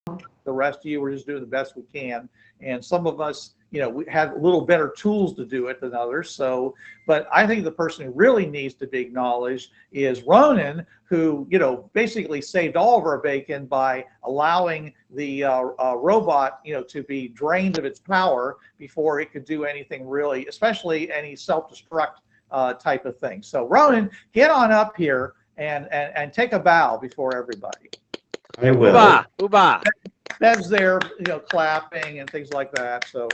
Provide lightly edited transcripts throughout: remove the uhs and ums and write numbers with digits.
The rest of you are just doing the best we can. And some of us, we have a little better tools to do it than others. So, but I think the person who really needs to be acknowledged is Ronan, who, basically saved all of our bacon by allowing the robot, to be drained of its power before it could do anything really, especially any self-destruct type of thing. So Ronan, get on up here and take a bow before everybody. I will. Uba, uba. Bev's there, clapping and things like that. So,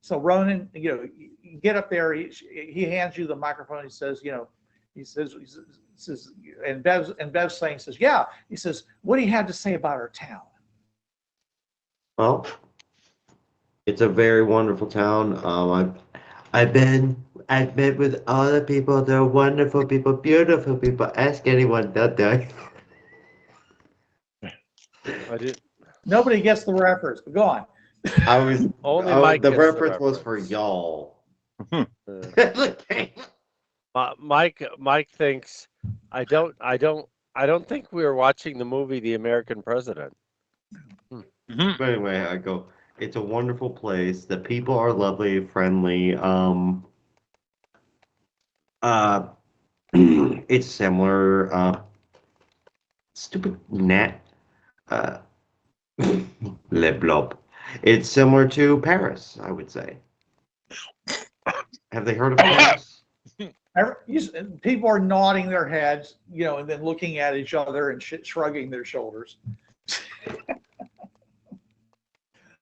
so Ronan, you get up there. He hands you the microphone. He says, and Bev's saying, says, yeah. He says, what do you have to say about our town? Well, it's a very wonderful town. I've met with all the people. They're wonderful people, beautiful people. Ask anyone out there. I did. Nobody gets the reference, but go on. Only Mike the gets reference was for y'all. Mike thinks I don't think we were watching the movie The American President. But anyway, I go. It's a wonderful place. The people are lovely, friendly. It's similar. Stupid gnat. Le blob. It's similar to Paris, I would say. Have they heard of Paris? People are nodding their heads, and then looking at each other and shrugging their shoulders.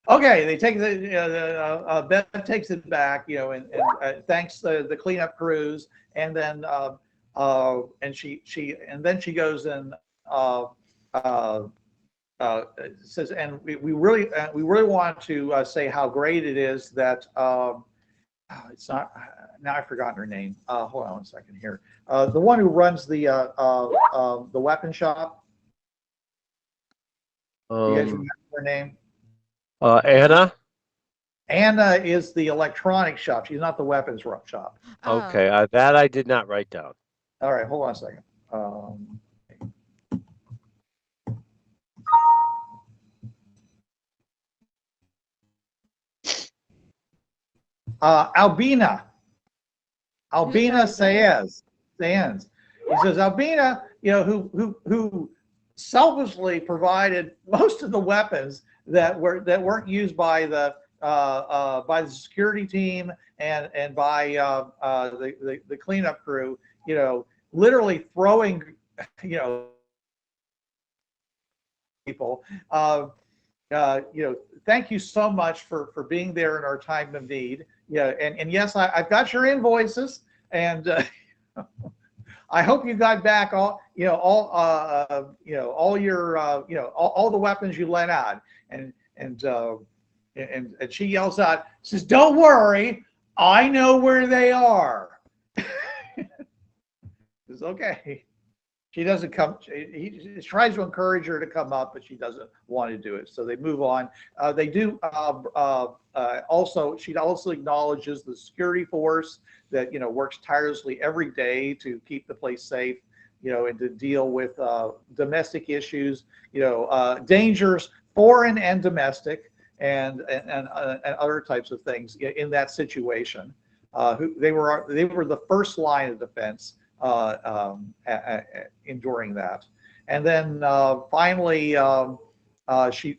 Okay, they take Beth takes it back, and thanks the cleanup crews, and then she goes and says, and we really want to say how great it is that it's not, now I've forgotten her name. Hold on one second here. The one who runs the weapon shop. Do you guys remember her name? Anna. Anna is the electronics shop. She's not the weapons shop. Okay, that I did not write down. All right, hold on a second. Albina Saenz. He says Albina, who selfishly provided most of the weapons that weren't used by the security team and by the cleanup crew. Literally throwing, people. Thank you so much for being there in our time of need. And yes, I've got your invoices, and I hope you got back all your all the weapons you lent out. And she yells out, says, "Don't worry, I know where they are." It's okay. She doesn't come. He tries to encourage her to come up, but she doesn't want to do it. So they move on. They do. Also, she also acknowledges the security force that works tirelessly every day to keep the place safe, and to deal with domestic issues, dangers, foreign and domestic, and other types of things in that situation. They were the first line of defense. Enduring that, and then finally she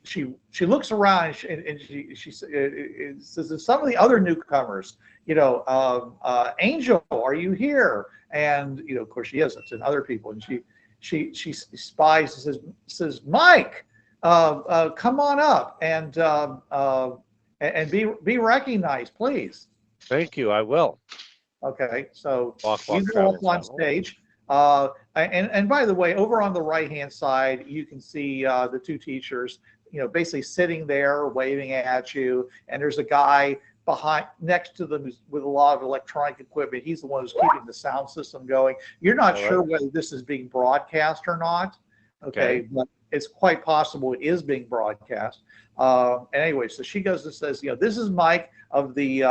looks around and she says to some of the other newcomers, Angel, are you here? And of course she isn't, and other people, and she spies and says Mike, come on up and be recognized, please. Thank you. I will. Okay, so Walk, you go up on stage. And by the way, over on the right-hand side, you can see the two teachers, basically sitting there waving at you. And there's a guy next to them with a lot of electronic equipment. He's the one who's keeping the sound system going. You're not sure whether this is being broadcast or not. Okay, but it's quite possible it is being broadcast. And anyway, so she goes and says, this is Mike of the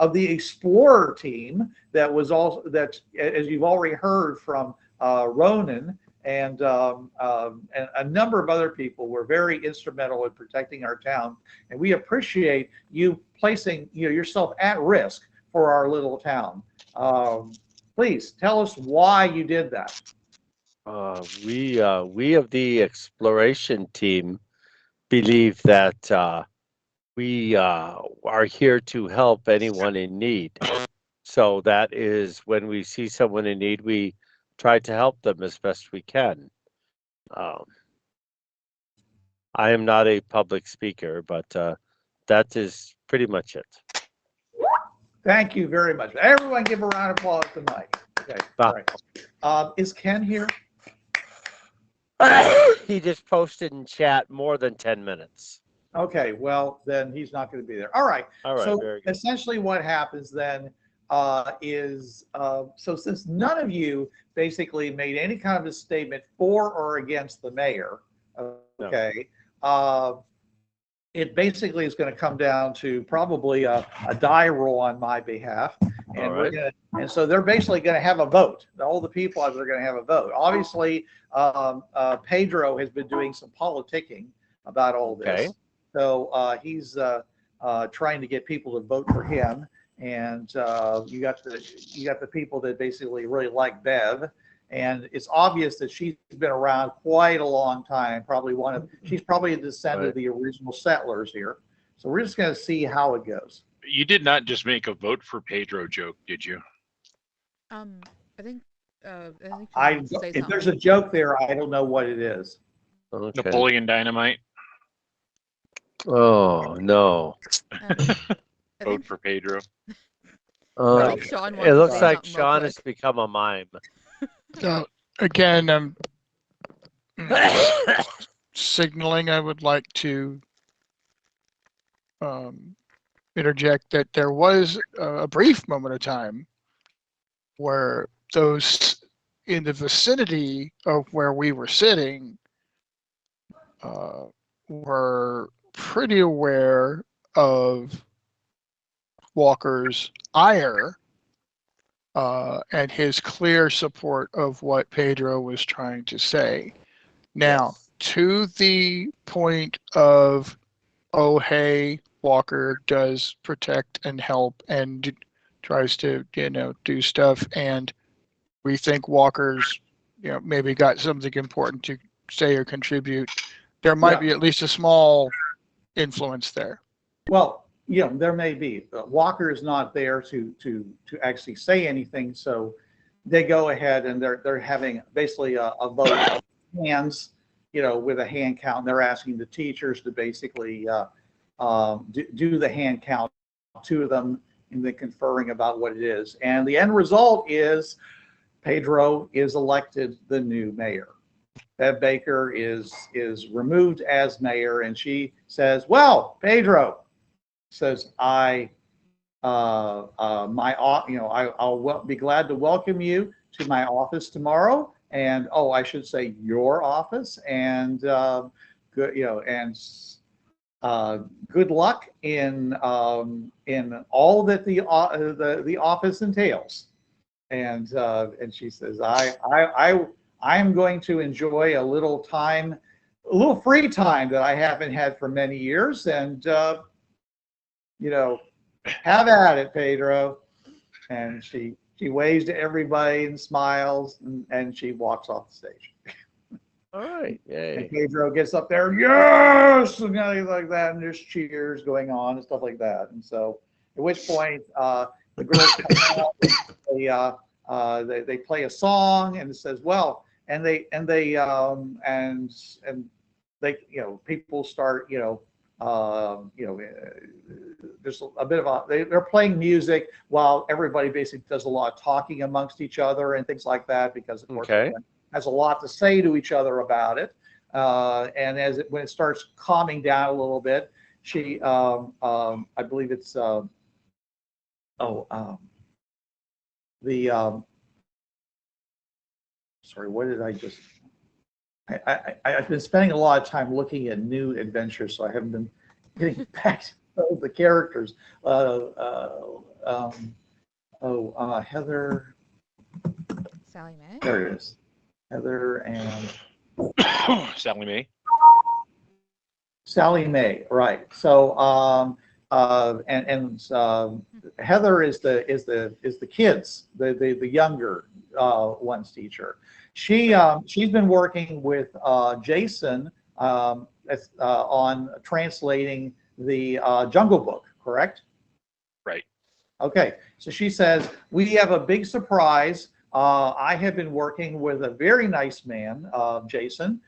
of the Explorer team that was also, that, as you've already heard from Ronan, and a number of other people were very instrumental in protecting our town. And we appreciate you placing yourself at risk for our little town. Please tell us why you did that. We of the exploration team believe that we are here to help anyone in need. So that is when we see someone in need, we try to help them as best we can. I am not a public speaker, but that is pretty much it. Thank you very much. Everyone give a round of applause to Mike. Okay, all right. Is Ken here? He just posted in chat more than 10 minutes. Okay, well, then he's not going to be there. All right. All right, so very good. essentially what happens then is, so since none of you basically made any kind of a statement for or against the mayor, okay, it basically is going to come down to probably a die roll on my behalf. And we're going to, and so they're basically going to have a vote. All the people are going to have a vote. Obviously, Pedro has been doing some politicking about all this. Okay. So he's trying to get people to vote for him. And you got the people that basically really like Bev. And it's obvious that she's been around quite a long time. She's probably a descendant of the original settlers here. So we're just going to see how it goes. You did not just make a vote for Pedro joke, did you? I think if there's a joke there, I don't know what it is. Okay. Napoleon Dynamite. Oh no. Vote for Pedro. I think Sean It looks say like something real Sean quick. has become a mime. So again, I'm signaling I would like to interject that there was a brief moment of time where those in the vicinity of where we were sitting were pretty aware of Walker's ire and his clear support of what Pedro was trying to say. Now, to the point of, oh, hey, Walker does protect and help and tries to, do stuff, and we think Walker's, maybe got something important to say or contribute. There might be at least a small influence there. Well, there may be. Walker is not there to actually say anything, so they go ahead and they're having basically a vote of hands, with a hand count. And they're asking the teachers to basically do the hand count to them and then conferring about what it is. And the end result is Pedro is elected the new mayor. Bev Baker is removed as mayor, and she says, "Well, Pedro," says, I'll be glad to welcome you to my office tomorrow, and I should say your office, and good luck in all that the office entails. And she says, I am going to enjoy a little free time that I haven't had for many years, and have at it, Pedro. And she waves to everybody and smiles, and she walks off the stage. All right, yay. And Pedro gets up there, yes, and things like that, and there's cheers going on and stuff like that. And so, at which point, the girls come out, they play a song, and it says, well, and people start, there's a bit of they're playing music while everybody basically does a lot of talking amongst each other and things like that, because of course everyone has a lot to say to each other about it. And when it starts calming down a little bit, she, I believe it's, sorry, what did I just, I've been spending a lot of time looking at new adventures, so I haven't been getting back to the characters. Heather. Sally Mae? There it is. Heather and Sally Mae. Sally Mae, right? So, Heather is the kids, the younger one's teacher. She's been working with Jason on translating the Jungle Book, correct? Right. Okay, so she says, we have a big surprise. I have been working with a very nice man, Jason,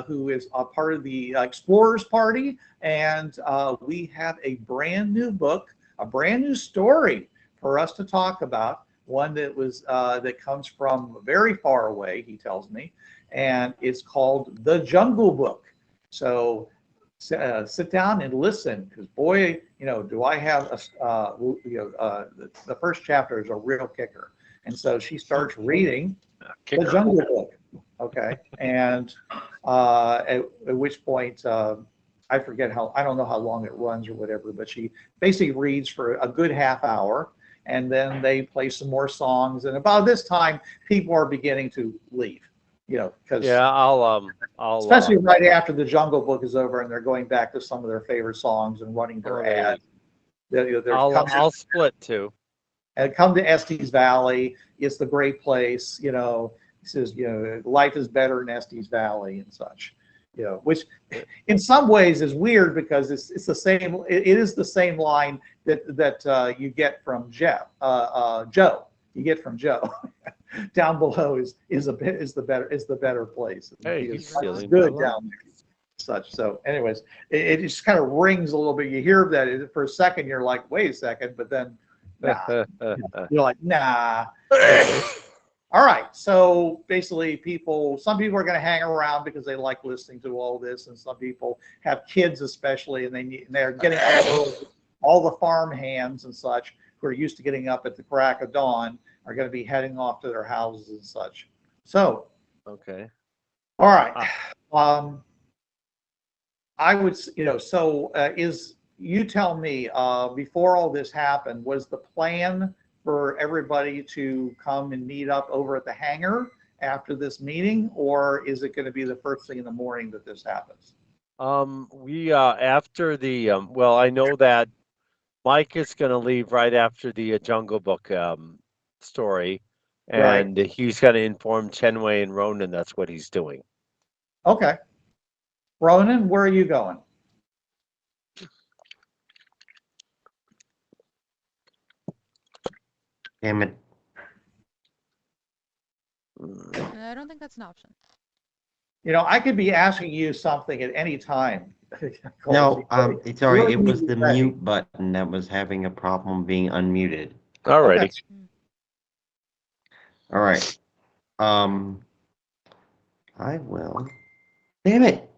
who is a part of the Explorers Party, and we have a brand new book, a brand new story for us to talk about, one that was that comes from very far away, he tells me, and it's called The Jungle Book. So sit down and listen, because boy, do I have the first chapter is a real kicker. And so she starts reading The Jungle Book. Okay, and at which point I forget I don't know how long it runs or whatever, but she basically reads for a good half hour, and then they play some more songs. And about this time, people are beginning to leave, because I'll especially right after The Jungle Book is over, and they're going back to some of their favorite songs and running their ads. I'll split too. And come to Estes Valley. It's the great place. He says, life is better in Estes Valley and such. Which in some ways is weird, because it's the same. It is the same line that you get from Joe. You get from Joe. Down below is the better place. Hey, he's stealing good my down there. Such. So, anyways, it just kind of rings a little bit. You hear that for a second, you're like, wait a second, but then nah. You're like, nah. All right. So basically, some people are going to hang around because they like listening to all this, and some people have kids, especially, and they're getting up. All the farm hands and such who are used to getting up at the crack of dawn are going to be heading off to their houses and such. So, okay. All right. I would, you tell me, before all this happened, was the plan for everybody to come and meet up over at the hangar after this meeting, or is it going to be the first thing in the morning that this happens? We after the well, I know that Mike is going to leave right after the Jungle Book story, and he's going to inform Chenway and Ronan that's what he's doing. Okay. Ronan, where are you going? Damn it. I don't think that's an option. I could be asking you something at any time. No, sorry, it was the mute button that was having a problem being unmuted. Alrighty. Okay. All right. I will. Damn it.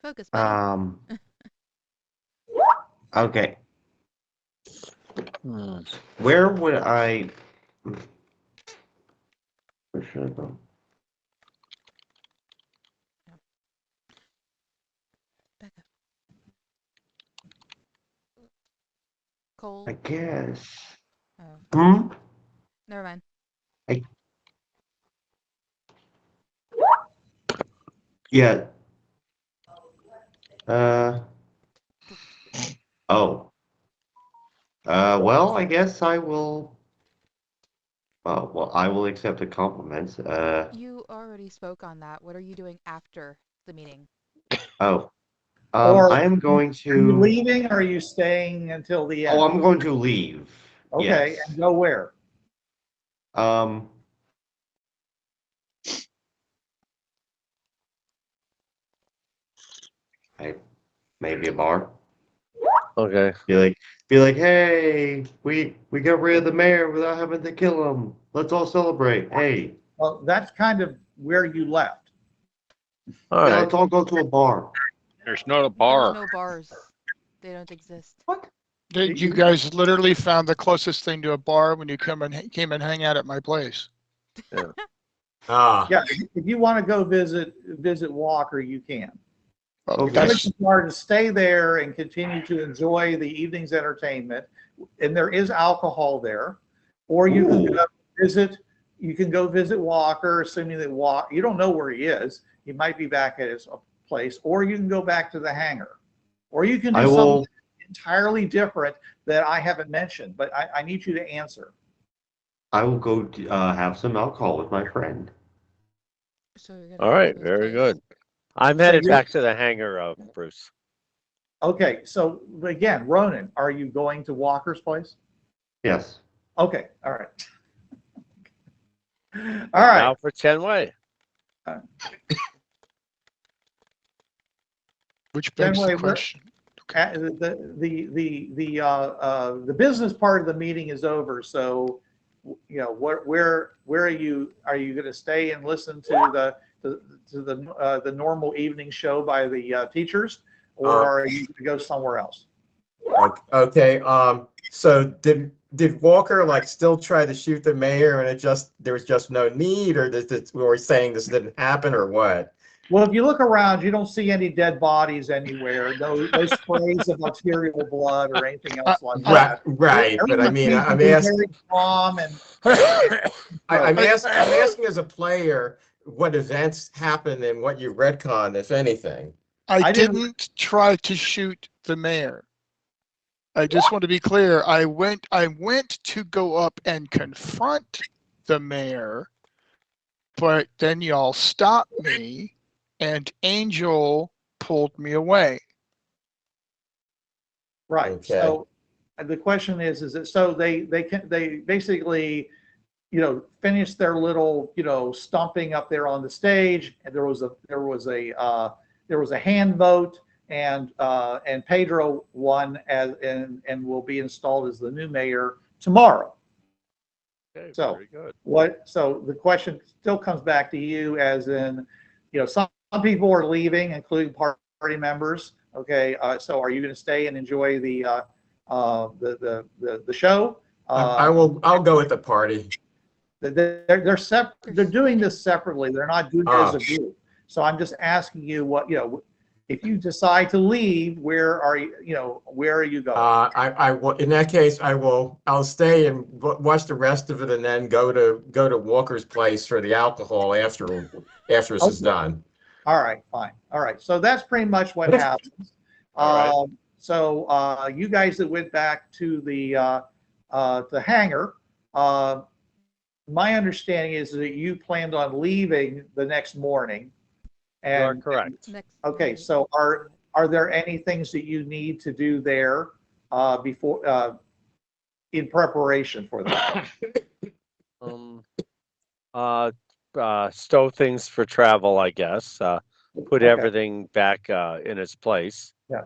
Focus, buddy. Okay. Where would I? Where should I go? Back up. Cold. I guess. Oh. Never mind. Yeah. Oh. Well, I guess I will. Well, I will accept the compliments. You already spoke on that. What are you doing after the meeting? Oh. Or I am going to. Are you leaving, or are you staying until the end? Oh, I'm going to leave. Okay, Yes. and go where? Maybe a bar. Okay. Be like, hey, we got rid of the mayor without having to kill him. Let's all celebrate. Hey. Well, that's kind of where you left. All right. Let's all go to a bar. There's not a bar. There's no bars. They don't exist. What? You guys literally found the closest thing to a bar when you came and hang out at my place. Ah. Yeah, if you want to go visit Walker, you can. Well, Okay. that's, You are to stay there and continue to enjoy the evening's entertainment, and there is alcohol there, or you can go visit you can go visit Walker, assuming that you don't know where he is. He might be back at his place, or you can go back to the hangar, or you can do something entirely different that I haven't mentioned. But I need you to answer. I will go have some alcohol with my friend. So you're gonna All go right, to his very place? good. I'm headed back to the hangar, Bruce. Okay, so again, Ronan, are you going to Walker's place? Yes. Okay, all right. All right. Now for Chen Wei. Which begs Chen Wei, the question. The business part of the meeting is over. So, where are you? Are you going to stay and listen to the normal evening show by the teachers, or are you going to go somewhere else? Okay. So did Walker like still try to shoot the mayor, and there was just no need, or were we saying this didn't happen, or what? Well, if you look around, you don't see any dead bodies anywhere. No sprays of arterial blood or anything else like that. Right. But I mean, I'm asking. Very calm and. I'm asking as a player what events happened and what you retcon, if anything. I didn't try to shoot the mayor. I just want to be clear. I went to go up and confront the mayor, but then y'all stopped me, and Angel pulled me away. Right. Okay. So the question is it so they basically, finished their little, stomping up there on the stage, and there was a hand vote, and Pedro won and will be installed as the new mayor tomorrow. Okay, So very good. So the question still comes back to you, as in, some people are leaving, including party members. Okay, so are you going to stay and enjoy the show? I'll go with the party. They're doing this separately. They're not doing it as a group. So I'm just asking you what, if you decide to leave, where are you going? I will, in that case, I'll stay and watch the rest of it, and then go to Walker's place for the alcohol after this is done. All right, fine. All right. So that's pretty much what happens. All So you guys that went back to the hangar, my understanding is that you planned on leaving the next morning. You are correct. Okay, so are there any things that you need to do there before in preparation for that? Stow things for travel, I guess. Put Okay. everything back in its place. Yeah,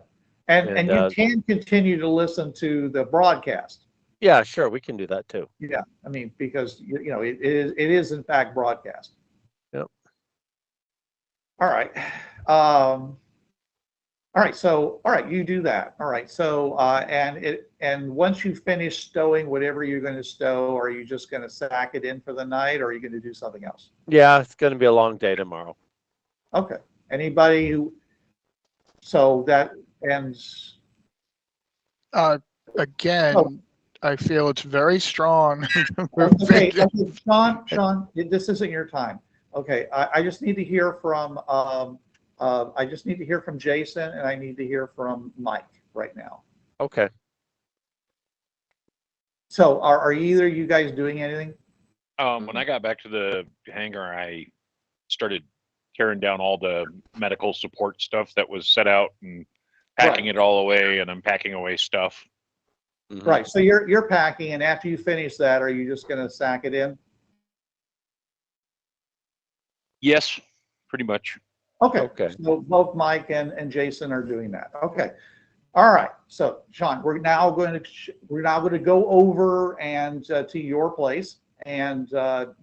and you can continue to listen to the broadcast. Yeah, sure, we can do that too. Yeah, I mean, because it is in fact broadcast. Yep. All right. All right. So, all right, you do that. All right. So, and once you finish stowing whatever you're going to stow, are you just going to sack it in for the night, or are you going to do something else? Yeah, it's going to be a long day tomorrow. Okay. Anybody who? So that ends. Again, I feel it's very strong. Okay, Sean, this isn't your time. Okay, I just need to hear from Jason, and I need to hear from Mike right now. Okay. So are either of you guys doing anything? When I got back to the hangar, I started tearing down all the medical support stuff that was set out and packing it all away and unpacking away stuff. Mhm. Right. So you're packing, and after you finish that, are you just going to sack it in? Yes, pretty much. Okay. Okay. So both Mike and Jason are doing that. Okay. All right. So Sean, we're now going to go over and to your place, and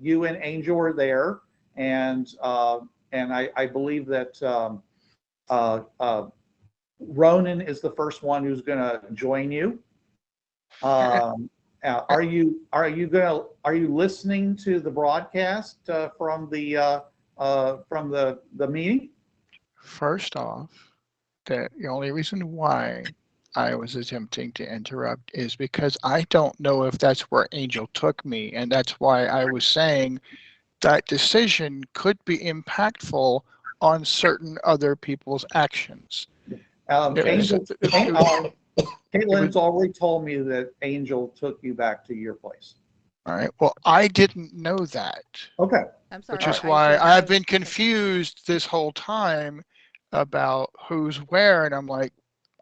you and Angel are there, and I believe that Ronan is the first one who's going to join you. Are you listening to the broadcast from the meeting? First off, the only reason why I was attempting to interrupt is because I don't know if that's where Angel took me, and that's why I was saying that decision could be impactful on certain other people's actions. Angel, It Caitlin's already told me that Angel took you back to your place. All right. Well, I didn't know that, Okay. I'm sorry. which is I why should I've have- been confused this whole time about who's where, and I'm like,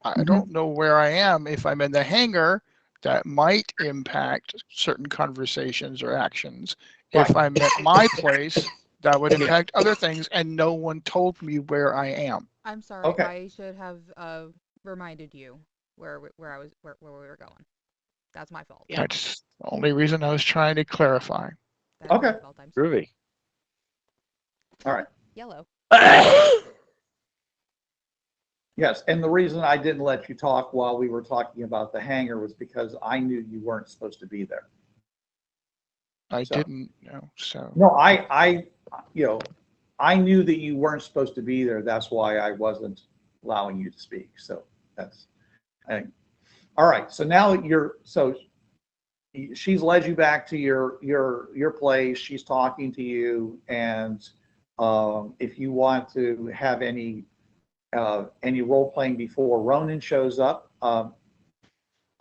I don't know where I am. If I'm in the hangar, that might impact certain conversations or actions. If Right. I'm at my place, that would impact other things, and no one told me where I am. I'm sorry. Okay. I should have reminded you where we were going. That's my fault. Yeah. That's the only reason I was trying to clarify. That's my Okay. fault. I'm sorry. Groovy. All right. Yellow. Yes, and the reason I didn't let you talk while we were talking about the hangar was because I knew you weren't supposed to be there. I So- didn't know, so. No, I knew that you weren't supposed to be there. That's why I wasn't allowing you to speak. So all right. So now she's led you back to your place. She's talking to you, and if you want to have any role playing before Ronan shows up,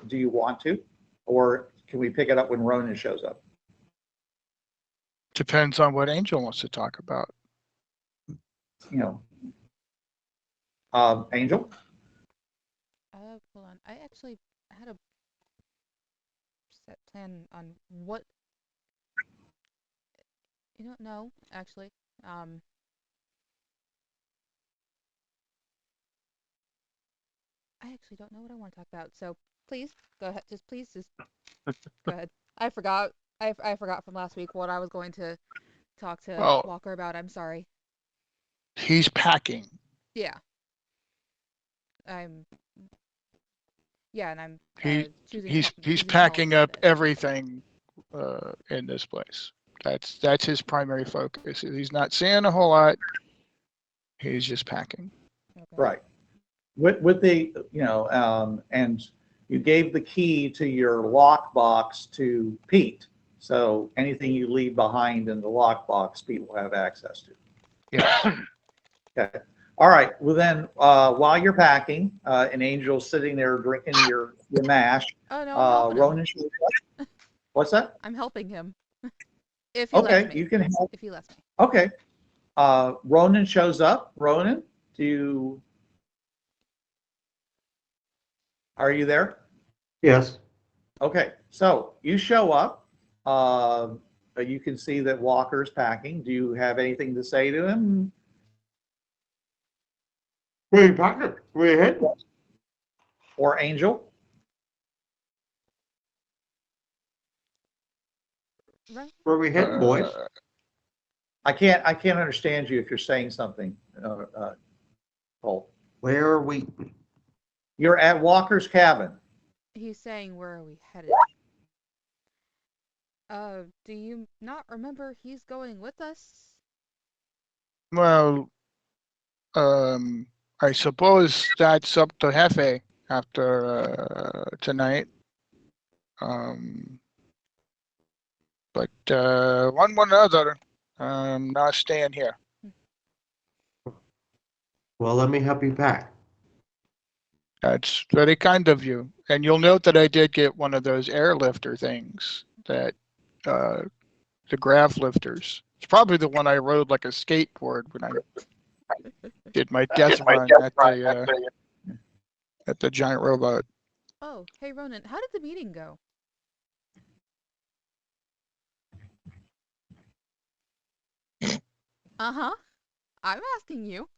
do you want to, or can we pick it up when Ronan shows up? Depends on what Angel wants to talk about. Angel? Hold on. I actually had a set plan on what. No, actually. I actually don't know what I want to talk about. So please go ahead. Please go ahead. I forgot. I forgot from last week what I was going to talk to Well- Walker about. I'm sorry. He's packing. Yeah. And I'm choosing. He's choosing packing college up instead. everything in this place. That's his primary focus. He's not saying a whole lot. He's just packing. Okay. Right. With the, and you gave the key to your lockbox to Pete. So anything you leave behind in the lockbox, Pete will have access to. Yeah. Okay. All right. Well, then, while you're packing, and Angel's sitting there drinking your mash, Oh no, I'm helping him. Ronan shows up. What's that? I'm helping him. If he lets Okay, me. you can help. If he lets me. Okay. Ronan shows up. Ronan, are you there? Yes. Okay, so you show up. You can see that Walker's packing. Do you have anything to say to him? Where are you packing? Where you heading? Or Angel? Right? Where are we heading, boys? I can't understand you if you're saying something, Cole. Where are we? You're at Walker's cabin. He's saying, where are we headed? Do you not remember he's going with us? Well, I suppose that's up to Hefe after tonight. But one way or another, I'm not staying here. Well, let me help you pack. That's very kind of you. And you'll note that I did get one of those airlifter things that the grav lifters. It's probably the one I rode like a skateboard when I did my death run at the giant robot. Oh, hey Ronan, how did the meeting go? Uh-huh. I'm asking you.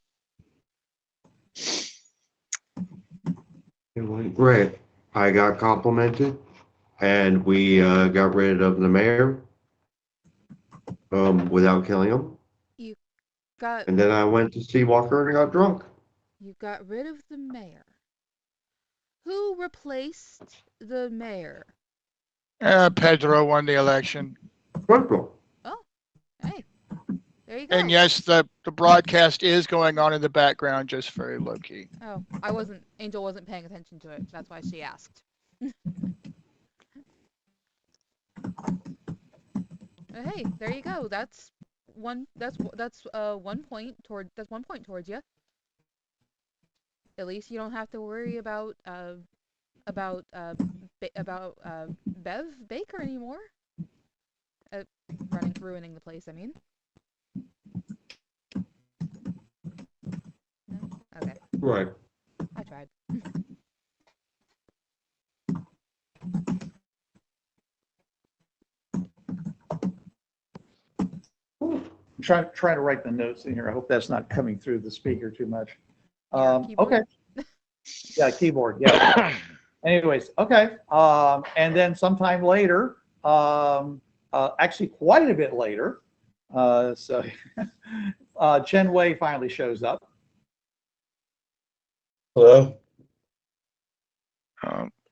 It went great. I got complimented, and we got rid of the mayor without killing him. Got And then I went to see Walker and got drunk. You got rid of the mayor. Who replaced the mayor? Pedro won the election. Wonderful. Oh, hey. There you go. And yes, the broadcast is going on in the background, just very low key. Oh, Angel wasn't paying attention to it. That's why she asked. Hey, there you go. That's 1 point towards you. At least you don't have to worry about Bev Baker anymore. Ruining the place, I mean. No? Okay, Right. I tried. I'm trying to write the notes in here. I hope that's not coming through the speaker too much. Keyboard? Okay. Yeah, keyboard. Yeah. Anyways, okay. And then sometime later, actually quite a bit later, Chen Wei finally shows up. Hello?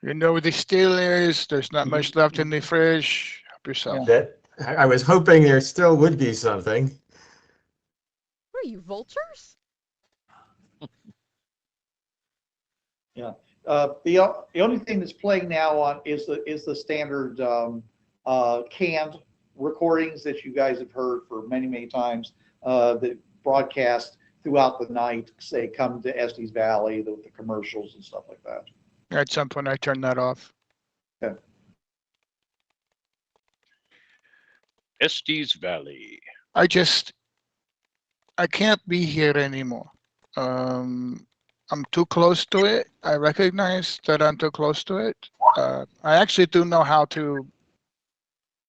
You know where the steel is. There's not much left in the fridge. Help yourself. That I was hoping there still would be something. What are you, vultures? Yeah. The only thing that's playing now on is the standard canned recordings that you guys have heard for many times that broadcast throughout the night. Say, come to Estes Valley, the commercials and stuff like that. At some point, I turned that off. Okay. Estes Valley. I can't be here anymore. I'm too close to it. I recognize that I'm too close to it. I actually do know how to,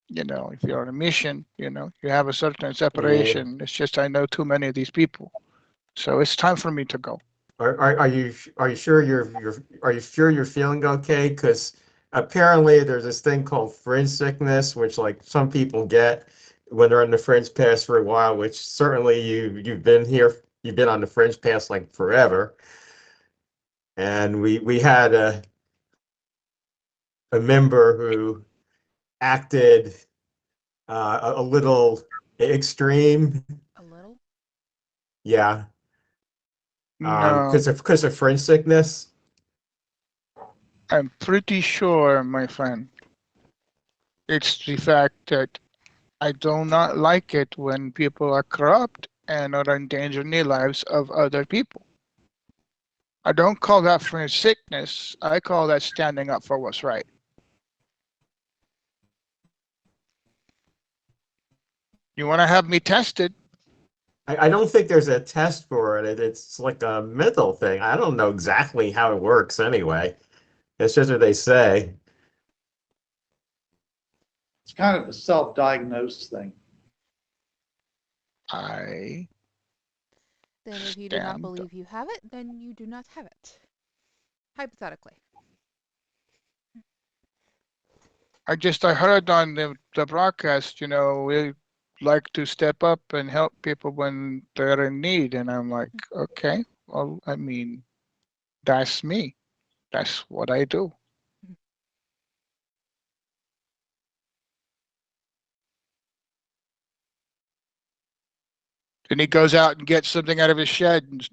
if you're on a mission, you have a certain separation. It's just I know too many of these people, so it's time for me to go. Are you sure you're feeling okay? Because apparently there's this thing called fringe sickness, which like some people get when they're on the fringe pass for a while. Which certainly you've been on the fringe pass like forever. And we had a member who acted a little extreme. A little? Yeah. No, Because of fringe sickness. I'm pretty sure, my friend. It's the fact that I do not like it when people are corrupt and are endangering the lives of other people. I don't call that fringe sickness. I call that standing up for what's right. You want to have me tested? I don't think there's a test for it. It's like a mental thing. I don't know exactly how it works anyway. It's just what they say. It's kind of a self-diagnosed thing. I Then if you do not stand. believe you have it, then you do not have it. Hypothetically. I heard on the broadcast, we like to step up and help people when they're in need. And I'm like, okay, well, I mean, that's me. That's what I do. And he goes out and gets something out of his shed and,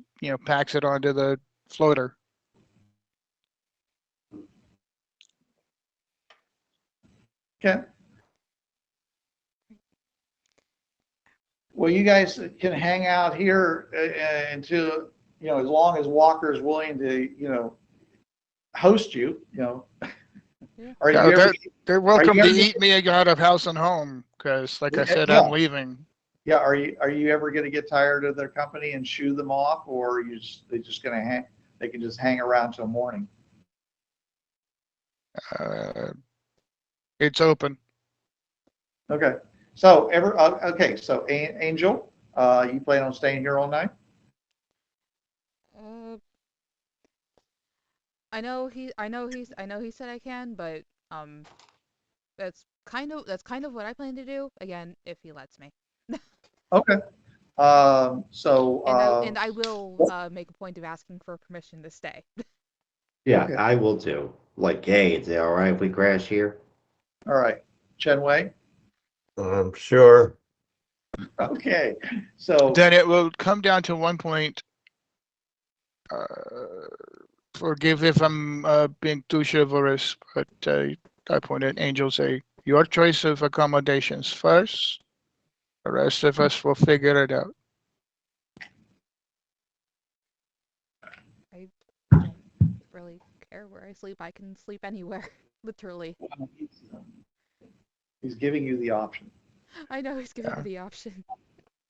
packs it onto the floater. Okay. Well, you guys can hang out here until, as long as Walker is willing to, host you, Yeah. Are you Yeah, ever, they're welcome to ever- eat me out of house and home because, like I said, Yeah. I'm leaving. yeah, are you ever going to get tired of their company and shoo them off, or they just going to hang? They can just hang around till morning. It's open. Okay. So okay. So Angel, you plan on staying here all night? I know he said I can, but that's kind of what I plan to do. Again, if he lets me. Okay. And I will make a point of asking for permission to stay. Yeah, Okay. I will too. Like, hey, is it all right if we crash here? All right. Chen Wei? Sure. Okay, so Then it will come down to one point. Forgive if I'm being too chivalrous, but I pointed Angel say, your choice of accommodations first. The rest of us will figure it out. I don't really care where I sleep. I can sleep anywhere, literally. he's giving you the option. I know he's giving Yeah. me the option.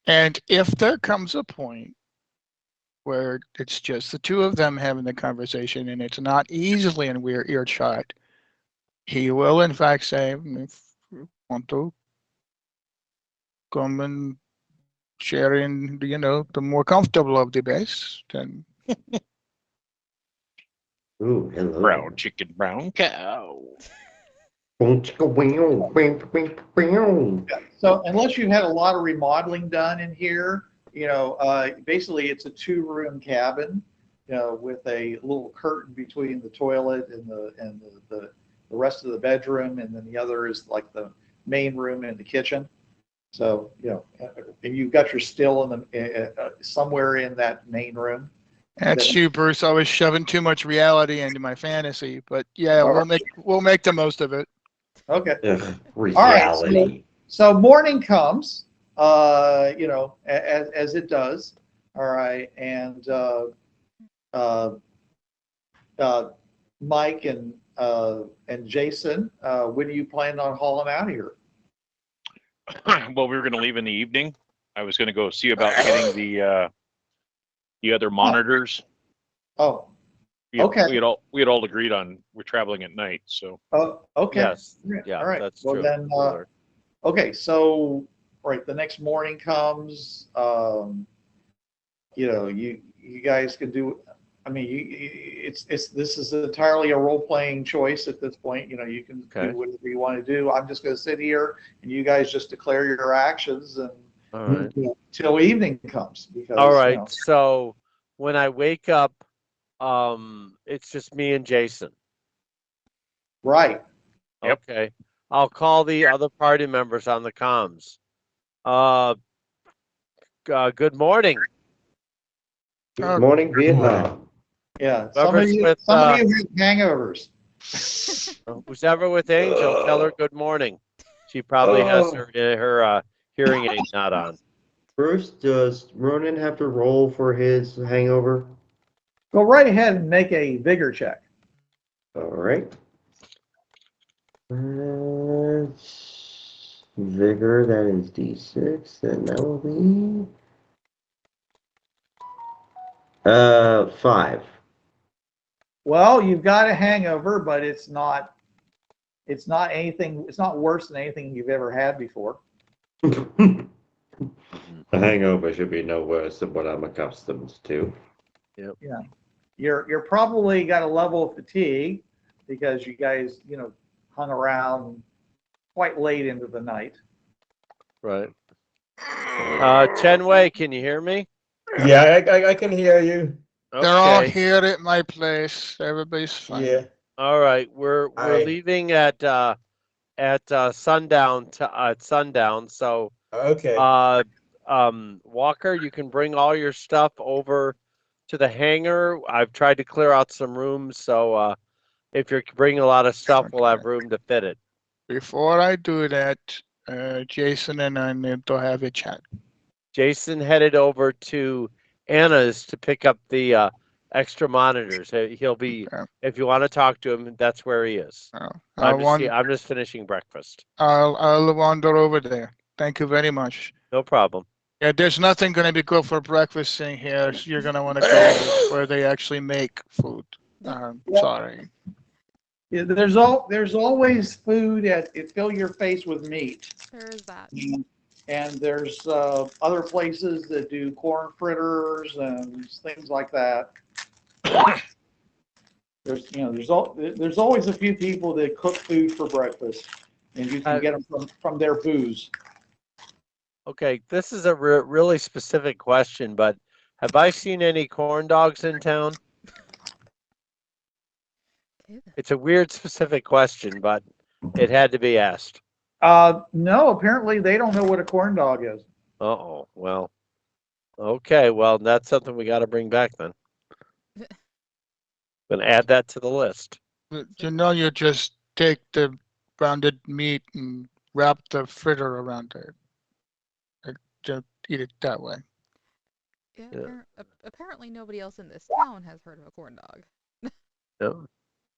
And if there comes a point where it's just the two of them having the conversation and it's not easily in earshot, he will in fact say, if you want to come and share in, the more comfortable of the base, then Ooh, hello. Brown chicken, brown cow. So unless you've had a lot of remodeling done in here, basically it's a 2-room cabin, with a little curtain between the toilet and the rest of the bedroom, and then the other is like the main room and the kitchen. So, and you've got your still in the somewhere in that main room. that's Then- you, Bruce. Always shoving too much reality into my fantasy. But yeah, All we'll make the most of it. Okay. Ugh, right, so- reality. So morning comes, as it does. All right, and Mike and Jason, when are you planning on hauling out of here? Well, we were going to leave in the evening. I was going to go see about getting the other monitors. Oh, We had, Okay. we had all agreed on we're traveling at night, so okay. Yes. Yeah, All right. that's Well, true. then, okay, so right, the next morning comes. You guys can do. I mean, this is entirely a role playing choice at this point. You can Okay. do whatever you want to do. I'm just going to sit here and you guys just declare your actions and All right. till evening comes. Because All right. So when I wake up, it's just me and Jason. right. Yep. Okay. I'll call the other party members on the comms. Good morning. Good morning, Vietnam. Yeah. Some of Whoever's you with, have hangovers. Who's ever with Angel, tell her good morning. She probably has her hearing aid not on. Bruce, does Ronan have to roll for his hangover? Go right ahead and make a vigor check. All right. Vigor, that is D6, and that will be 5. Well, you've got a hangover, but it's not anything. It's not worse than anything you've ever had before. A hangover should be no worse than what I'm accustomed to. Yeah. You're probably got a level of fatigue because you guys, hung around quite late into the night. Right. Chen Wei, can you hear me? Yeah, I can hear you. Okay. They're all here at my place. Everybody's fine. Yeah. All right. We're Hi. leaving at sundown at sundown. So Okay. Walker, you can bring all your stuff over to the hangar. I've tried to clear out some rooms, so if you're bringing a lot of stuff, we'll have room to fit it. Before I do that, Jason and I need to have a chat. Jason headed over to Anna's to pick up the extra monitors. He'll be, Yeah. if you want to talk to him, that's where he is. I'm just finishing breakfast. I'll wander over there. Thank you very much. No problem. Yeah, there's nothing going to be good for breakfast in here. So you're going to want to go where they actually make food. Sorry. Yeah, there's always food fill your face with meat. There is that. And there's other places that do corn fritters and things like that. There's always a few people that cook food for breakfast, and you can get them from their booze. Okay, this is a really specific question, but have I seen any corn dogs in town? It's a weird specific question, but it had to be asked. No, apparently they don't know what a corn dog is. Uh-oh. Well, okay. Well, that's something we got to bring back then. Gonna add that to the list. You just take the rounded meat and wrap the fritter around it. Just eat it that way. Yeah, Yeah. apparently nobody else in this town has heard of a corn dog. No.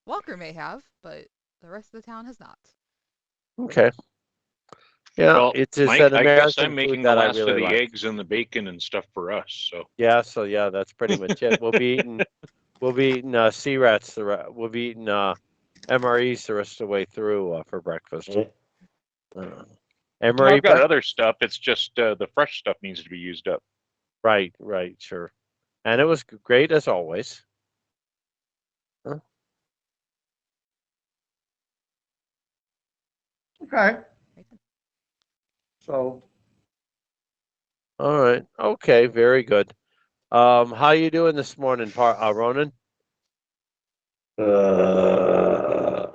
Walker may have, but the rest of the town has not. Okay. Yeah, Well, it's an I guess American I'm food making the that I last of really the like. eggs and the bacon and stuff for us. So Yeah, that's pretty much it. We'll be eating sea rats. We'll be eating MREs the rest of the way through for breakfast. Yeah. well, MRE I've got other stuff. It's just the fresh stuff needs to be used up. Right, sure. And it was great as always. Huh? Okay. So, All right. Okay, very good. How you doing this morning, Ronan?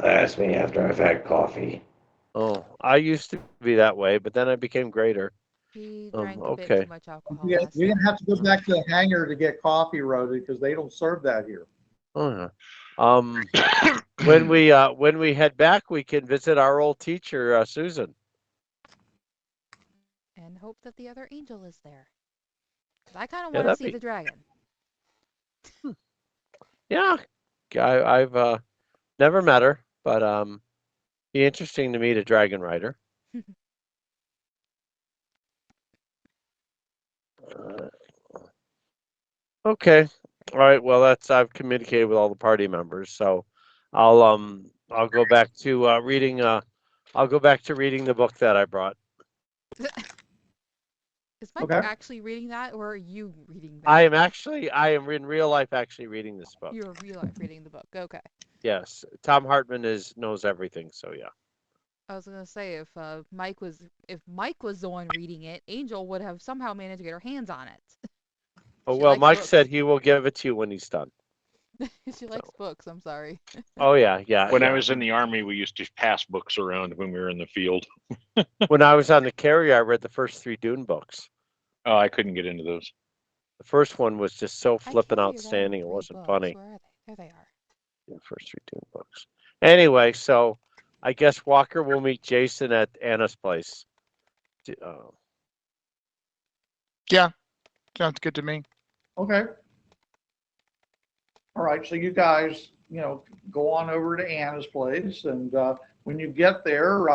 Ask me after I've had coffee. Oh, I used to be that way, but then I became greater. He drank a bit Okay. too much alcohol yeah, last you're night. gonna have to go back to the hangar to get coffee, Rhoda, because they don't serve that here. Oh, yeah. When we head back, we can visit our old teacher, Susan. And hope that the other angel is there. 'Cause I kind of Yeah, want to that'd see be the dragon. yeah. I've never met her, but be interesting to meet a dragon rider. Okay. All right. Well, I've communicated with all the party members, so I'll go back to reading I'll go back to reading the book that I brought. Is Mike Okay. actually reading that, or are you reading that? I am in real life actually reading this book. You're real life reading the book. Okay. Yes. Tom Hartman knows everything, so yeah. I was gonna say if Mike was the one reading it, Angel would have somehow managed to get her hands on it. Oh She well, likes Mike books. said he will give it to you when he's done. She likes books. I'm sorry. Oh yeah. When I was in the Army, we used to pass books around when we were in the field. When I was on the carrier, I read the first 3 Dune books. Oh, I couldn't get into those. The first one was just so I flippin' carry around outstanding. It 3 wasn't books. funny. Where are they? There they are. The first 3 Dune books. Anyway, so I guess Walker will meet Jason at Anna's place. Yeah, sounds good to me. Okay. All right, so you guys, go on over to Anna's place, and when you get there,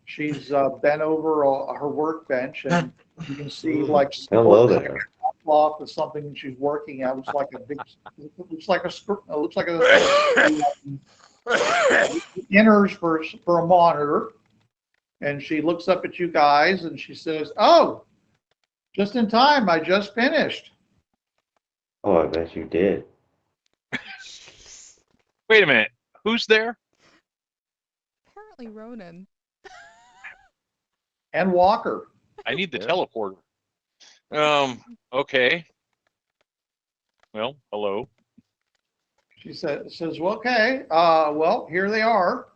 she's bent over her workbench, and you can see like Hello there. cloth is something that she's working at. Looks like a inners for a monitor, and she looks up at you guys and she says, "Oh, just in time. I just finished." Oh, I bet you did. Wait a minute. Who's there? Apparently Ronan. And Walker. I need the Yeah. teleporter. Okay. Well, hello. She says, "Well, okay. Well, here they are,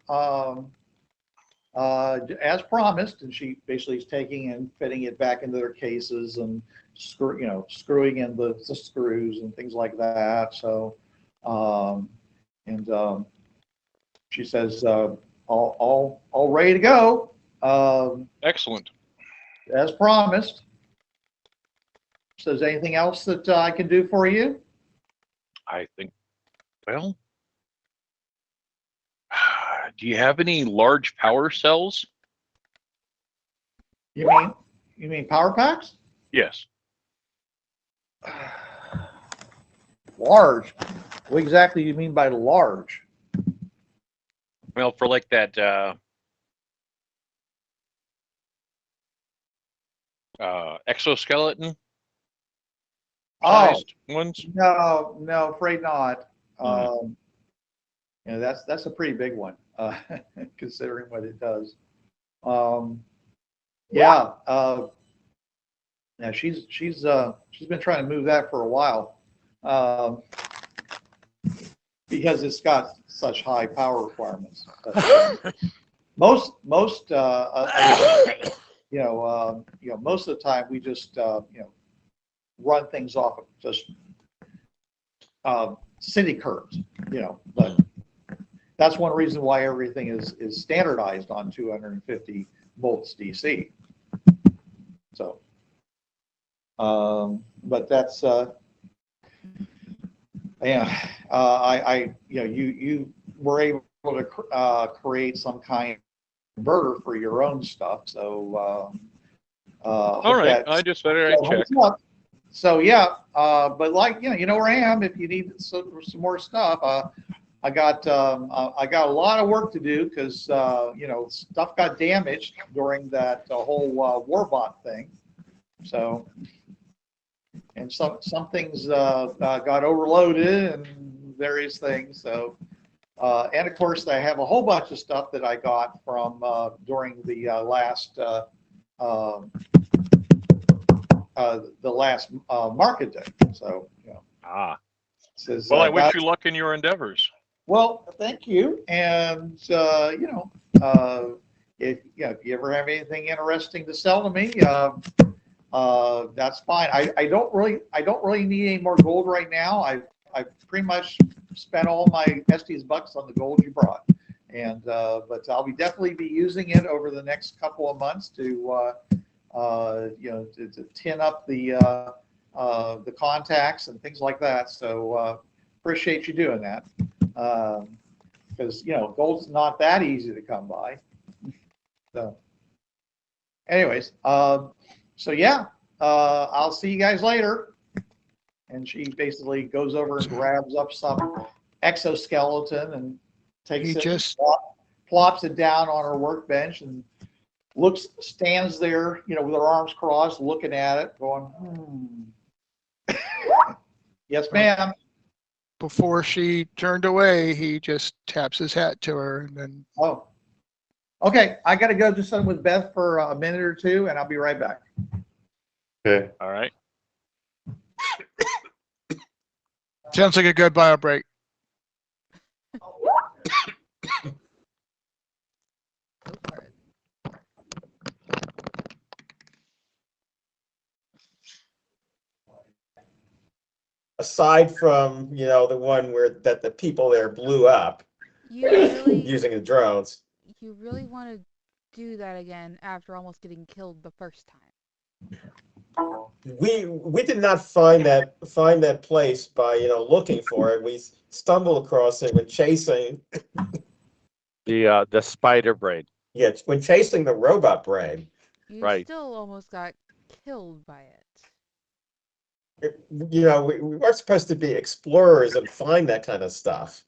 as promised." And she basically is taking and fitting it back into their cases and screwing in the screws and things like that. So, she says, "All ready to go, Excellent. as promised." Says, "Anything else that I can do for you?" I think, well, do you have any large power cells? You mean power packs? Yes. Large. What exactly do you mean by large? Well, for like that exoskeleton sized ones? No, afraid not. Hmm. That's a pretty big one, considering what it does. Yeah, she's been trying to move that for a while, because it's got such high power requirements. But most most of the time we just run things off of just city curves, but that's one reason why everything is standardized on 250 volts DC. So, but that's you were able to create some kind of inverter for your own stuff. So, All right, I just better check. So yeah, but you know where I am if you need some more stuff. I got a lot of work to do because stuff got damaged during that whole Warbot thing. So, and some things got overloaded and various things. So, and of course I have a whole bunch of stuff that I got from during the last market day. So, says, well, I wish you luck in your endeavors. Well, thank you. And if you ever have anything interesting to sell to me, that's fine. I don't really need any more gold right now. I've pretty much spent all my Estes bucks on the gold you brought, and but I'll definitely be using it over the next couple of months to tin up the contacts and things like that. So appreciate you doing that. Because gold's not that easy to come by. So, anyways, so yeah, I'll see you guys later. And she basically goes over and grabs up some exoskeleton and takes plops it down on her workbench and stands there, with her arms crossed, looking at it, going, Yes, ma'am. Before she turned away, he just taps his hat to her and then. Oh, okay. I got to go do something with Beth for a minute or two, and I'll be right back. Okay. All right. Sounds like a good bio break. Aside from, the one that the people there blew up using the drones. You really want to do that again after almost getting killed the first time? We did not find that place by looking for it. We stumbled across it when chasing the spider brain. Yeah, when chasing the robot brain. You still almost got killed by it. We weren't supposed to be explorers and find that kind of stuff.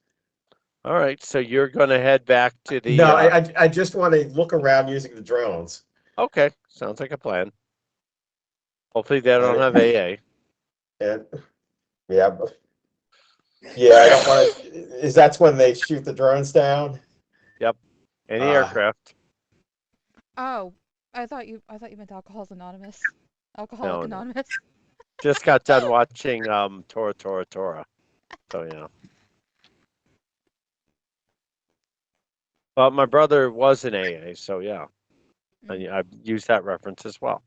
All right, so you're going to head back to the. No, I just want to look around using the drones. Okay, sounds like a plan. Hopefully they don't have AA. And I don't want to. That's when they shoot the drones down. Yep, any aircraft. Oh, I thought you meant Alcoholics Anonymous. Alcoholic Anonymous. Just got done watching Tora. So yeah. But my brother was in AA, so yeah. And I've used that reference as well.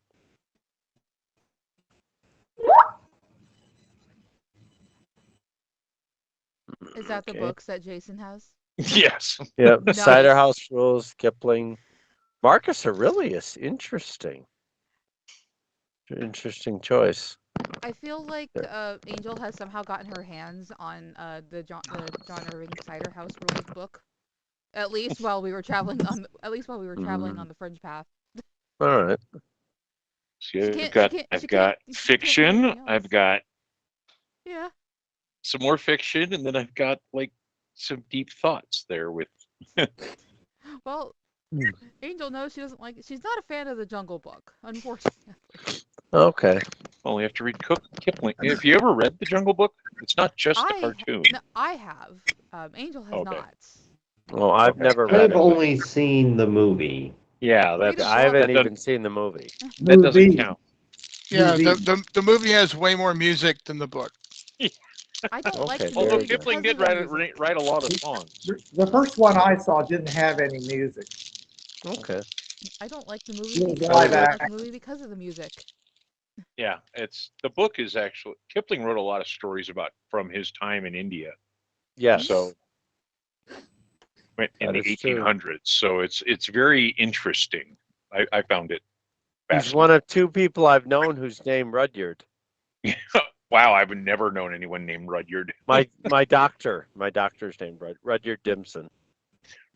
Is that the books that Jason has? Yes. Yeah. Nice. Cider House Rules, Kipling. Marcus Aurelius, interesting. Interesting choice. I feel like Angel has somehow gotten her hands on the John Irving Cider House Rules book. At least while we were traveling on the Fringe Path. All right. See, I've got fiction. I've got some more fiction, and then I've got some deep thoughts there with. Well, Angel knows she doesn't like it. She's not a fan of the Jungle Book, unfortunately. Okay. Only have to read Kipling. Have you ever read the Jungle Book? It's not just a cartoon. No, I have. Angel has not. Well, I've never read I've only seen the movie. Yeah, I haven't even seen the movie. That doesn't count. Yeah, the movie has way more music than the book. I don't like the Although music Kipling did because of the music. write a lot of songs. The first one I saw didn't have any music. Okay. I don't like the movie. Yeah, I live don't like action. the movie because of the music. Yeah, it's the book is actually Kipling wrote a lot of stories about from his time in India. Yes. So in That the is true. 1800s. So it's very interesting. I found it He's fascinating. one of two people I've known whose name Rudyard. Wow, I've never known anyone named Rudyard. My doctor's named Rudyard Dimson,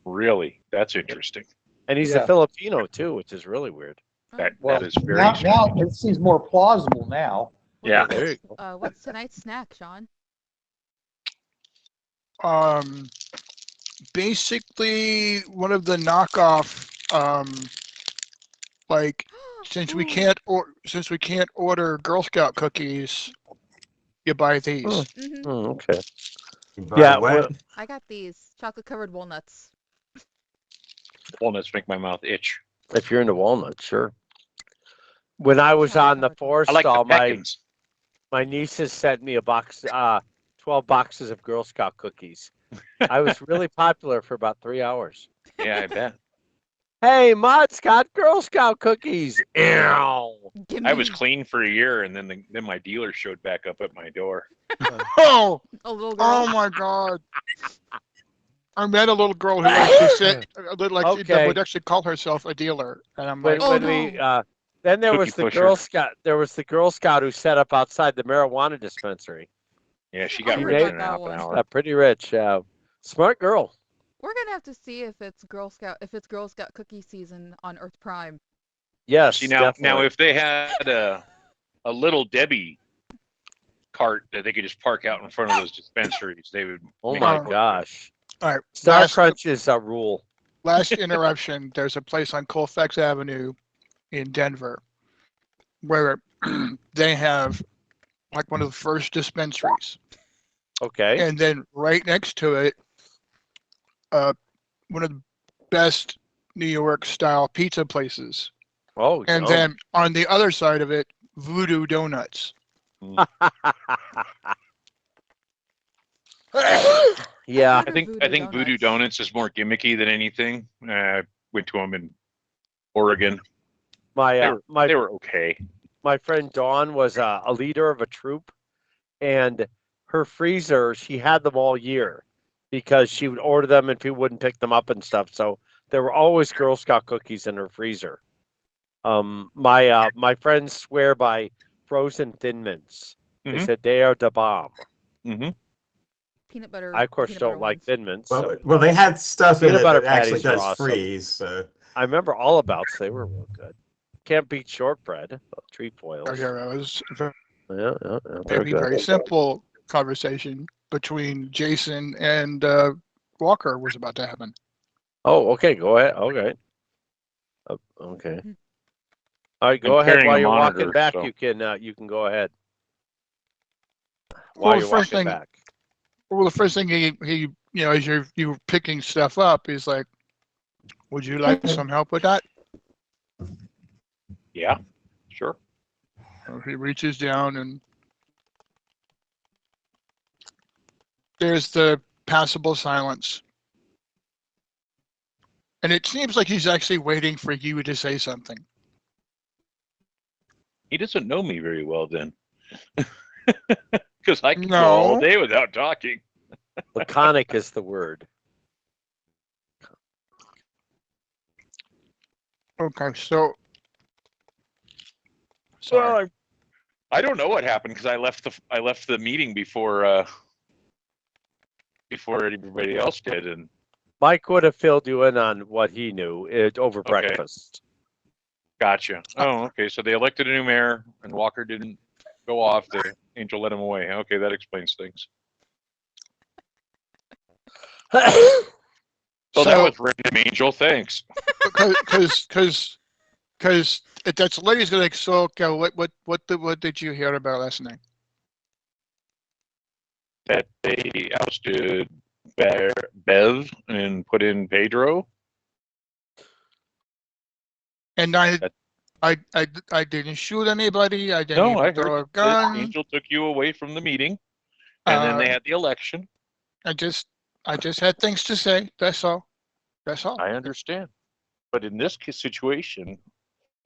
Really, that's interesting. and he's Yeah. a Filipino too, which is really weird. That Well, that is very now strange. it seems more plausible now. Yeah. There you go. What's tonight's snack, Sean? Basically one of the knockoff, like since we can't order Girl Scout cookies, you buy these. Oh. Mm-hmm. Okay. By Yeah, what? well- I got these chocolate-covered walnuts. Walnuts make my mouth itch. If you're into walnuts, sure. When I was on the forest I like the stall, Peckins. my nieces sent me a box, 12 boxes of Girl Scout cookies. I was really popular for about 3 hours. Yeah, I bet. Hey, Mutt's got Girl Scout cookies. Ew. Give I was me clean for a year, and then my dealer showed back up at my door. Oh, a little girl. oh my God! I met a little girl who actually said that Okay. would actually call herself a dealer, and I'm When, like, Oh, when no. we, then there was Cookie the pusher. Girl Scout. There was the Girl Scout who set up outside the marijuana dispensary. Yeah, she I got heard rich about in that half one. an hour. Pretty rich. Smart girl. We're gonna have to see if it's Girl Scout cookie season on Earth Prime. Yes. See now definitely. if they had a little Debbie cart that they could just park out in front of those dispensaries, they would. Oh make my it work. gosh. all right. Star last- Crunch is a rule. Last interruption. There's a place on Colfax Avenue in Denver where they have like one of the first dispensaries, Okay. and then right next to it, one of the best New York style pizza places, Oh, and yum. then on the other side of it, Voodoo Donuts. Yeah. I've I heard of think Voodoo Donuts is more gimmicky than anything. I went to them in Oregon. My They were okay. my friend Dawn was a leader of a troop, and her freezer, she had them all year because she would order them and people wouldn't pick them up and stuff. So there were always Girl Scout cookies in her freezer. My friends swear by frozen Thin Mints. They Mhm. said they are the bomb. Mm-hmm. peanut butter. I, of course, peanut don't butter like ones. Thin Mints. Well, So well, they had stuff in Peanut it butter that actually patties are does awesome. freeze. So. I remember all abouts. They were real good. Can't beat shortbread. Trefoils. Okay, that was a Yeah, they're very, good. very simple conversation between Jason and Walker was about to happen. Oh, okay. Go ahead. Okay. Okay. Mhm. All right. Go I'm ahead carrying while a you're walking monitor, back. so- You can go ahead. Well, While the you're first walking thing- back. Well, the first thing he as you're picking stuff up, he's like, "Would you like some help with that?" Yeah, sure. So he reaches down and there's the passable silence. And it seems like he's actually waiting for you to say something. He doesn't know me very well then. Because I can go No. all day without talking. Laconic is the word. Okay, so sorry. Well, I don't know what happened because I left the meeting before everybody else did, and Mike would have filled you in on what he knew over Okay. breakfast. gotcha. Oh, okay. So they elected a new mayor, and Walker didn't go off. The Angel let him away. Okay, that explains things. So that was random, Angel. Thanks. because that's the lady's gonna like, so okay, what did you hear about last night? That they ousted Bev and put in Pedro. And I didn't shoot anybody. I didn't No, even I throw a heard that gun. Angel took you away from the meeting, and then they had the election. I just had things to say. That's all. That's all. I understand. But in this situation,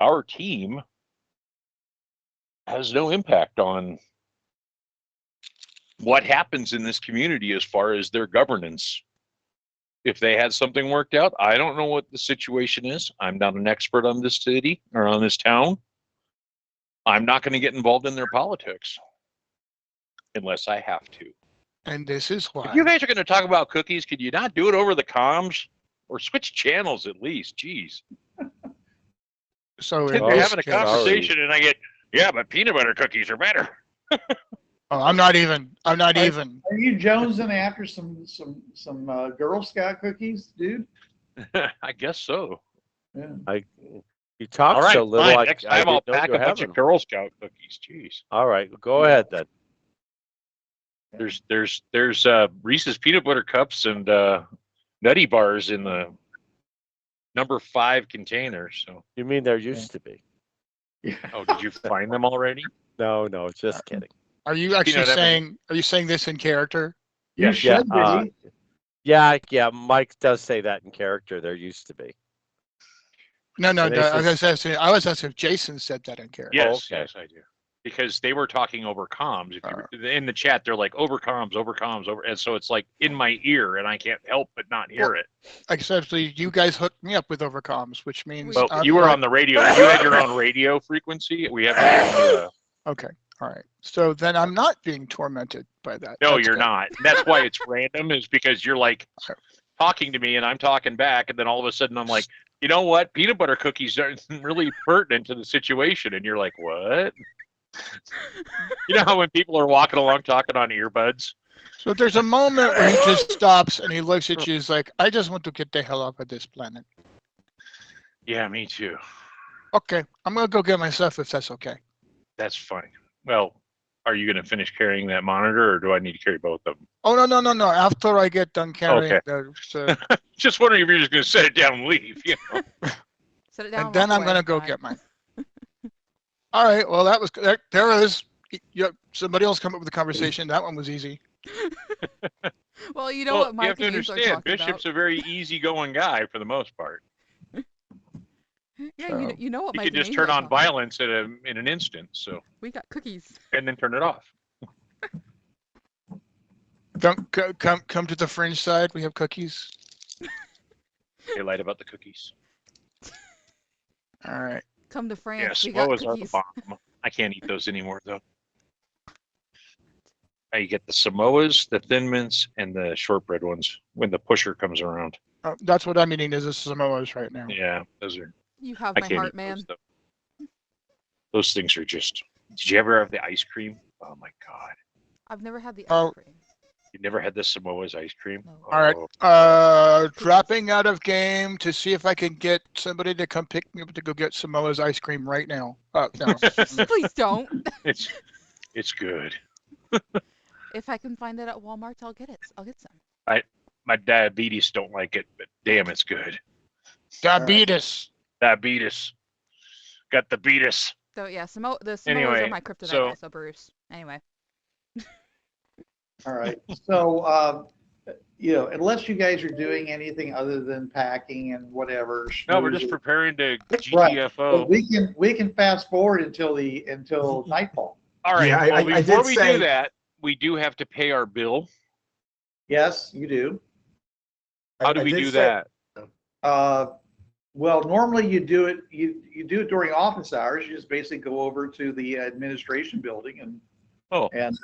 our team has no impact on what happens in this community as far as their governance. If they had something worked out, I don't know what the situation is. I'm not an expert on this city or on this town. I'm not going to get involved in their politics unless I have to. And this is why. If you guys are going to talk about cookies, could you not do it over the comms or switch channels at least? Jeez. So If in you're this having a case- conversation and I get, yeah, but peanut butter cookies are better. Oh, I'm not even. Are you jonesing after some Girl Scout cookies, dude? I guess so. Yeah. You talk All right, so little. fine. I Next I time I'll didn't know pack you a were bunch having of them. Girl Scout cookies. Jeez. All right, go ahead then. There's Reese's peanut butter cups and Nutty bars in the number 5 container. So, You mean there used to be? oh, did you find them already? No, just kidding. Are you actually that saying? Are you saying this in character? You Yes. should be. Yeah. Mike does say that in character. There used to be. No. And they I was says- asking. I was asking if Jason said that in character. Yes, okay. yes, I do. Because they were talking over comms. If you, in the chat, they're like over comms, and so it's like in my ear, and I can't help but not hear it. Essentially, you guys hooked me up with overcoms, which means Well, I'm you were like- on the radio. You had your own radio frequency. We have. Okay, all right. So then I'm not being tormented by that. No, That's you're good. not. That's why it's random. Is because you're like talking to me, and I'm talking back, and then all of a sudden I'm like, you know what? Peanut butter cookies aren't really pertinent to the situation, and you're like, what? You know how when people are walking along talking on earbuds? So there's a moment where he just stops and he looks at you. He's like, "I just want to get the hell off of this planet." Yeah, me too. Okay, I'm gonna go get my stuff if that's okay. That's fine. Well, are you going to finish carrying that monitor, or do I need to carry both of them? Oh no! After I get done carrying, Okay. Just wondering if you're just going to set it down and leave. You know? Set it down. and then walk I'm gonna away. go Fine. get mine. All right. Well, that was there is. Yep. Somebody else come up with a conversation. That one was easy. Well, you know Well, what you Mike have to and Ace are understand, talking Bishop's about. a very easygoing guy for the most part. Yeah, So- you know what He Mike could and just Ace turn are on talking about. violence in an instant, so We got cookies. and then turn it off. Come to the fringe side. We have cookies. They lied about the cookies. All right. Come to France. Yes, we got Samoas are the cookies. bomb. I can't eat those anymore though. Now you get the Samoas, the Thin Mints, and the shortbread ones when the pusher comes around. That's what I'm eating. Is the Samoas right now? Yeah, those are. You have I my can't heart, eat man. those though. Those things are just. Did you ever have the ice cream? Oh my god! I've never had the Oh. ice cream. You never had the Samoa's ice cream? No. All right. Oh, Dropping out of game to see if I can get somebody to come pick me up to go get Samoa's ice cream right now. No. Please don't. it's good. If I can find it at Walmart, I'll get it. I'll get some. My diabetes don't like it, but damn, it's good. Diabetes. Diabetes. Got the beatus. So yeah, the Samoas Anyway, are my kryptonite so- also, Bruce. Anyway. All right. So, unless you guys are doing anything other than packing and whatever. No, we're just schmoozing, preparing to but GTFO. we can fast forward until nightfall. All right. Yeah, well, I before did we say- do that, we do have to pay our bill. Yes, you do. How do I we did do say- that? Well, normally you do it during office hours. You just basically go over to the administration building and Oh. and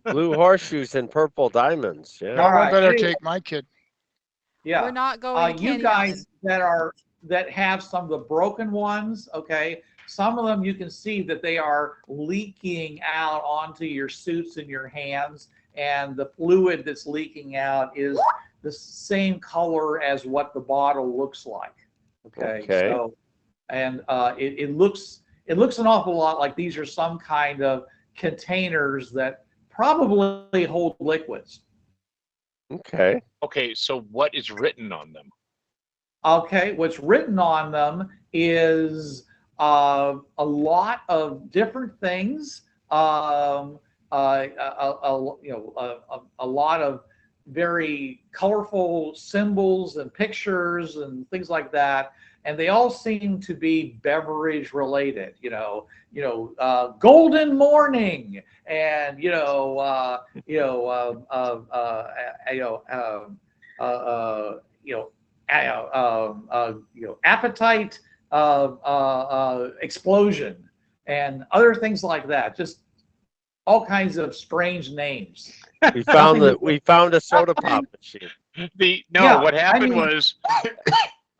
Blue horseshoes and purple diamonds. Yeah. All right, Someone better anyway. take my kid. Yeah. We're not going to You Candy guys Mountain. that have some of the broken ones, okay, some of them you can see that they are leaking out onto your suits and your hands, and the fluid that's leaking out is the same color as what the bottle looks like. Okay. So, and it looks an awful lot like these are some kind of containers that probably hold liquids. Okay. Okay, so what is written on them? Okay, what's written on them is a lot of different things. A lot of very colorful symbols and pictures and things like that, and they all seem to be beverage related. Golden morning, and appetite explosion, and other things like that. Just all kinds of strange names. We found a soda pop machine. What happened was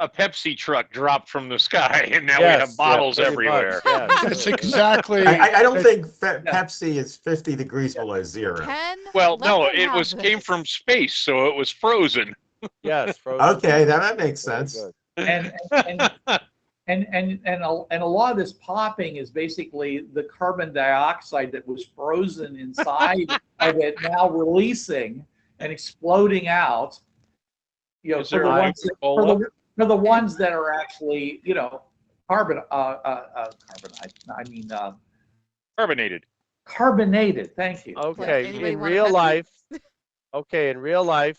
a Pepsi truck dropped from the sky, and now we have bottles pretty everywhere. much, yeah. That's exactly. I don't think Pepsi is 50 degrees below zero. Ken, Well, let no, them it have came this. from space, so it was frozen. Yes. Frozen. Okay, that makes Very sense. good. And a lot of this popping is basically the carbon dioxide that was frozen inside of it now releasing and exploding out. Is For there the a ones Coca-Cola? for the ones that are actually carbon Carbonated. carbonated. Thank you. Okay. Anybody In want a real Pepsi? life,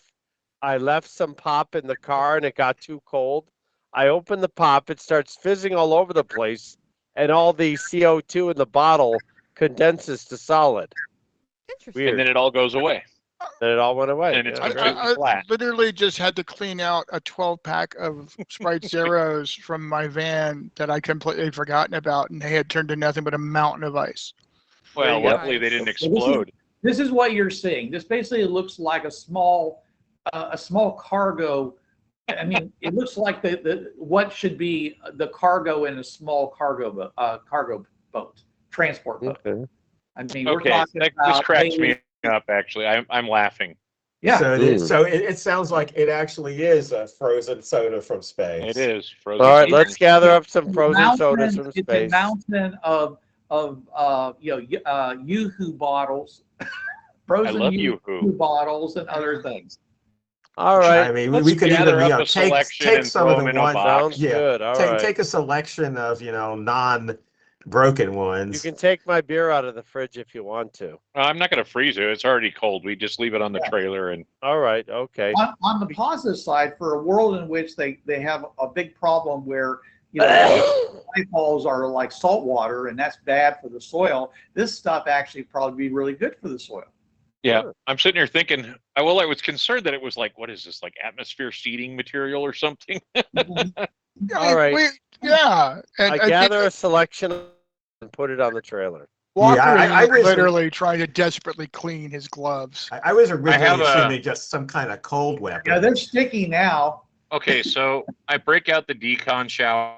I left some pop in the car and it got too cold. I open the pop, it starts fizzing all over the place, and all the CO2 in the bottle condenses to solid. Interesting. Weird. And then it all goes away. Then it all went away. And it's Yeah. completely flat. Literally just had to clean out a 12-pack of Sprite Zeros from my van that I completely forgotten about, and they had turned to nothing but a mountain of ice. Well, you go. luckily they didn't So explode. this is what you're seeing. This basically looks like a small cargo. I mean, it looks like the what should be the cargo in a small cargo boat, transport boat. Okay. I mean, we're Okay, talking this about cracks maybe- me up, actually. I'm laughing. Yeah. So it sounds like it actually is a frozen soda from space. It is frozen. All right, soda. let's gather up some It's a frozen sodas from It's a space. mountain of Yoo-hoo bottles, frozen love Yoo-hoo Yoo-hoo. bottles, and other things. All I right. mean, Let's we could gather even up a take selection take and some throw of them the in a ones. box. Sounds good. All right. Take a selection of non-broken ones. You can take my beer out of the fridge if you want to. I'm not going to freeze it. It's already cold. We just leave it on the trailer and All right. Okay. On the positive side, for a world in which they have a big problem where balls are like salt water, and that's bad for the soil, this stuff actually probably be really good for the soil. yeah, Sure. I'm sitting here thinking. I was concerned that it was like, what is this, like atmosphere seeding material or something? All right. Yeah. And I gather a selection and put it on the trailer. Walker I is was- literally trying to desperately clean his gloves. I was originally have a- assuming just some kind of cold weapon. Yeah, they're sticky now. Okay, so I break out the decon shower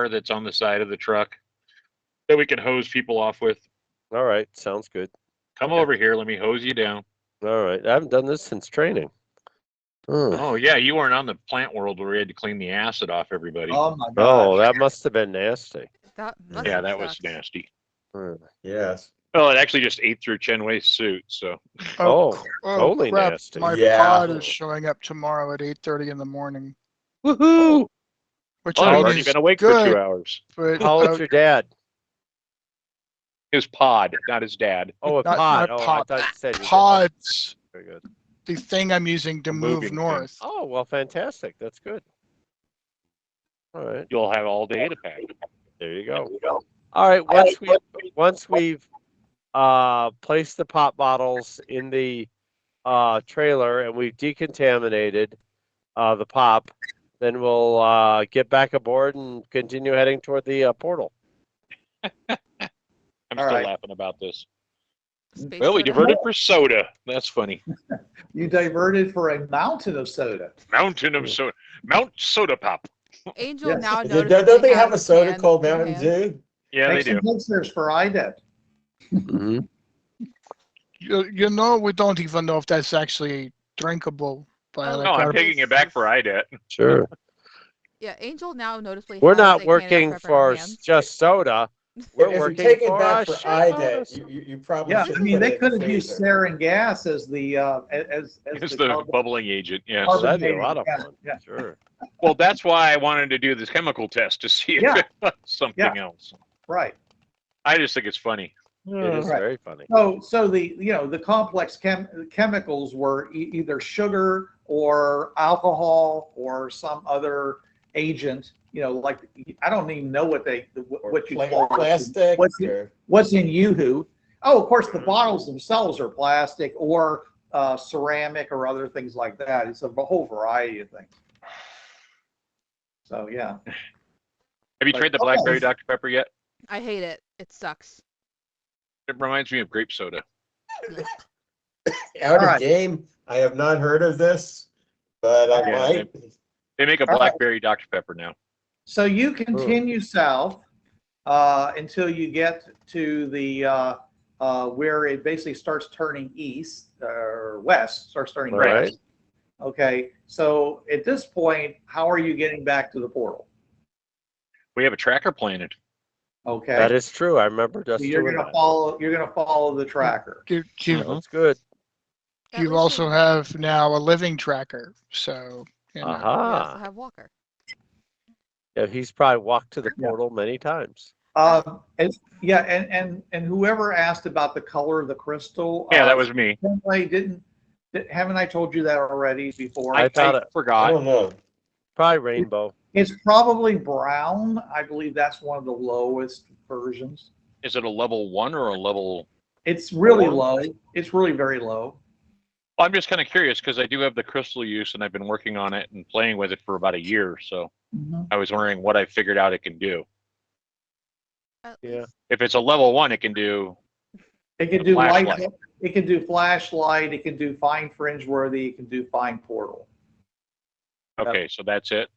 that's on the side of the truck that we can hose people off with. All right. Sounds good. Come over here. Let me hose you down. All right. I haven't done this since training. Oh, Oh yeah, you weren't on the plant world where we had to clean the acid off everybody. Oh my God. that must have been nasty. That must yeah, have that was sucked. nasty. Hmm. Yes. Well, it actually just ate through Chen Wei's suit. So Oh, totally crap. nasty. My Yeah. pod is showing up tomorrow at 8:30 in the morning, Woohoo! which oh, I I've mean already is been awake for good, 2 hours. but How old's your dad? His pod, not his dad. Oh, a Not- pod. not Oh, pod. I thought you said your dad. pods, Very good. the thing I'm using to A move moving thing. north. Oh, well, fantastic. That's good. All right. You'll have all day to pack. There you go. All right. Once we've placed the pop bottles in the trailer and we've decontaminated the pop, then we'll get back aboard and continue heading toward the portal. I'm All still right. laughing about this. Space Well, we soda. diverted for soda. That's funny. You diverted for a mountain of soda. Mountain of soda. Mount Soda Pop. Angel Yes. now Don't notices they have a soda can called in Mountain hand. Dew? Yeah, they Take do. some pictures for IDET. hmm You know, we don't even know if that's actually drinkable. But Oh, I No, I'm gotta- taking it back for IDET. Sure. Yeah, Angel now noticeably We're has not a working Canada Pepper in for hands. just soda. We're If you're working taking for back for shareholders. IDET, you probably Yeah, should I mean, put they it could in have used phaser. sarin gas as the as It's the the bubbling agent. Yes. Well, that'd be a carbonated- lot of yeah, fun. yeah. Sure. Well, that's why I wanted to do this chemical test to see if Yeah. it was something else. Right. I just think it's funny. It is Right. very funny. So the the complex chemicals were either sugar or alcohol or some other agent. Like I don't even know what you call Plastic. what's in Yoo-hoo. Oh, of course, the bottles themselves are plastic or ceramic or other things like that. It's a whole variety of things. So yeah. Have you But- tried the okay. blackberry Dr. Pepper yet? I hate it. It sucks. It reminds me of grape soda. Out of Alright. game. I have not heard of this, but I Yeah, might. They make a All right. blackberry Dr. Pepper now. So you continue south until you get to the where it basically starts turning east or west, starts turning Right. west. Okay. So at this point, how are you getting back to the portal? We have a tracker planted. Okay. That is true. I remember So just you're doing gonna that. follow. You're gonna follow the tracker. That's good. At You least also we have now a living tracker. So, we also Aha. have Walker. Yeah, he's probably walked to the Yeah. portal many times. And whoever asked about the color of the crystal. Yeah, that was me. Haven't I told you that already before? I thought it I forgot. don't know. probably rainbow. It's probably brown. I believe that's one of the lowest versions. Is it a level 1 or a level? It's really Four? low. It's really very low. I'm just kind of curious because I do have the crystal use and I've been working on it and playing with it for about a year. So I was wondering what I figured out it can do. At Yeah. least- If it's a level 1, it can do. It can The do light. flashlight. It can do flashlight. It can do fine Fringeworthy. It can do fine portal. Okay, so that's it.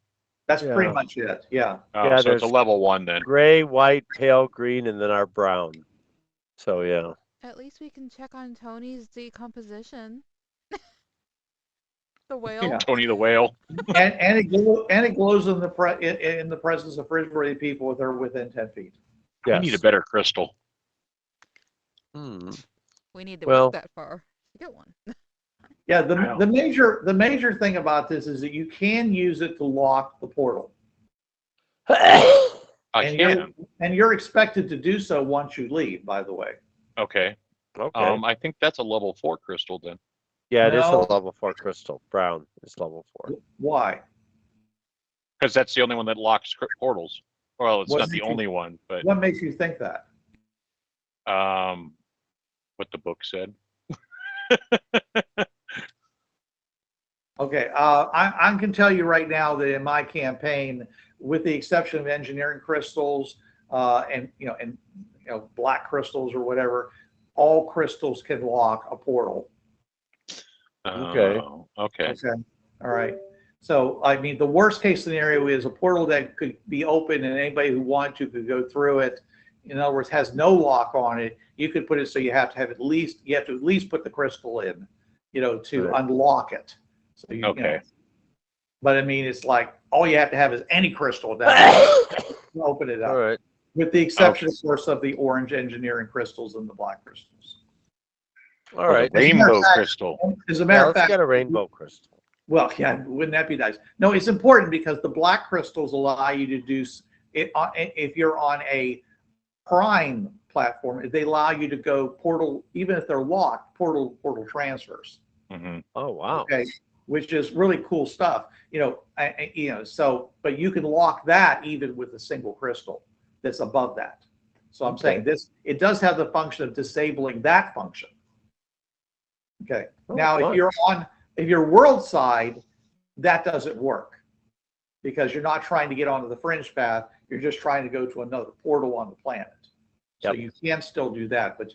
That's Yeah. pretty much it. Yeah. Oh, Yeah, so it's a there's- level 1 then. Gray, white, pale green, and then our brown. So yeah. At least we can check on Tony's decomposition. The whale. Yeah. Tony the Whale. and it glows in the presence of Fringeworthy people that are within 10 feet. I Yes. need a better crystal. Hmm. We need to Well- walk that far to get one. Yeah, Wow. the major thing about this is that you can use it to lock the portal. I And can. you're expected to do so once you leave, by the way. Okay. Okay. I think that's a level 4 crystal then. Yeah, it is a No. level 4 crystal. Brown is level 4. Why? Because that's the only one that locks portals. Well, it's What not the makes you- only one, but What makes you think that? what the book said. Okay, I can tell you right now that in my campaign, with the exception of engineering crystals, and black crystals or whatever, all crystals can lock a portal. Okay. Okay. Okay. All right. So, I mean, the worst case scenario is a portal that could be open and anybody who wanted to could go through it. In other words, has no lock on it. You could put it so you have to at least put the crystal in, to Right. unlock it. So Okay. But I mean, it's like all you have to have is any crystal to open it up, All right. with the exception, of course, of the orange engineering crystals and the black crystals. All Or right. the rainbow As a matter of fact- crystal. As a Yeah, matter of let's fact, get a rainbow crystal. well, yeah, wouldn't that be nice? No, it's important because the black crystals allow you to do it if you're on a prime platform. They allow you to go portal, even if they're locked, portal transfers. Hmm. Oh wow. Okay, which is really cool stuff. So, but you can lock that even with a single crystal that's above that. So I'm saying it does have the function of disabling that function. Okay. Oh, Now, fun. if you're world side, that doesn't work because you're not trying to get onto the fringe path. You're just trying to go to another portal on the planet. So Yep. you can still do that, but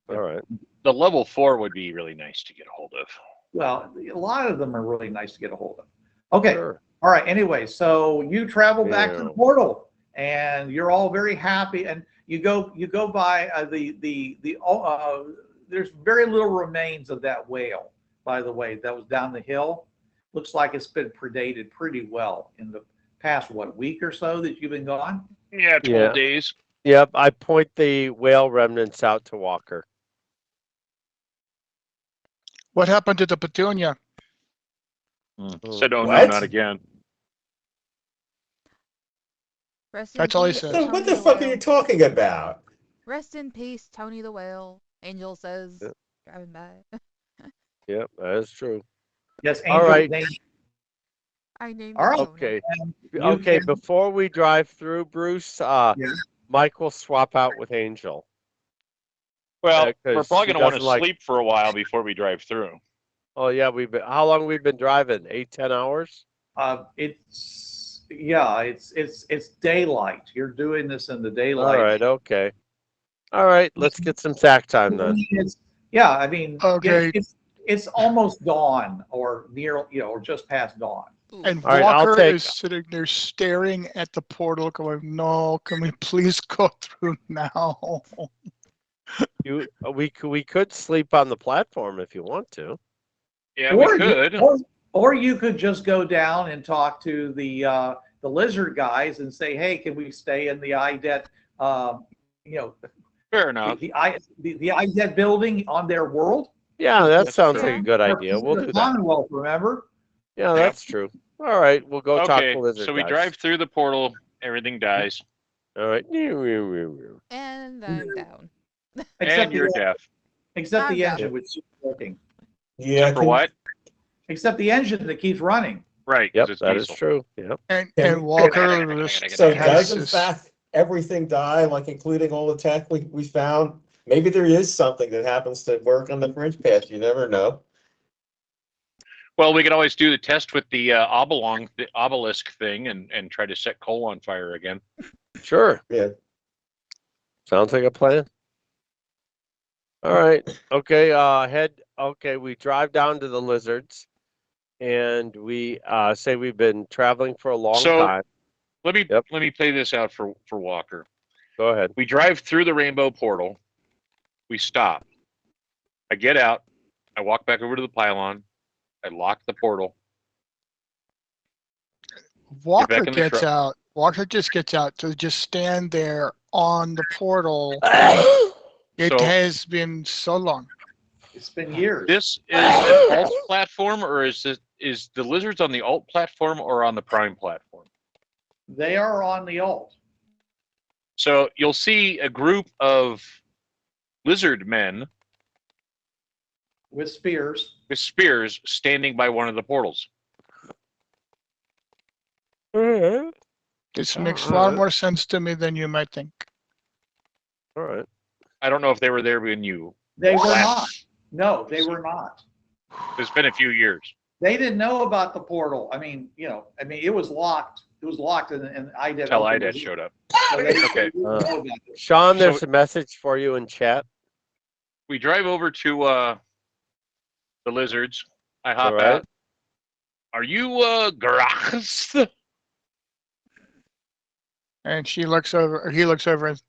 All right. The level 4 would be really nice to get a hold of. Well, a lot of them are really nice to get a hold of. Okay. Sure. All right. Anyway, so you travel back to the Yeah. portal, and you're all very happy. And you go by there's very little remains of that whale, by the way, that was down the hill. Looks like it's been predated pretty well in the past, week or so that you've been gone? Yeah, 12 Yeah. days. Yep. I point the whale remnants out to Walker. What happened to the petunia? Said, oh no, What? not again. Rest in That's all he peace, said. So Tony what the the fuck are whale. you talking about? Rest in peace, Tony the whale. Angel says, Yep. driving by. Yep, that is true. Yes, All Angel. right. I named All it right. Tony. Okay. You Okay. can- Before we drive through, Bruce, Mike will swap out with Angel. Well, Yeah, we're 'cause probably he going to want to doesn't like- sleep for a while before we drive through. Oh yeah, how long we've been driving? 8-10 hours? it's daylight. You're doing this in the All daylight. right. Okay. All right. Let's get some sack time then. I mean, Okay. it's almost dawn or near, or just past dawn. Ooh. And All right, I'll Walker take- is sitting there staring at the portal going, no, can we please go through now? We could sleep on the platform if you want to. Yeah, we Or could. Or you could just go down and talk to the lizard guys and say, hey, can we stay in the IDET, Fair enough. the IDET building on their world? Yeah, that That's sounds true. like a good They're idea. part We'll of the do that. Commonwealth, remember? Yeah, that's true. All right, we'll go talk Okay, to lizard so we guys. drive through the portal. Everything dies. All right. And I'm down. And you're deaf. Except the I'm engine, down. which is working. Yeah. For what? Except the engine that keeps running. Right, Yep, because it's that is diesel. true. Yep. And Walker So has does in this- fact everything die, like including all the tech we found? Maybe there is something that happens to work on the fringe path. You never know. Well, we could always do the test with the obelisk thing and try to set coal on fire again. Sure. Yeah. Sounds like a plan. All right. Okay. Okay. We drive down to the lizards, and we say we've been traveling for a long time. Let me Yep. play this out for Walker. Go ahead. We drive through the rainbow portal. We stop. I get out. I walk back over to the pylon. I lock the portal. Walker back in the gets truck. out. Walker just gets out to just stand there on the portal. It So- has been so long. It's been years. This is an alt platform, or is the lizards on the alt platform or on the prime platform? They are on the alt. So you'll see a group of lizard men With spears. with spears standing by one of the portals. All This makes far more sense to me than you might think. right. I don't know if they were there when you. They were not. last. No, they were not. It's been a few years. They didn't know about the portal. I mean, it was locked. It was locked, and IDET. Until opened IDET it. showed up. So they Okay. didn't know about it. Sean, there's So- a message for you in chat. We drive over to the lizards. I hop All right. out. Are you grass? And she looks over, or he looks over and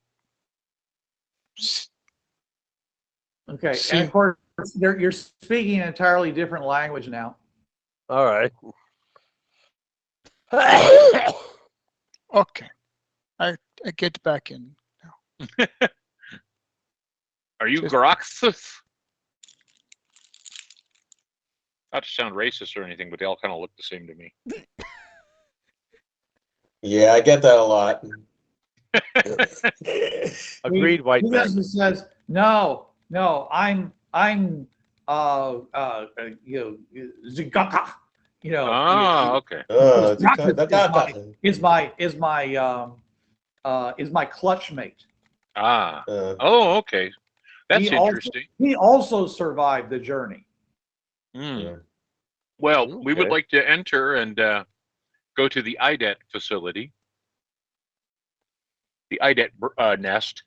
Okay, See- and of course, you're speaking an entirely different language now. All right. okay. I get back in. Are you Just- grass? Not to sound racist or anything, but they all kind of look the same to me. Yeah, I get that a lot. Agreed, white He man. doesn't says no. I'm Zigaka. Oh, okay. Oh, is my clutch mate. Ah. Oh, okay. That's He also- interesting. He also survived the journey. Hmm. Well, we would Okay. like to enter and go to the IDET facility, the IDET nest.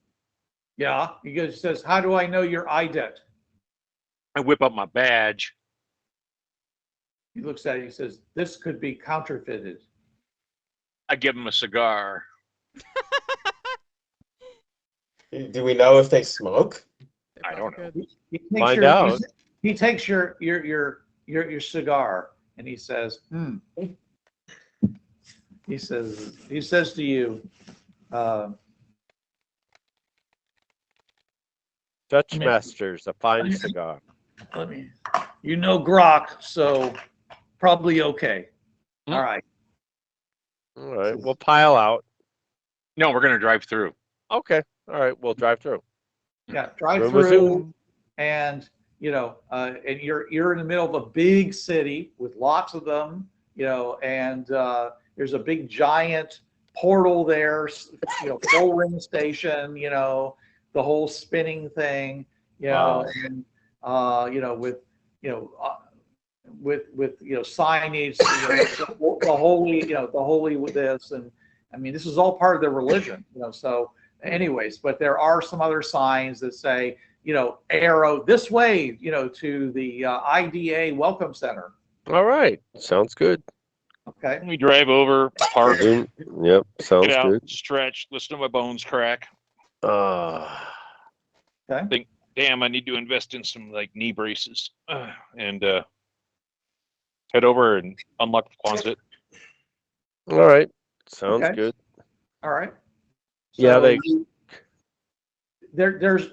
Yeah. He says, how do I know your IDET? I whip up my badge. He looks at it. He says, this could be counterfeited. I give him a cigar. Do we know if they smoke? They're I don't probably know. good. He takes Find out. He takes your cigar and he says, He says to you, Dutch Masters, a fine cigar. you know Grok, so probably okay. Hmm. All right. All right, we'll pile out. No, we're going to drive through. Okay, all right, we'll drive through. Yeah, drive Room through, resumed. and and you're in the middle of a big city with lots of them, and there's a big giant portal there, full ring station, the whole spinning thing, Wow. and with signage, the holy with this, and I mean this is all part of their religion, so anyways, but there are some other signs that say, arrow this way, to the IDA Welcome Center. All right, sounds good. Okay. We drive over, park, Yep, sounds get out, good. stretch, listen to my bones crack. Okay. Damn, I need to invest in some knee braces, and head over and unlock the closet. All right, sounds Okay. good. All right. Yeah, there's like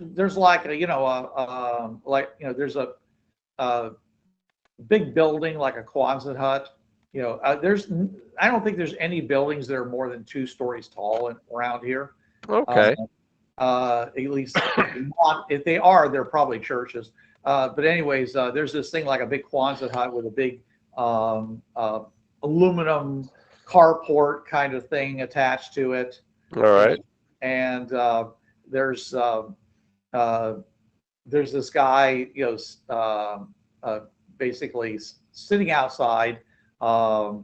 there's a big building like a Quonset hut. I don't think there's any buildings that are more than 2 stories tall around here. Okay. At least if they are, they're probably churches. But anyways, there's this thing like a big Quonset hut with a big aluminum carport kind of thing attached to it. All right. And there's this guy, basically sitting outside. I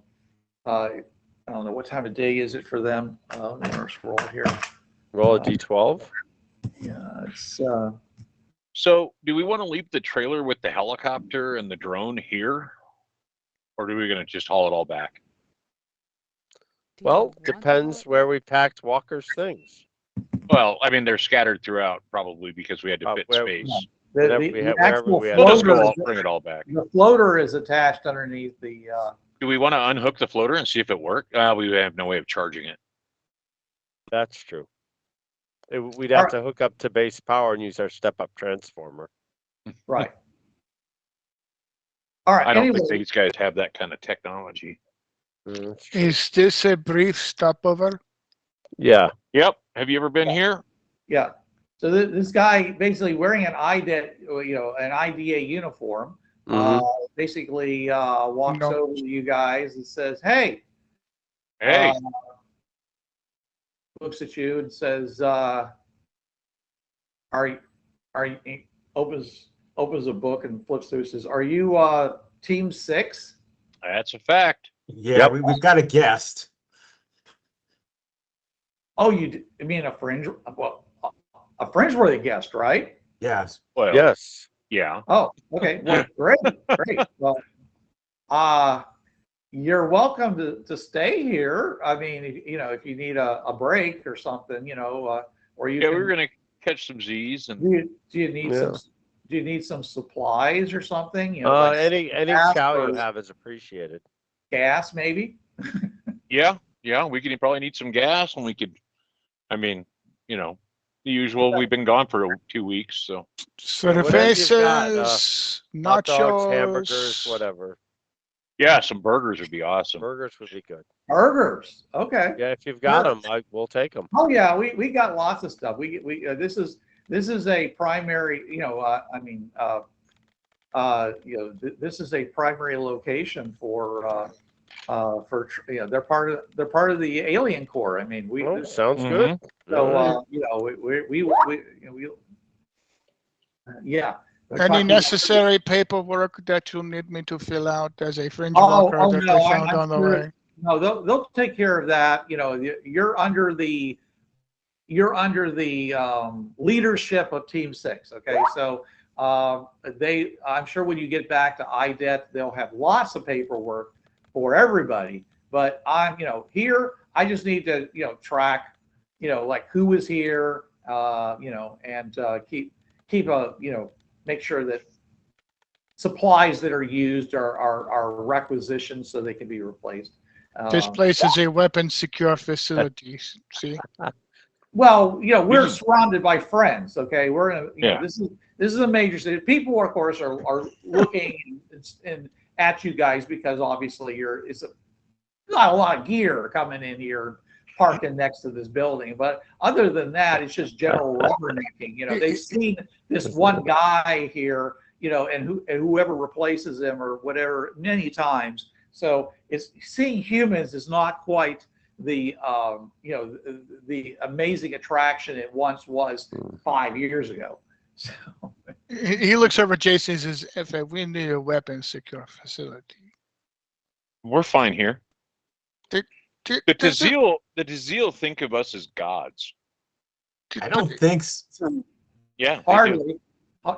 don't know what time of day is it for them. Let me scroll here. Roll a d12. Yeah, it's So, do we want to leave the trailer with the helicopter and the drone here, or are we going to just haul it all back? Do you Well, want to haul depends it where back? we packed Walker's things. Well, I mean, they're scattered throughout, probably because we had to fit where- space. Whatever the we have- actual wherever we have- We'll just floater. go out, bring it all back. The floater is attached underneath the. Do we want to unhook the floater and see if it worked? We have no way of charging it. That's true. We'd have Alright. to hook up to base power and use our step-up transformer. Right. All right. I don't Anyway, think these guys have that kind of technology. That's true. Is this a brief stopover? Yeah. Yep. Have you ever been here? yeah. So this guy basically wearing an IDA, an IDA uniform, Mhm. basically walks No. over to you guys and says, "Hey." Hey, Looks at you and says, "Are you?" Opens a book and flips through. Says, "Are you Team 6?" that's a fact. Yeah, Yep. we've got a guest. Oh, you mean a Fringeworthy guest, right? Yes. Well, Yes. yeah. Oh, okay. Well, great. Well, you're welcome to stay here. I mean, if you need a break or something, or you Yeah, can, we were going to catch some Z's and do you need Yeah. do you need some supplies or something? Like Any gas chow or you have is appreciated. gas, maybe? yeah, we could probably need some gas and we could, I mean, the usual. We've been gone for 2 weeks, so Whatever you've got, Cervezas, Hot dogs, nachos, hamburgers, whatever. yeah, some burgers would be awesome. Burgers would be good. Burgers. Okay. Yeah, if you've got them, we'll take them. Oh yeah, we got lots of stuff. This is a primary, this is a primary location for they're part of the Alien Corps. I mean, Oh, sounds Mhm. good. so yeah. They're any talking- necessary paperwork that you need me to fill out as a fringe Oh, worker oh, that no, they found I'm on the sure- way? No, they'll take care of that. You're under the you're under the leadership of Team 6. Okay, so I'm sure when you get back to IDET, they'll have lots of paperwork for everybody. But I'm, here, I just need to, track, like who was here, and keep a, make sure that supplies that are used are requisitioned so they can be replaced. This place is a weapon secure facility. See? Well, we're surrounded by friends. Okay, we're in a, Yeah. this is a major city. People, of course, are looking and at you guys because obviously it's not a lot of gear coming in here, parking next to this building. But other than that, it's just general rubbernecking. They've seen this one guy here, and whoever replaces him or whatever many times. So it's seeing humans is not quite the the amazing attraction it once was 5 years ago. So He looks over at Jason and says, we need a weapon secure facility. We're fine here. Did- The did- Tazil think of us as gods. I don't think so. Yeah, they do. hardly,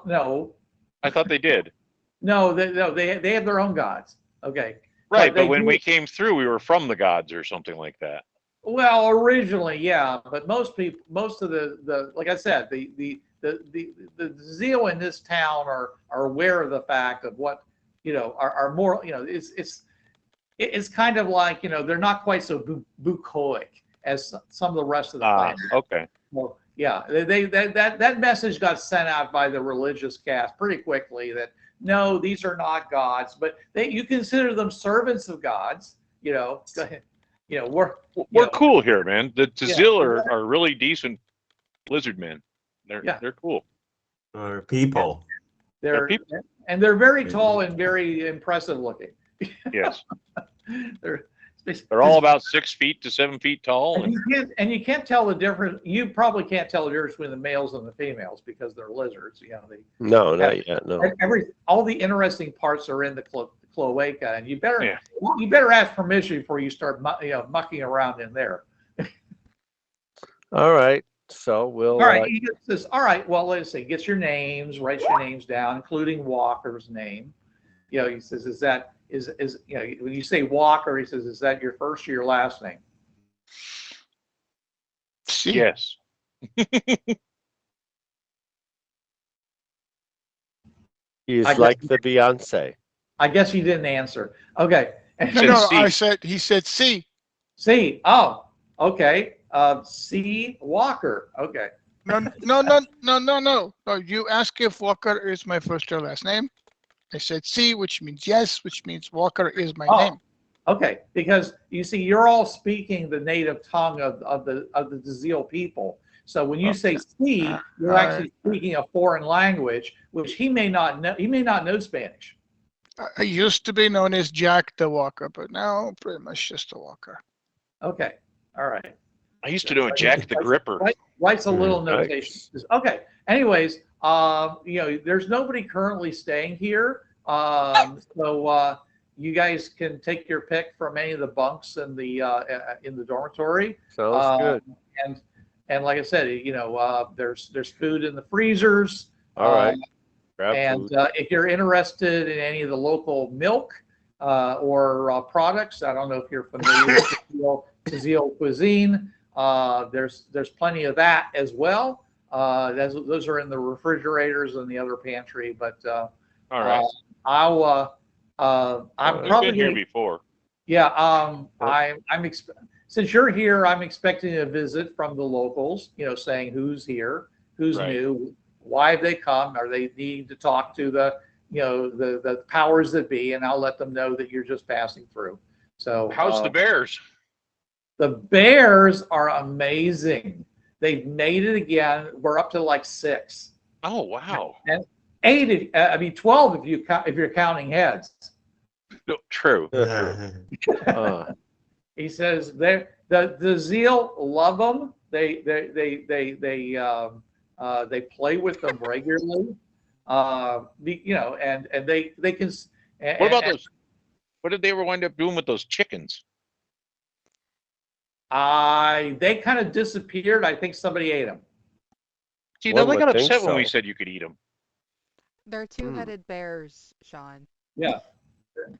no, I thought they did. no, they have their own gods. Okay. Right, they but when do- we came through, we were from the gods or something like that. Well, originally, yeah, but most of the like I said, the zeal in this town are aware of the fact of what are more it's kind of like they're not quite so bucolic as some of the rest of the planet. Okay. Well, yeah, that message got sent out by the religious caste pretty quickly that no, these are not gods, but you consider them servants of gods. We're cool here, man. The Tazil are really decent lizard men. They're cool. Or people. They're people. and they're very tall and very impressive looking. Yes. They're all about 6 feet to 7 feet tall. And you can't tell the difference. You probably can't tell the difference between the males and the females because they're lizards. No, not yet. No. All the interesting parts are in the cloaca, and you better ask permission before you start mucking around in there. All right. So we'll. All right. He says, all right. Well, let's see. Gets your names, writes your names down, including Walker's name. He says, is that when you say Walker, he says, is that your first or your last name? Yes. He's like the Beyonce. I guess you didn't answer. Okay. No, he said C. C. Oh, okay. C. Walker. Okay. No. You ask if Walker is my first or last name. I said C, which means yes, which means Walker is my name. Okay, because you see, you're all speaking the native tongue of the Tazil people. So when you say C, you're actually speaking a foreign language, which he may not know. He may not know Spanish. I used to be known as Jack the Walker, but now pretty much just a Walker. Okay, all right. I used to know Jack the Gripper. Writes a little notation. Okay. Anyways, there's nobody currently staying here. So you guys can take your pick from any of the bunks in the dormitory. Sounds good. And like I said, there's food in the freezers. All right. And if you're interested in any of the local milk or products, I don't know if you're familiar with Tazil cuisine. There's plenty of that as well. Those are in the refrigerators and the other pantry. But all right. I'm I've probably been here before. Yeah. Since you're here, I'm expecting a visit from the locals. Saying who's here, who's new, why have they come? Are they needing to talk to the powers that be? And I'll let them know that you're just passing through. So how's the bears? The bears are amazing. They've made it again. We're up to like 6. Oh wow! And 12 if you're counting heads. No, true. He says the zeal love them. They play with them regularly. And they can. What about those? What did they ever wind up doing with those chickens? They kind of disappeared. I think somebody ate them. See, One now they would got think upset when we so. said you could eat them. They're two-headed bears, Sean. Yeah.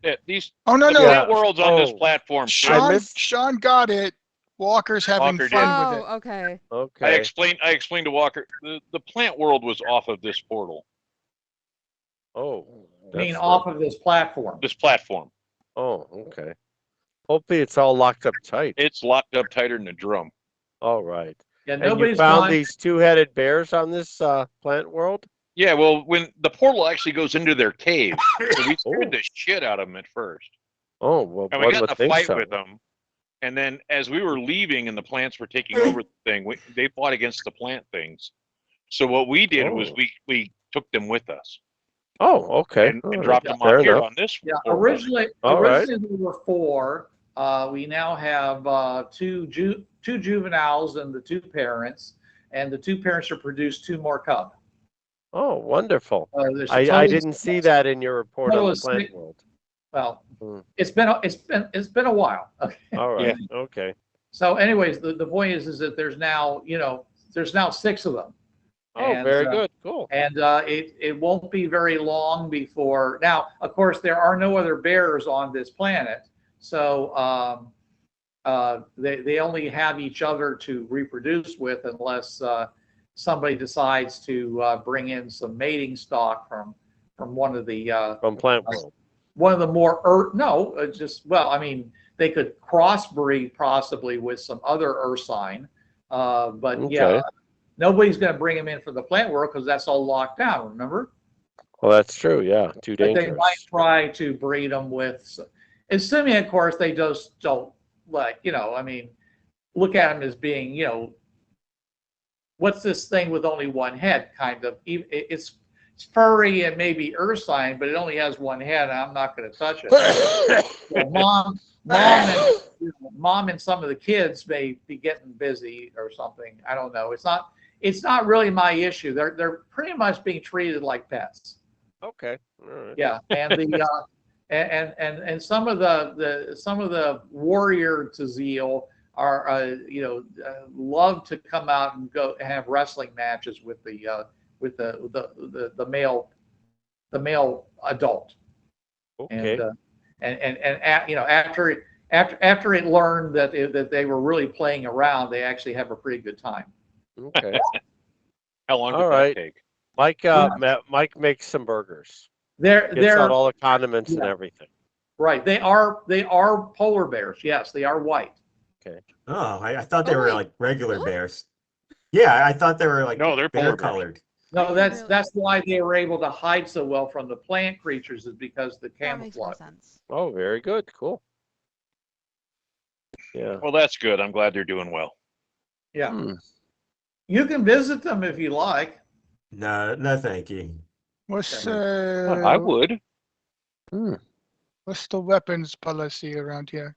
Yeah, these Oh, no, the no. plant world's on this Oh. platform. Sean, missed- Sean got it. Walker's having Walker did. fun with Oh, it. okay. I Okay. explained to Walker the plant world was off of this portal, Oh. I mean, that's off not- of this platform. this platform. Oh, okay. Hopefully it's all locked up tight. It's locked up tighter than a drum. All right. Yeah, And you nobody's found gone. these two-headed bears on this plant world? Yeah, well, when the portal actually goes into their cave, so we scared Oh. the shit out of them at first, Oh, well, and we one got in would a think fight so. with them. And then as we were leaving and the plants were taking over the thing, they fought against the plant things. So what we did was Oh. we took them with us Oh, okay. and All right. dropped them Fair off here enough. on this. Yeah, portal. originally All right. we were 4. We now have two juveniles and the 2 parents, and the 2 parents are produced 2 more cubs. Oh, wonderful. There's a I total- didn't see that in your report total on the of plant 6. world. Well, Hmm. it's been a while. Okay. All right. Okay. So, anyways, the point is that there's now 6 of them. Oh, And, very good. Cool. And it won't be very long before. Now, of course, there are no other bears on this planet, so they only have each other to reproduce with, unless somebody decides to bring in some mating stock from one of the From plant world. more I mean, they could crossbreed possibly with some other ursine, but Okay. yeah. Nobody's going to bring them in from the plant world because that's all locked down, remember? Well, that's true. Yeah. Too But they dangerous. might try to breed them with, assuming, of course, they just don't, like, I mean, look at them as being, what's this thing with only one head, kind of. It's furry and maybe ursine, but it only has one head, and I'm not going to touch it. Mom and some of the kids may be getting busy or something. I don't know. It's not really my issue. They're pretty much being treated like pets. Okay. All right. Yeah, and the and some of the warrior Tazeel are love to come out and go have wrestling matches with the male adult. Okay. And after it learned that they were really playing around, they actually have a pretty good time. Okay. How long All did right. that take? Mike makes some burgers. They're Gets out all the condiments and yeah. everything. right. They are polar bears. Yes, they are white. Oh, I thought they Oh, were wait. like regular Really? bears. Yeah, I thought they were like No, they're polar bears. colored. No, Really? that's why they were able to hide so well from the plant creatures, is because the That makes more camouflage. sense. Oh, very good. Cool. Yeah. Well, that's good. I'm glad they're doing well. Yeah, Hmm. you can visit them if you like. No, thank you. What's I would. Hmm. what's the weapons policy around here?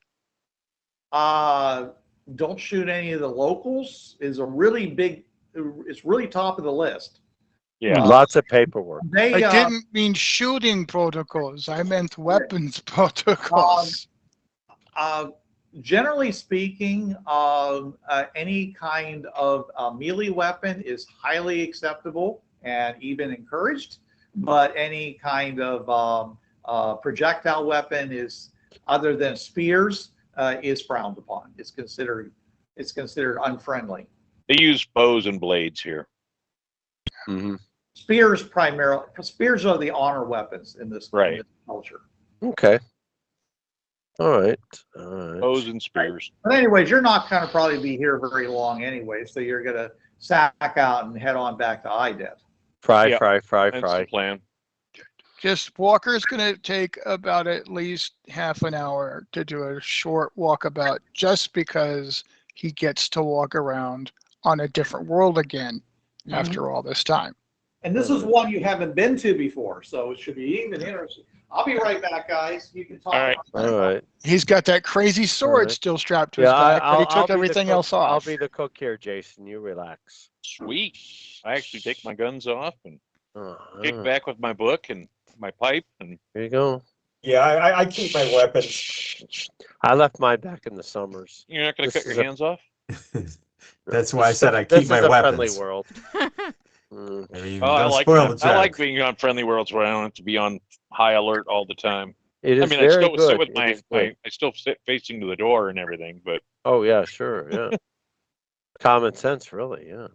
Don't shoot any of the locals is a really big. It's really top of the list. Yeah. Lots of paperwork. They I didn't mean shooting protocols. I meant weapons protocols. generally speaking, any kind of melee weapon is highly acceptable and even encouraged, but any kind of projectile weapon is, other than spears, is frowned upon. It's considered unfriendly. They use bows and blades here. Hmm. Spears primarily, spears are the honor weapons in this culture. Okay. All right. All right. Bows and spears. But anyways, you're not going to probably be here very long anyway, so you're going to sack out and head on back to IDET. Fry. That's the plan. Just Walker's going to take about at least half an hour to do a short walkabout, just because he gets to walk around on a different world again after all this time. And this is one you haven't been to before, so it should be even interesting. I'll be right back, guys. You can talk. All right. All right. He's got that crazy sword Alright. still strapped to his back, but he took I'll be the everything cook. else off. I'll be the cook here, Jason. You relax. Sweet. I actually take my guns off and Oh, kick back with my book and my pipe, and Here you go. Yeah, I keep my weapons. I left mine back in the summers. You're not going to This cut is your a- hands off? That's why I This is said a- I keep this my is a friendly weapons. world. Mm. I mean, Oh, I don't like spoil the I like joke. being on friendly worlds where I don't have to be on high alert all the time. It I is mean, I very still sit good. with It is good. I still sit facing to the door and everything, but Oh yeah, sure, yeah. Common sense, really, yeah.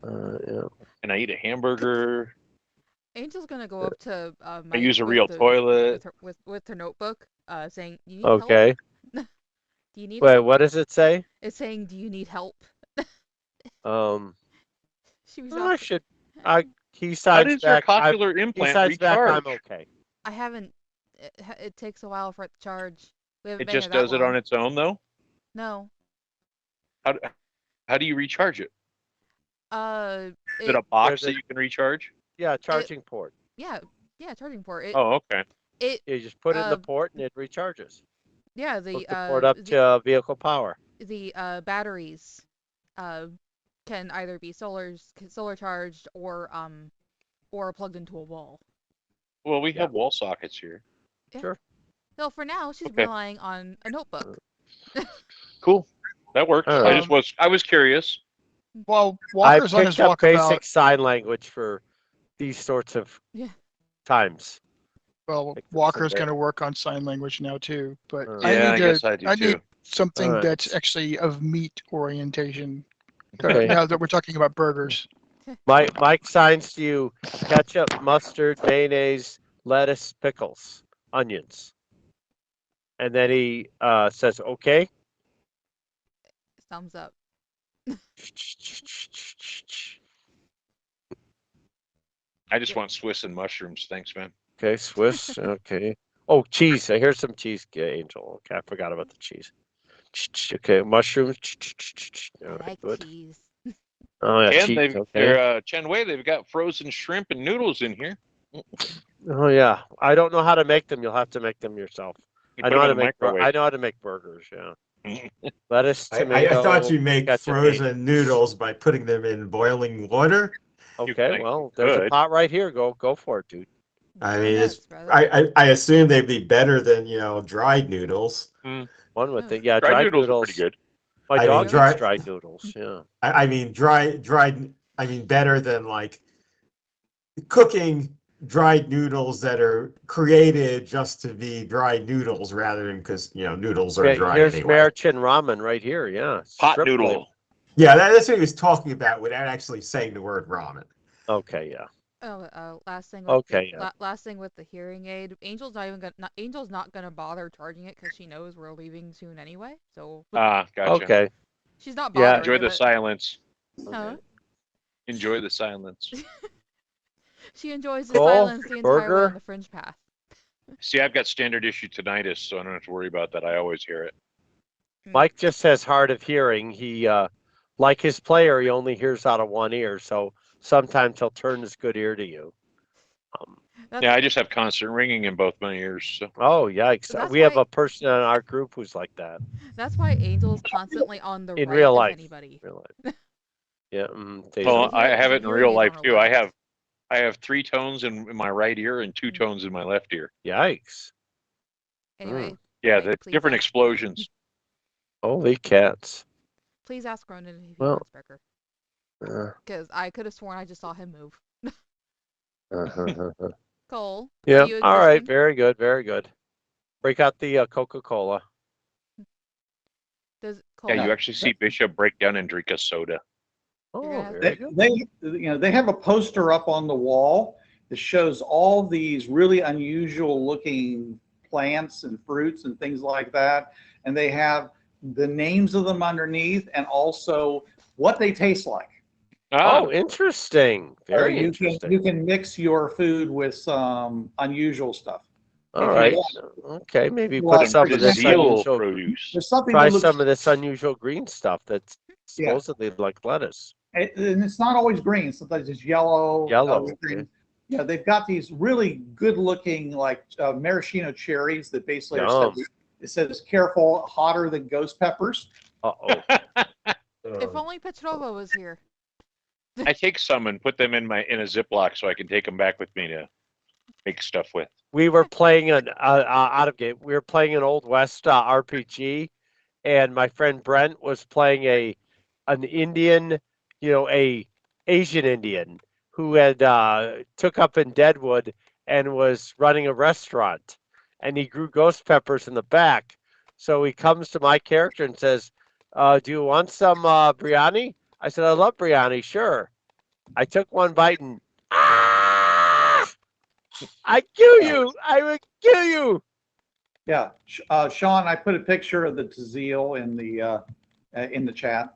Yeah. and I eat a hamburger. Angel's gonna go up to I Mike use a with real the- toilet. with her notebook, saying, "Do you need Okay. help? Do you need Wait, help?" what does it say? It's saying, "Do you need help?" She was I asking. should. How Besides does your back, I'm, cochlear implant besides back, recharge? I'm okay. I haven't. It takes a while for it to charge. We haven't It been just here that does it long. on its own, though. No. How do you recharge it? Uh. Is it a box There's that a- you can recharge? Yeah, charging port. Yeah. Charging port. Oh, okay. You just put it in the uh, port and it recharges. Yeah. Hook the port up to vehicle power. The batteries can either be solar charged or plugged into a wall. Well, we have wall sockets here. Sure. So for now, she's Okay. relying on a notebook. Cool. That works. All I right. I was curious. Well, I Walker's on his picked up walkabout. basic sign language for these sorts of Yeah. times. Well, Like, Walker's so going to work on sign language now too. But Uh, I Yeah, I need guess I do too. need something Alright. that's actually of meat orientation. Okay. Now that we're talking about burgers. Mike signs to you ketchup, mustard, mayonnaise, lettuce, pickles, onions. And then he says, okay. Thumbs up. I just want Swiss and mushrooms. Thanks, man. Okay, Swiss. Okay. Oh, cheese. I hear some cheese, Angel. Okay, I forgot about the cheese. Okay, mushrooms. All I right, like good. cheese. Oh, yeah, And cheese. Okay. Chen Wei, they've got frozen shrimp and noodles in here. Oh, yeah. I don't know how to make them. You'll have to make them yourself. You I put know how them to in make. the I know how to make burgers. Yeah. Lettuce, I tomato. thought you make ketchup. frozen noodles by putting them in boiling water. Okay, You well, there's a could. pot right here. Go for it, dude. I Go mean, nuts, it's brother. I assume they'd be better than dried noodles. One would Oh. think. Yeah, Dried dried noodles are noodles. pretty good. My I mean, dog dry- eats dried noodles. Yeah. I mean dried. I mean better than like cooking dried noodles that are created just to be dried noodles rather than because noodles are Okay, dry here's anyway. Marichin ramen right here. Yeah. Hot strip noodle. plate. Yeah, that's what he was talking about without actually saying the word ramen. Okay, yeah. Last thing. With Okay, yeah. Last thing with the hearing aid. Angel's not gonna bother charging it because she knows we're leaving soon anyway. So Gotcha. Okay. she's not Yeah. bothering Enjoy with the it. silence. Huh? Enjoy the silence. She enjoys the Cool. silence the entire way Burger. on the fringe path. See, I've got standard issue tinnitus, so I don't have to worry about that. I always hear it. Mike just has hard of hearing. He, like his player, he only hears out of one ear. So sometimes he'll turn his good ear to you. Yeah, I just have constant ringing in both my ears. So. Oh, yikes. That's We have why- a person in our group who's like that. That's why Angel's constantly on the In right real of life. anybody. Real life. Yeah. Well, I have it in real life on the too. I left. have 3 tones in my right ear and 2 tones in my left ear. Yikes. Anyway, Yeah, Mike, the please different ask- explosions. Holy cats. Please ask Ronan if he Well- wants burger. Uh, Because I could have sworn I just saw him move. uh, Cole, yeah. are you All right. existing? Very good. Very good. Break out the Coca-Cola. Does Cole? Yeah, you actually see Bishop break down and drink a soda. Oh, gonna have- very They, good. they have a poster up on the wall that shows all these really unusual looking plants and fruits and things like that. And they have the names of them underneath and also what they taste like. Oh, interesting. Very you interesting. you can mix your food with some unusual stuff. All right. Okay. Maybe Well, put some of this Brazil unusual. produce. There's something Try that looks, some of this unusual green stuff that's Yeah. supposedly like lettuce. and it's not always green. Sometimes it's yellow. Yellow, green. okay. Yeah, they've got these really good looking like maraschino cherries that basically are Yum. said, it says careful, hotter than ghost peppers. Uh-oh. If only Petrova was here. I take some and put them in a Ziploc so I can take them back with me to make stuff with. we were playing an out of game. We were playing an Old West RPG, and my friend Brent was playing an Indian, a Asian Indian who had took up in Deadwood and was running a restaurant, and he grew ghost peppers in the back. So he comes to my character and says, "Do you want some biryani?" I said, "I love biryani, sure." I took one bite and I kill you! I will kill you! Yeah, Sean, I put a picture of the tzatzil in the chat.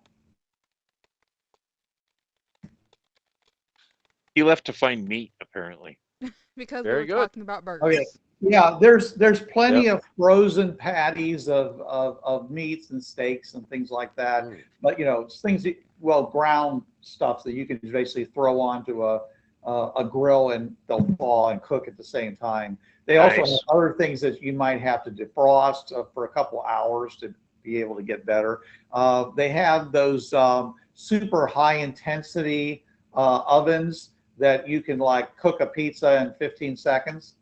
He left to find meat, apparently. Because Very we good. were talking about burgers. Oh yeah, yeah. There's plenty of frozen patties of meats and steaks and things like that. But things ground stuff that you can basically throw onto a grill and they'll thaw and cook at the same time. They also have other things that you might have to defrost for a couple hours to be able to get better. They have those super high intensity ovens that you can like cook a pizza in 15 seconds.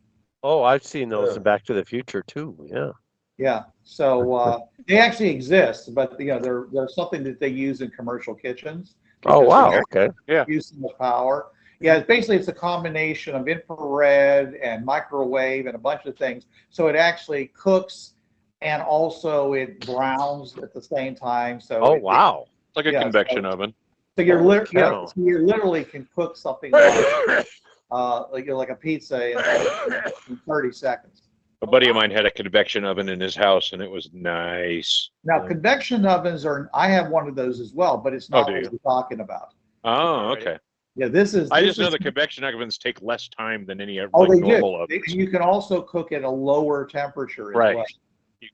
Oh, I've seen those in Back to the Future too. Yeah. Yeah. So they actually exist, but they're something that they use in commercial kitchens. Oh wow. Okay. Yeah. Using the power. Yeah. It's a combination of infrared and microwave and a bunch of things. So it actually cooks and also it browns at the same time. So wow. It's like a convection oven. So you literally can cook something like a pizza in 30 seconds. A buddy of mine had a convection oven in his house, and it was nice. Now, convection ovens I have one of those as well, but it's not what we're talking about. Oh, okay. Yeah, I just know the convection ovens take less time than any normal ovens. You can also cook at a lower temperature as well.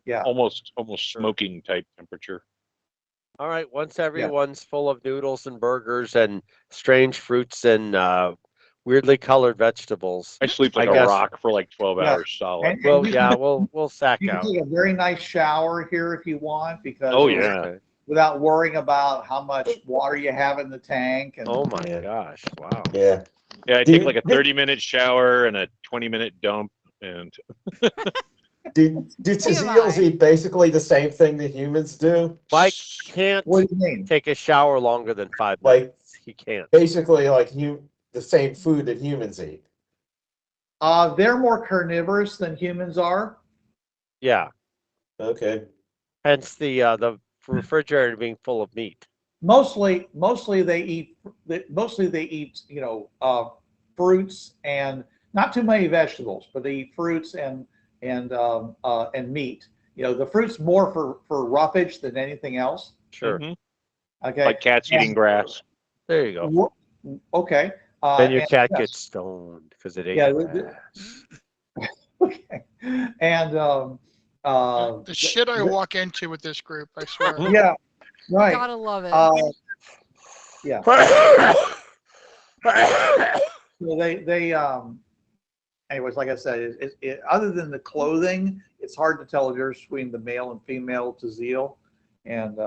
Yeah. Almost smoking type temperature. All right. Once everyone's full of noodles and burgers and strange fruits and weirdly colored vegetables. I sleep like a rock for like 12 hours solid. We'll sack you out. You can take a very nice shower here if you want, because without worrying about how much water you have in the tank. And, oh my gosh! Wow. Yeah. Yeah, I take like a 30-minute shower and a 20-minute dump, and. Do tzatzils eat basically the same thing that humans do? Mike can't what do you mean? Take a shower longer than 5 minutes. He can't. Basically, the same food that humans eat. They're more carnivorous than humans are. Yeah. Okay. Hence the refrigerator being full of meat. Mostly they eat fruits and not too many vegetables, but they eat fruits and meat. The fruit's more for roughage than anything else. Sure. Mm-hmm. Okay. Like cats eating grass. There you go. Okay. Then your cat gets stoned because it ate grass. Okay. And the shit I walk into with this group, I swear. Yeah. Right. Gotta love it. Yeah. So they anyways, like I said, other than the clothing, it's hard to tell the difference between the male and female tzatzil. And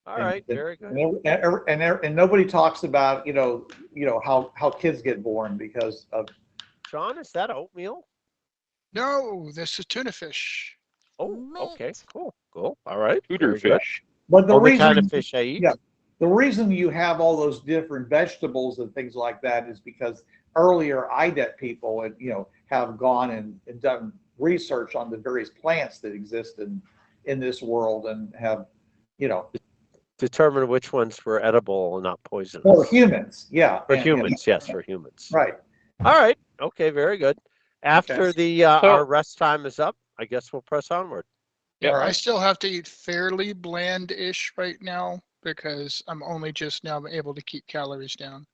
all right, very good. And nobody talks about how kids get born because of. Sean, is that oatmeal? No, this is tuna fish. Oh, okay, cool. All right, tuna fish. But the reason, kind of fish I eat. Yeah, the reason you have all those different vegetables and things like that is because earlier IDET people have gone and done research on the various plants that exist in this world and have determine which ones were edible and not poisonous. For humans, yeah. For humans, yes, for humans. Right. All right. Okay, very good. After our rest time is up, I guess we'll press onward. Yeah, I still have to eat fairly bland-ish right now because I'm only just now able to keep calories down.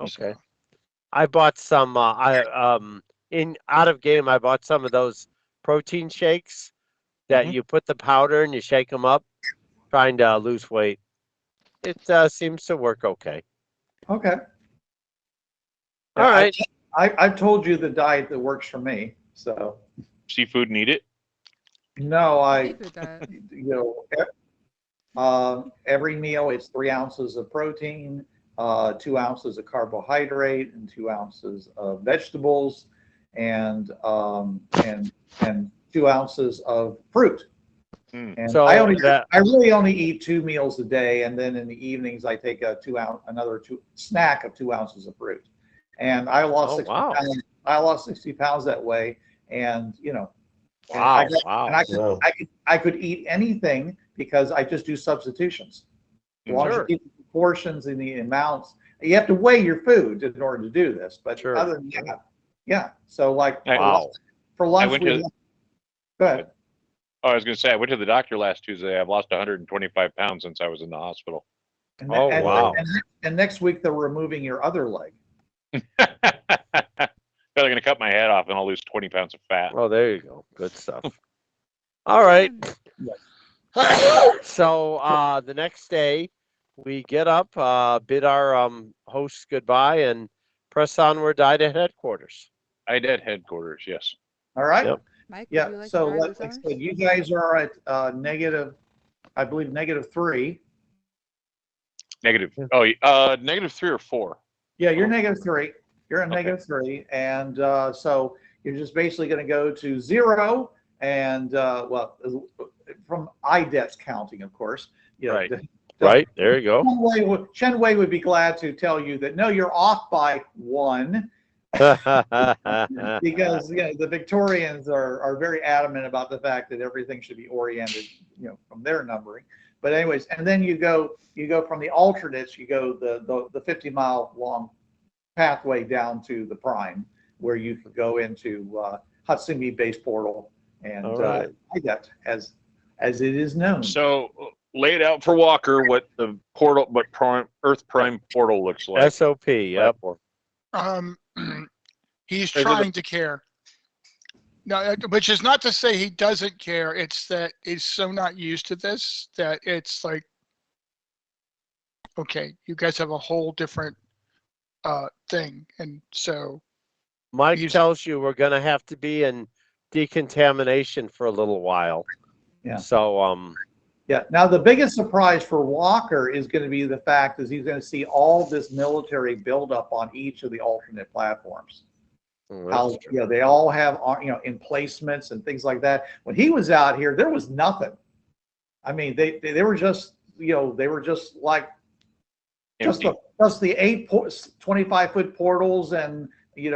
Okay. So. I bought some in out of game. I bought some of those protein shakes that you put the powder and you shake them up, trying to lose weight. It seems to work okay. Okay. All right. I've told you the diet that works for me. So. Seafood need it? No, every meal it's 3 ounces of protein, 2 ounces of carbohydrate and 2 ounces of vegetables, and 2 ounces of fruit. And So I really only eat 2 meals a day, and then in the evenings I take a another snack of 2 ounces of fruit. And I lost 60 pounds. I lost 60 pounds that way, and wow. And I could eat anything because I just do substitutions. As long as you keep the proportions and the amounts, you have to weigh your food in order to do this. But other than that, yeah. So like for lunch, go ahead. Oh, I was going to say, I went to the doctor last Tuesday. I've lost 125 pounds since I was in the hospital. And next week they're removing your other leg. They're going to cut my head off and I'll lose 20 pounds of fat. Oh, there you go. Good stuff. All right. So the next day we get up, bid our hosts goodbye, and press onward to headquarters. I did headquarters, yes. All right. Yep. Mike, would Yeah. you like So to drive like this I honors? said, you guys are at negative, I believe -3. Negative. Oh, -3 or 4. Yeah, you're -3. You're at -3, and so you're just basically going to go to 0, and from IDET's counting, of course. Right. Right. There you go. Chen Wei would be glad to tell you that no, you're off by 1. Because the Victorians are very adamant about the fact that everything should be oriented, from their numbering. But anyways, and then you go from the alternates, you go the 50-mile long pathway down to the prime, where you could go into Hatsumi base portal and IDET as it is known. So lay it out for Walker what the portal, Earth Prime portal looks like. SOP. Yep. He's trying to care. No, which is not to say he doesn't care. It's that he's so not used to this that it's like, okay, you guys have a whole different thing, and so Mike tells you we're going to have to be in decontamination for a little while. Yeah. So yeah. Now the biggest surprise for Walker is going to be the fact is he's going to see all this military buildup on each of the alternate platforms. How they all have emplacements and things like that. When he was out here, there was nothing. I mean, they were just they were just like just the 8 25-foot portals and 2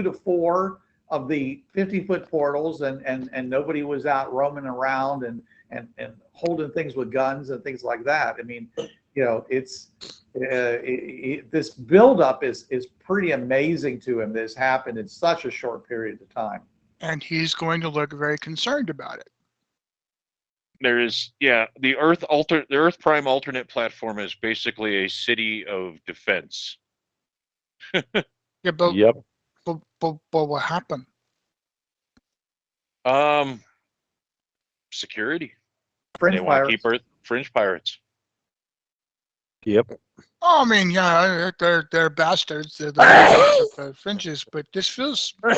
to 4 of the 50-foot portals, and nobody was out roaming around and holding things with guns and things like that. I mean, it's this buildup is pretty amazing to him. This happened in such a short period of time, and he's going to look very concerned about it. There is, the Earth Prime alternate platform is basically a city of defense. Yeah, but yep. But what happened? Security. Fringe pirates. Want to keep Fringe pirates. Yep. Oh, I mean, yeah, they're bastards. They're the fringes, but this feels like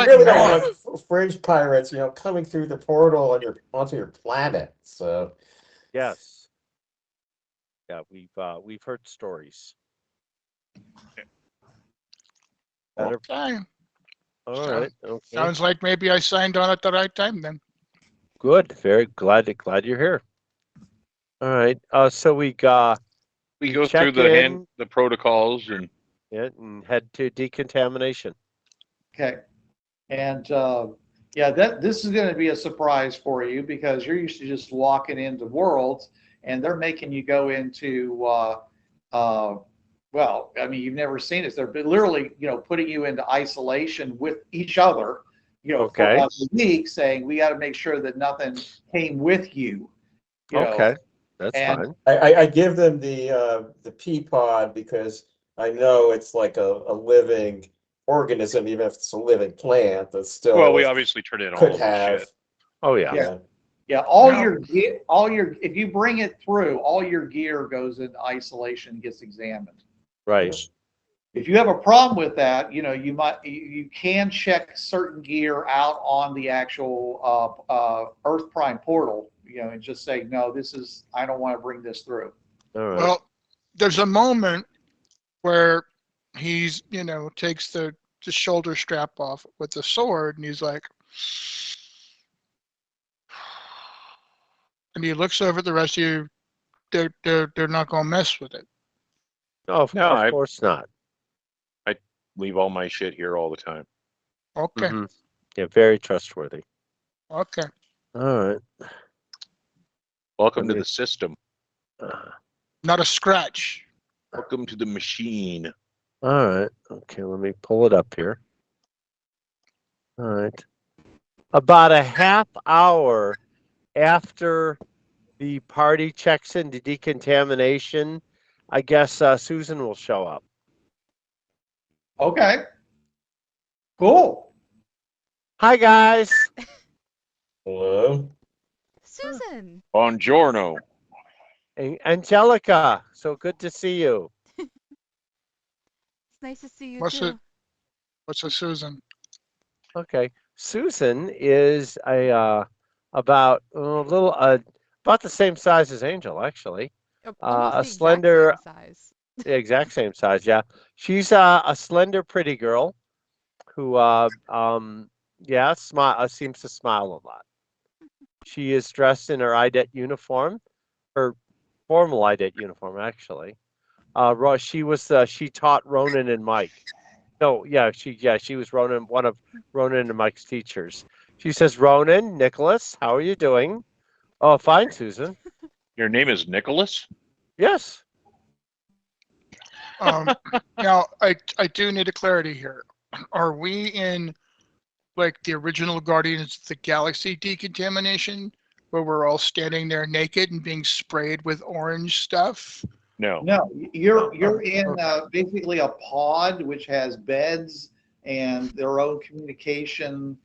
really don't want Fringe pirates, coming through the portal onto your planet. So yes, yeah, we've heard stories. Okay. All right. Okay. Sounds like maybe I signed on at the right time then. Good. Very glad you're here. All right. So we go through the protocols and head to decontamination. Okay. And this is going to be a surprise for you because you're used to just walking into worlds, and they're making you go into well, I mean, you've never seen this. They're literally, putting you into isolation with each other, for about a week, saying we got to make sure that nothing came with you. Okay, that's fine. I give them the pea pod because I know it's like a living organism, even if it's a living plant. That's still well, we obviously turn in all of the shit. Oh yeah. Yeah, if you bring it through, all your gear goes into isolation and gets examined. Right. If you have a problem with that, you can check certain gear out on the actual Earth Prime portal, and just say, no, I don't want to bring this through. All right. Well, there's a moment where he's, takes the shoulder strap off with the sword, and he's like, and he looks over at the rest of you. They're not gonna mess with it. No, No, of course not. Leave all my shit here all the time. Okay, Mhm. Yeah, very trustworthy. okay. All right. Welcome to Okay. the system. Not a scratch. Welcome to the machine. All right. Okay, let me pull it up here. All right. About a half hour after the party checks into decontamination, I guess Susan will show up. Okay. Cool. Hi, guys. Hello? Susan. Buongiorno. Angelica, so good to see you. It's nice to see you What's too. it? What's a Susan? Okay. Susan is about the same size as Angel, actually. Almost A the slender, exact same size. the exact same size, yeah. She's a slender, pretty girl who, seems to smile a lot. She is dressed in her IDET uniform, her formal IDET uniform, actually. She taught Ronan and Mike. No, she was Ronan, one of Ronan and Mike's teachers. She says, Ronan, Nicholas, how are you doing? Oh, fine, Susan. Your name is Nicholas? Yes. Now, I do need a clarity here. Are we in like the original Guardians of the Galaxy decontamination, where we're all standing there naked and being sprayed with orange stuff? No. No, you're in basically a pod which has beds and their own communication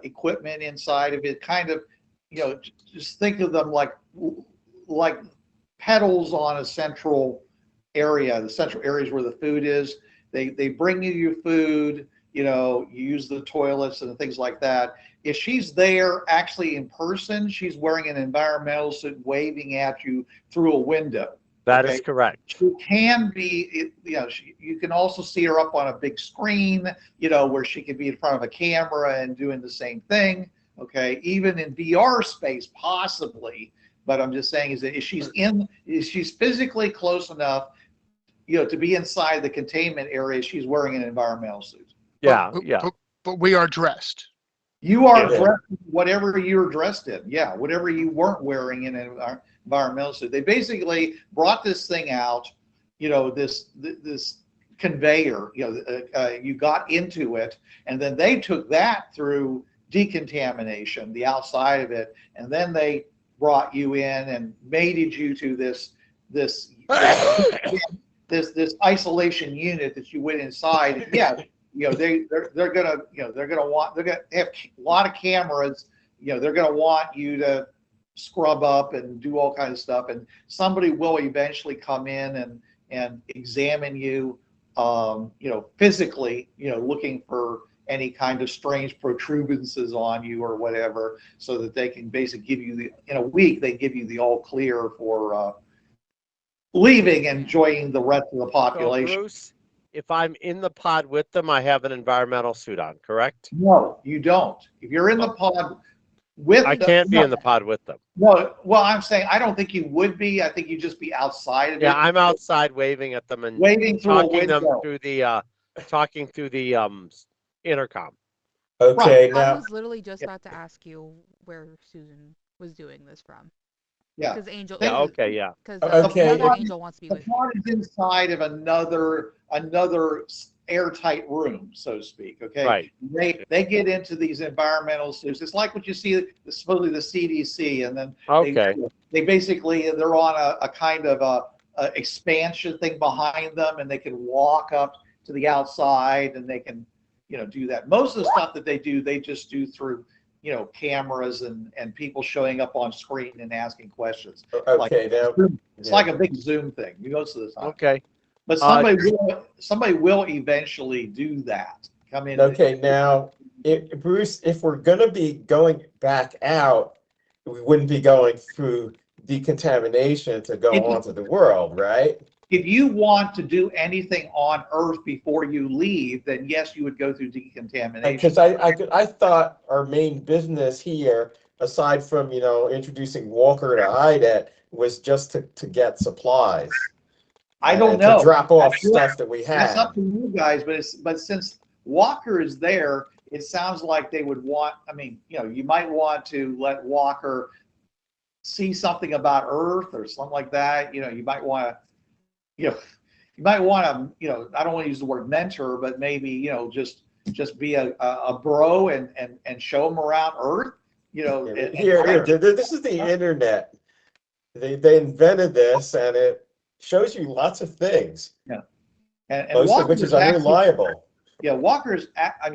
equipment inside of it. Kind of, just think of them like pedals on a central area. The central areas where the food is. They bring you your food. You use the toilets and things like that. If she's there actually in person, she's wearing an environmental suit, waving at you through a window. That is correct. She can be, you can also see her up on a big screen, where she could be in front of a camera and doing the same thing. Okay, even in VR space, possibly. But I'm just saying is that if she's physically close enough, to be inside the containment area, she's wearing an environmental suit. Yeah, But we are dressed. You are Yeah. dressed whatever you're dressed in. Yeah, whatever you weren't wearing in an environmental suit. They basically brought this thing out, this conveyor, you got into it, and then they took that through decontamination, the outside of it, and then they brought you in and mated you to this isolation unit that you went inside. And yeah, they're gonna have a lot of cameras. They're gonna want you to scrub up and do all kinds of stuff, and somebody will eventually come in and examine you, physically, looking for any kind of strange protuberances on you or whatever, so that they can basically give you in a week, they give you the all clear for leaving and joining the rest of the population. So, Bruce, if I'm in the pod with them, I have an environmental suit on, correct? No, you don't. If you're in the pod with I can't be in the pod with them. No, well, I'm saying I don't think you would be. I think you'd just be outside of it. Yeah, I'm outside waving at them and waving through a talking them window. through the intercom. Okay, I now, was literally just about to ask you where Susan was doing this from. Yeah. Because Angel. Yeah, okay, yeah. Because Okay. another Angel wants to be The with you. pod is inside of another airtight room, so to speak. Okay. Right. They get into these environmental suits. It's like what you see, supposedly the CDC, and then Okay. they basically they're on a kind of a expansion thing behind them, and they can walk up to the outside, and they can do that. Most of the stuff that they do, they just do through cameras and people showing up on screen and asking questions. okay, now, It's like a big Zoom thing most of the time. Okay. But somebody will eventually do that. Come in. okay, now, Bruce, if we're gonna be going back out, we wouldn't be going through decontamination to go If- onto the world, right? If you want to do anything on Earth before you leave, then yes, you would go through decontamination. Because I thought our main business here, aside from, introducing Walker to IDET, was just to get supplies. I don't and know. To drop off That's your- stuff that we That's had. up to you guys, but since Walker is there, it sounds like they would want, you might want to let Walker see something about Earth or something like that. You might want to, you might want to, I don't want to use the word mentor, but maybe, just be a bro and show them around Earth, Here, this is the internet. They invented this, and it shows you lots of things. Yeah. And Most of Walker's which is actually- unreliable. Yeah,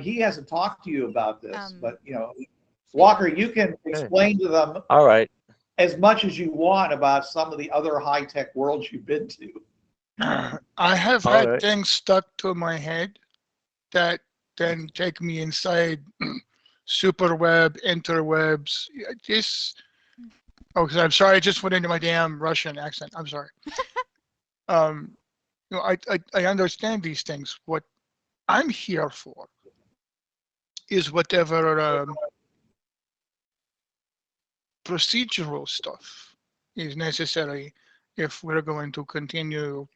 he hasn't talked to you about this, but Walker, you can explain to them All right. as much as you want about some of the other high-tech worlds you've been to. I have All had right. things stuck to my head that then take me inside superweb, interwebs. I'm sorry, I just went into my damn Russian accent. I'm sorry. I understand these things. What I'm here for is whatever procedural stuff is necessary if we're going to continue,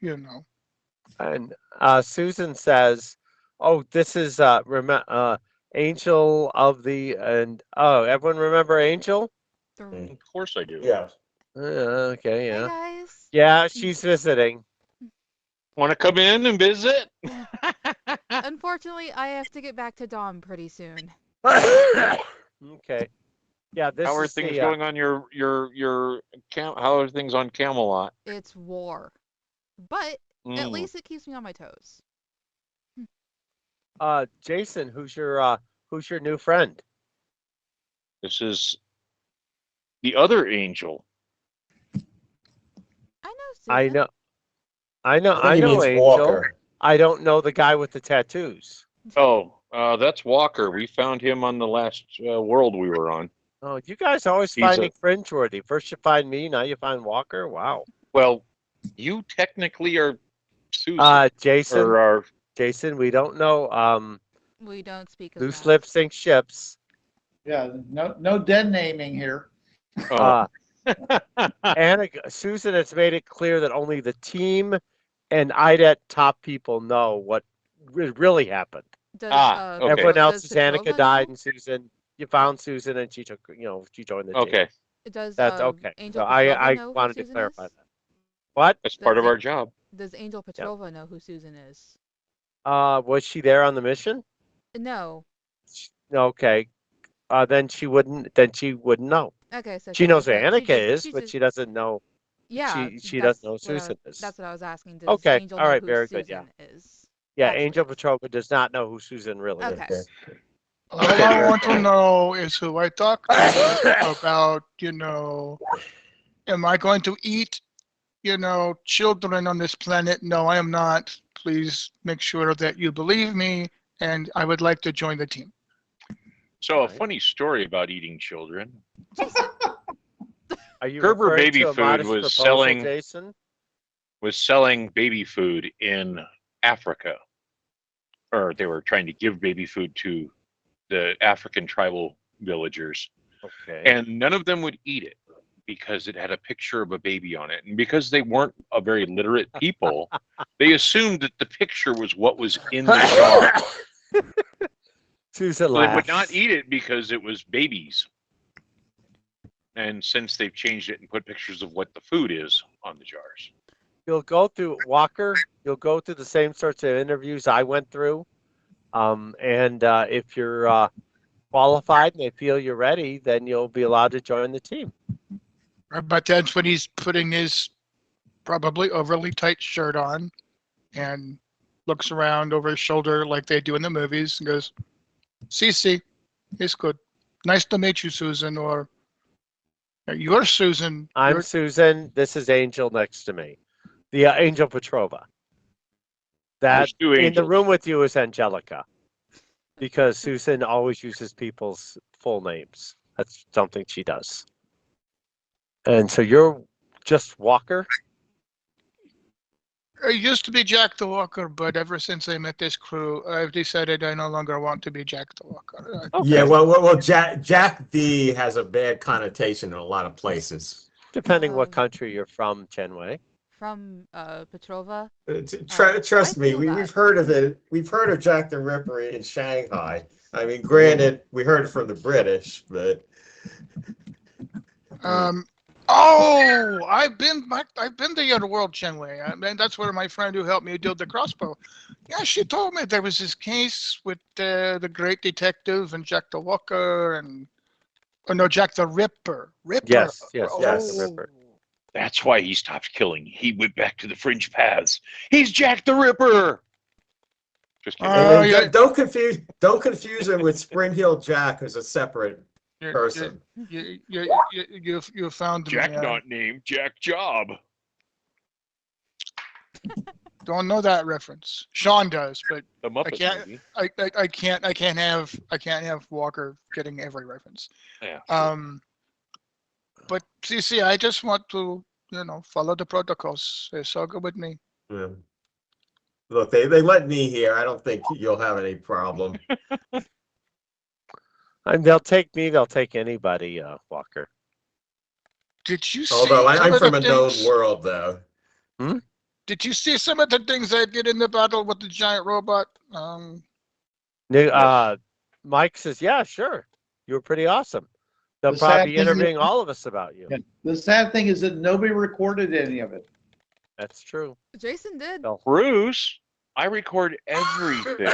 And Susan says, "Oh, this is Angel of the everyone remember Angel? Of course I do. Yeah. Okay, Hey yeah, guys. yeah. She's visiting. Want to come in and visit? Unfortunately, I have to get back to Dom pretty soon. Okay. Yeah, this How are is things the, going on how are things on Camelot? It's war. But at least it keeps me on my toes. Jason, who's your new friend? This is the other Angel. I know Susan. I know I think he means Angel. Walker. I don't know the guy with the tattoos. Oh, that's Walker. We found him on the last world we were on. Oh, you guys always He's finding Fringeworthy. First you find me, now you find Walker. Wow. Well, you technically are Susan. Jason, we don't know. We don't speak of Loose that. lips sink ships. Yeah, no dead naming here. Susan has made it clear that only the team and IDET top people know what really happened. Does, okay. Everyone else, does Angelica Petrova died, know? and Susan, you found Susan, and she took, she joined the team. Okay, Does That's okay. Angel So Petrova I know who wanted to Susan clarify is? that. What? that's part of our job. Does Angel Petrova know who Susan is? Was she there on the mission? No. Okay. Then she wouldn't know. Okay, so She knows who just- Annika is, she but just- she doesn't know. Yeah, she that's doesn't know what Susan is. That's what I was asking. Does Okay, Angel all know right, who very Susan good, yeah. is? Yeah, Actually. Angel Petrova does not know who Susan really Okay. is. All I want to know is who I talk to about, am I going to eat, children on this planet? No, I am not. Please make sure that you believe me, and I would like to join the team. So a Right. funny story about eating children. Are you Gerber referring Baby to a Food modest was proposal, selling- Jason? Was selling baby food in Africa, or they were trying to give baby food to the African tribal villagers, Okay. and none of them would eat it because it had a picture of a baby on it, and because they weren't a very literate people, they assumed that the picture was what was in the jar. Susan So they laughs. would not eat it because it was babies. And since they've changed it and put pictures of what the food is on the jars. You'll go through Walker. You'll go through the same sorts of interviews I went through. And if you're qualified and they feel you're ready, then you'll be allowed to join the team. But that's when he's putting his probably overly tight shirt on and looks around over his shoulder like they do in the movies and goes, "See, it's good. Nice to meet you, Susan," or "You're Susan." I'm Susan. This is Angel next to me. The Angel Petrova. That There's two in the angels. room with you is Angelica. Because Susan always uses people's full names. That's something she does. And so you're just Walker? I used to be Jack the Walker, but ever since I met this crew, I've decided I no longer want to be Jack the Walker. Okay. Yeah, well, Jack D has a bad connotation in a lot of places. Depending what country you're from, Chenwei. From Petrova. Trust I me, feel we've that. heard of it. We've heard of Jack the Ripper in Shanghai. I mean, granted, we heard it from the British, but Oh, I've been to your world, Chenwei. I mean, that's where my friend who helped me build the crossbow. Yeah, she told me there was this case with the great detective and Jack the Walker and no, Jack the Ripper. Yes, Jack the Ripper. That's why he stopped killing. He went back to the fringe paths. He's Jack the Ripper. Just kidding. and yeah. don't confuse him with Spring Hill Jack, who's a separate person. You found Jack me. not named Jack Job. Don't know that reference. Sean does, but The Muppets can't- movie. I can't have Walker getting every reference. Yeah. But see, I just want to, follow the protocols. It's all good with me. Yeah. Look, they let me here. I don't think you'll have any problem. And they'll take me, they'll take anybody, Walker. Did you see Although some I'm of from the a known things? world, though. Did you see some of the things I did in the battle with the giant robot? Mike says, yeah, sure. You were pretty awesome. They'll The probably sad be thing is- interviewing all of us about you. Yeah. The sad thing is that nobody recorded any of it. That's true. Jason did. They'll- Roux, I record everything.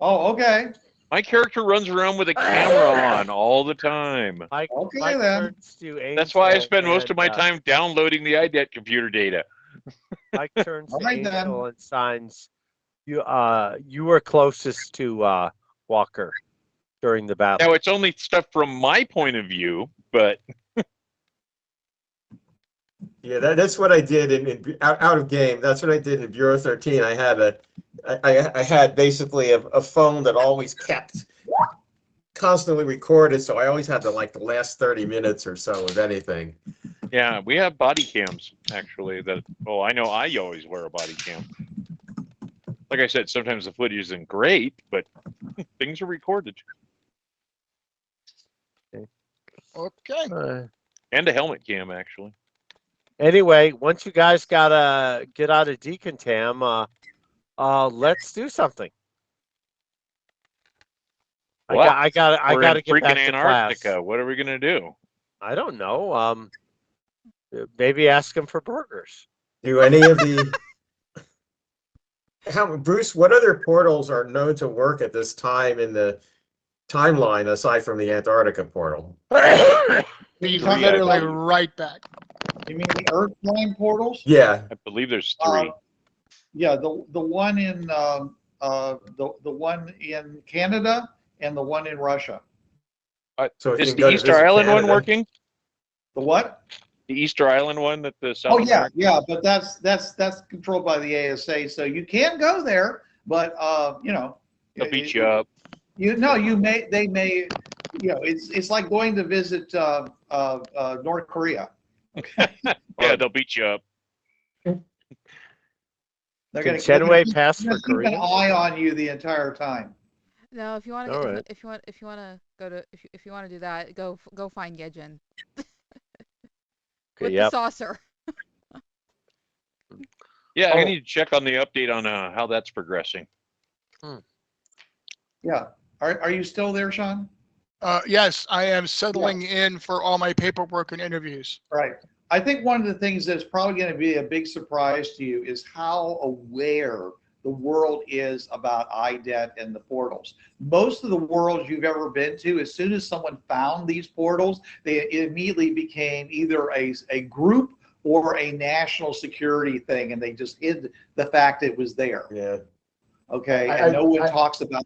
Oh, okay. My character runs around with a camera on all the time. Mike, Okay, Mike then. turns to That's why I Angel spend most of my and, time downloading the IDET computer data. Mike turns to All right, then. Angel and signs. You were closest to Walker during the battle. Now, it's only stuff from my point of view, but Yeah, that's what I did in out of game. That's what I did in Bureau 13. I had basically a phone that always kept constantly recorded, so I always had the last 30 minutes or so of anything. yeah, we have body cams, actually. I know I always wear a body cam. Like I said, sometimes the footage isn't great, but things are recorded. Okay. And a helmet cam, actually. Anyway, once you guys gotta get out of decontam, let's do something. What? I gotta We're get in freaking back to Antarctica. class. What are we gonna do? I don't know. Maybe ask him for burgers. Do any of the Bruce, what other portals are known to work at this time in the timeline aside from the Antarctica portal? Be talking literally about- right back. You mean the Earth line portals? Yeah. I believe there's three. Yeah, the one in the one in Canada and the one in Russia. So if you Is can go the to Easter visit Island one Canada- working? The what? The Easter Island one that the South Oh yeah, American- yeah, but that's controlled by the ASA, so you can go there, but They'll beat you up. They may, it's like going to visit North Korea. Yeah, they'll beat you up. They're Can gonna Chenwei pass for keep an Korea? eye on you the entire time. No, if you want All to, right. if you want to go to, if you want to do that, go find Yejin Okay, with yep. the saucer. Yeah, Oh. I need to check on the update on how that's progressing. Yeah. Are you still there, Sean? Yes, I am settling in for all my paperwork and interviews. Right. I think one of the things that's probably going to be a big surprise to you is how aware the world is about IDET and the portals. Most of the worlds you've ever been to, as soon as someone found these portals, they immediately became either a group or a national security thing, and they just hid the fact it was there. Yeah. Okay, I- and no one I- talks about.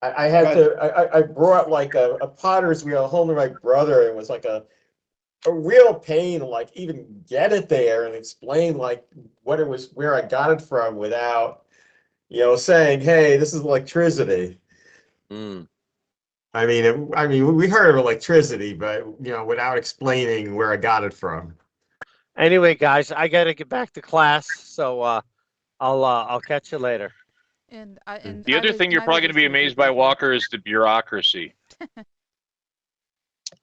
I brought like a potter's wheel home to my brother. It was like a real pain to like even get it there and explain like what it was, where I got it from without, saying, hey, this is electricity. Mm. I mean, we heard of electricity, but without explaining where I got it from. Anyway, guys, I gotta get back to class, so I'll catch you later. And I and The I other was thing you're and I probably was going to be just here amazed by, briefly. Walker, is the bureaucracy. All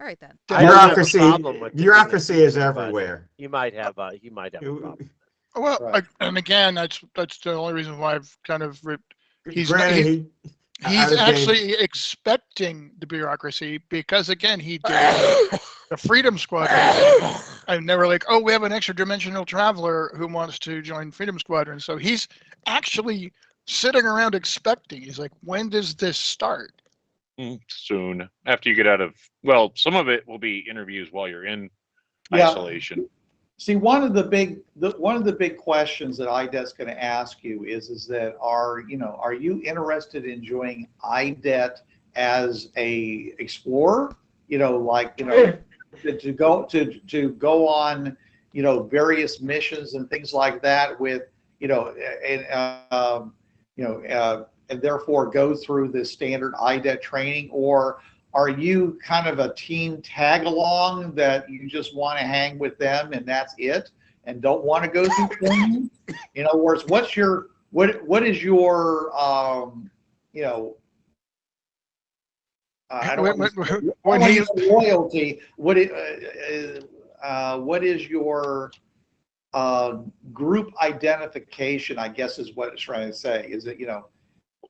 right then. I don't have a Bureaucracy, problem with the bureaucracy is community, but everywhere. You might have a problem. Well, Right. and again, that's the only reason why I've kind of he's not, Granted, I he's was actually expecting the bureaucracy because again he did the Freedom Squadron, and they were like, oh, we have an extra dimensional traveler who wants to join Freedom Squadron. So he's actually sitting around expecting. He's like, when does this start? Soon, after you get out of, well, some of it will be interviews while you're in Yeah. isolation. See, one of the big questions that IDET's going to ask you is that are you interested in joining IDET as a explorer? To go on various missions and things like that with and therefore go through the standard IDET training, or are you kind of a team tag along that you just want to hang with them and that's it, and don't want to go through training? In other words, what is your I don't when want he to say loyalty. What is your group identification? I guess is what it's trying to say. Is it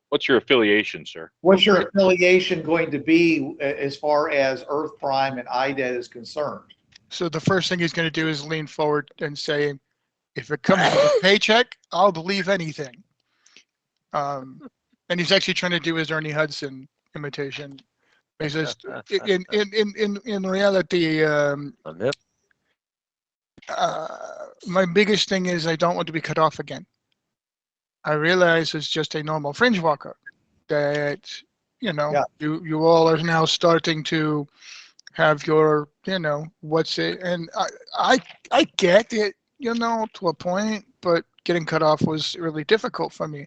What's your affiliation, sir? what's your affiliation going to be as far as Earth Prime and IDET is concerned? So the first thing he's going to do is lean forward and say, if it comes to a paycheck, I'll believe anything. And he's actually trying to do his Ernie Hudson imitation. He says, in reality, my biggest thing is I don't want to be cut off again. I realize it's just a normal fringe walker that, you all are now starting to have your, what's it, and I get it, to a point, but getting cut off was really difficult for me.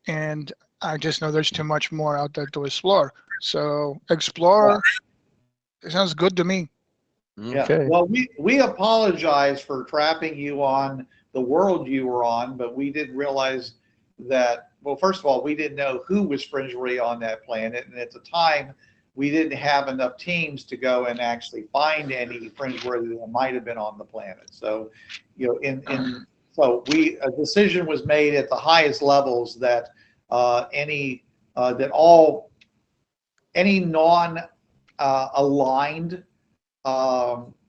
And I just know there's too much more out there to explore. So explore, it sounds good to me. Okay. Yeah. Well, we apologize for trapping you on the world you were on, but we didn't realize that. Well, first of all, we didn't know who was Fringeworthy on that planet, and at the time, we didn't have enough teams to go and actually find any Fringeworthy that might have been on the planet. So, so a decision was made at the highest levels that any non-aligned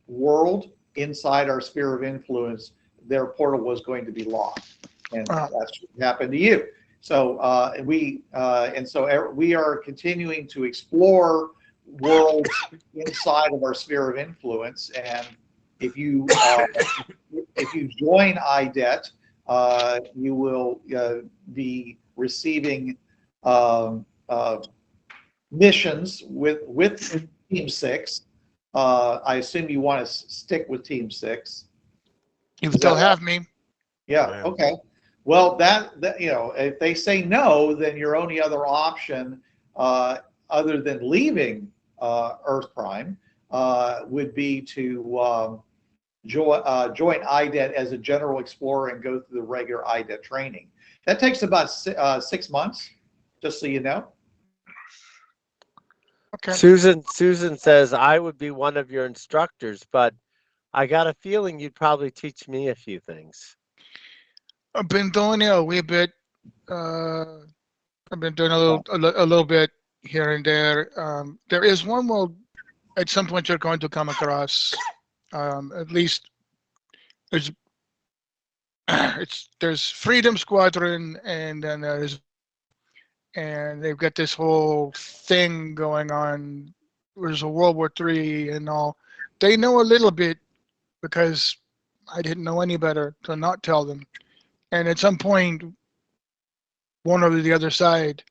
world inside our sphere of influence, their portal was going to be locked, and that's what happened to you. So we are continuing to explore worlds inside of our sphere of influence, and if you join IDET, you will be receiving missions with Team 6. I assume you want to stick with Team 6. You still have me. Yeah. Okay. Well, that if they say no, then your only other option, other than leaving Earth Prime, would be to join IDET as a general explorer and go through the regular IDET training. That takes about 6 months, just so you know. Okay. Susan says I would be one of your instructors, but I got a feeling you'd probably teach me a few things. I've been doing it a wee bit. I've been doing a little bit here and there. There is one world at some point you're going to come across. At least there's Freedom Squadron, and then they've got this whole thing going on. There's a World War III and all. They know a little bit because I didn't know any better to not tell them. And at some point, one or the other side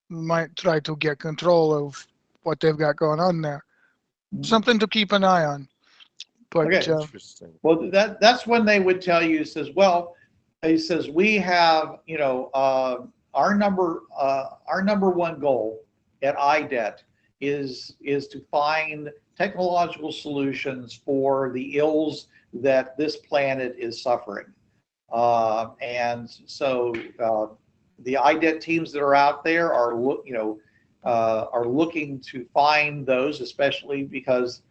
might try to get control of what they've got going on there. Something to keep an eye on. But Okay. Interesting. Well, that's when they would tell you. He says we have our number one goal at IDET is to find technological solutions for the ills that this planet is suffering. And so the IDET teams that are out there are looking to find those, especially because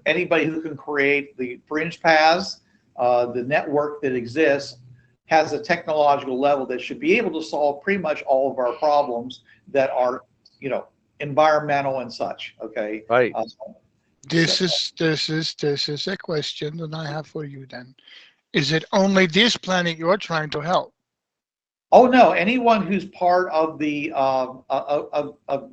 anybody who can create the fringe paths, the network that exists, has a technological level that should be able to solve pretty much all of our problems that are environmental and such. Okay. Right. This is a question that I have for you then. Is it only this planet you're trying to help? Oh no! Anyone who's part of the of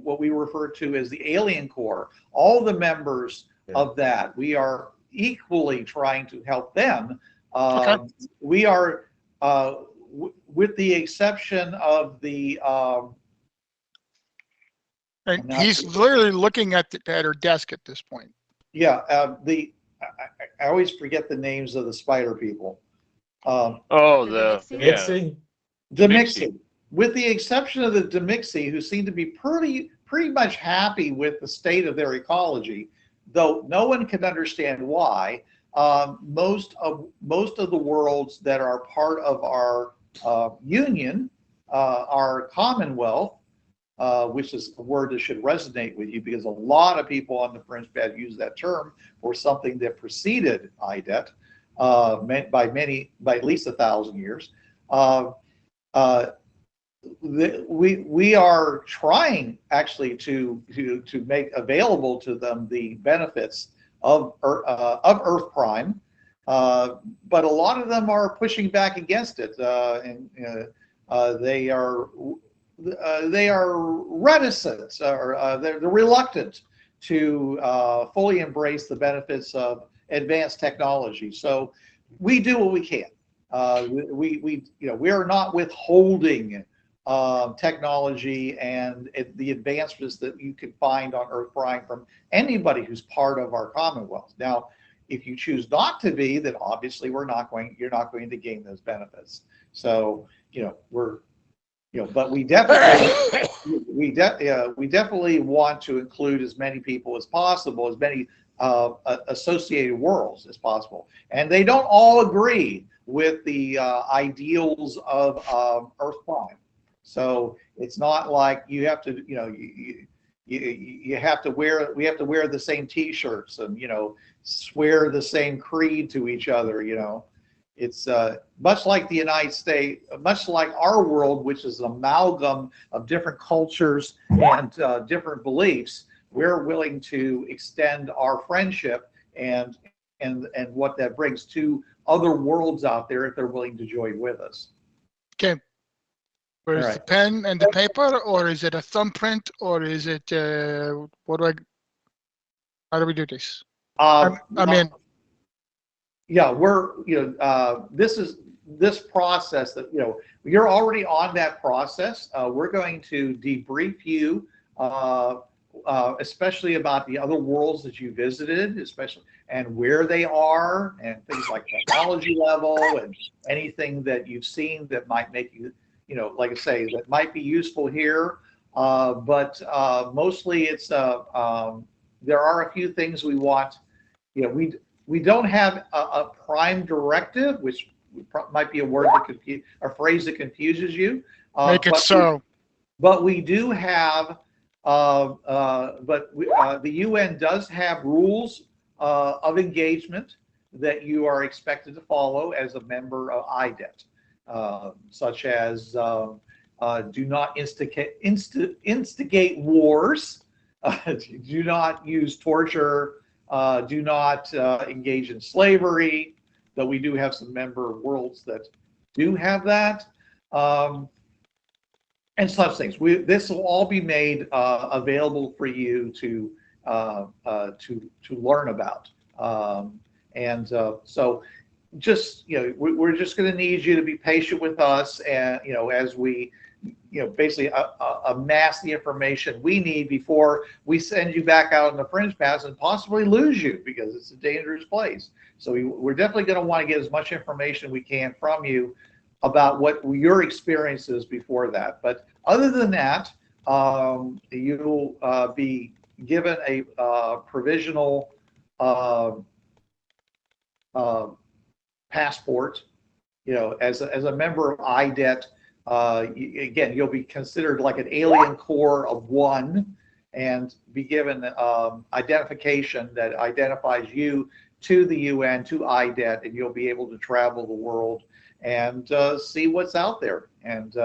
what we refer to as the Alien Corps, all the members of that, we are equally trying to help them. Okay. We are, with the exception of the. And he's literally looking at her desk at this point. Yeah, I always forget the names of the spider people. Yeah. Demixie. With the exception of the Demixie, who seem to be pretty much happy with the state of their ecology, though no one can understand why. Most of the worlds that are part of our union, our Commonwealth, which is a word that should resonate with you because a lot of people on the fringe path use that term for something that preceded IDET, meant by at least 1,000 years. We are trying actually to make available to them the benefits of Earth Prime, but a lot of them are pushing back against it, and they are reticent, or they're reluctant to fully embrace the benefits of advanced technology. So we do what we can. We are not withholding technology and the advancements that you can find on Earth Prime from anybody who's part of our Commonwealth. Now, if you choose not to be, then obviously you're not going to gain those benefits. So but we definitely want to include as many people as possible, as many associated worlds as possible, and they don't all agree with the ideals of Earth Prime. So it's not like you have to, you have to wear. We have to wear the same T-shirts and swear the same creed to each other. It's much like the United States, much like our world, which is an amalgam of different cultures and different beliefs. We're willing to extend our friendship and what that brings to other worlds out there if they're willing to join with us. Okay. Where's the pen and the paper, or is it a thumbprint, or is it how do we do this? Yeah, we're this process that you're already on that process. We're going to debrief you, especially about the other worlds that you visited, especially and where they are, and things like technology level and anything that you've seen that might make you, like I say, that might be useful here. But mostly it's there are a few things we want. We don't have a prime directive, which might be a word that a phrase that confuses you. Make it so. But we do have. The UN does have rules of engagement that you are expected to follow as a member of IDET, such as do not instigate wars, do not use torture, do not engage in slavery, though we do have some member worlds that do have that. And such things. This will all be made available for you to learn about. So just we're just going to need you to be patient with us, and as we basically amass the information we need before we send you back out on the fringe paths and possibly lose you, because it's a dangerous place. So we're definitely going to want to get as much information we can from you about what your experience is before that. But other than that, you'll be given a provisional passport. As a member of IDET, again, you'll be considered like an alien corps of one, and be given identification that identifies you to the UN, to IDET, and you'll be able to travel the world and see what's out there. And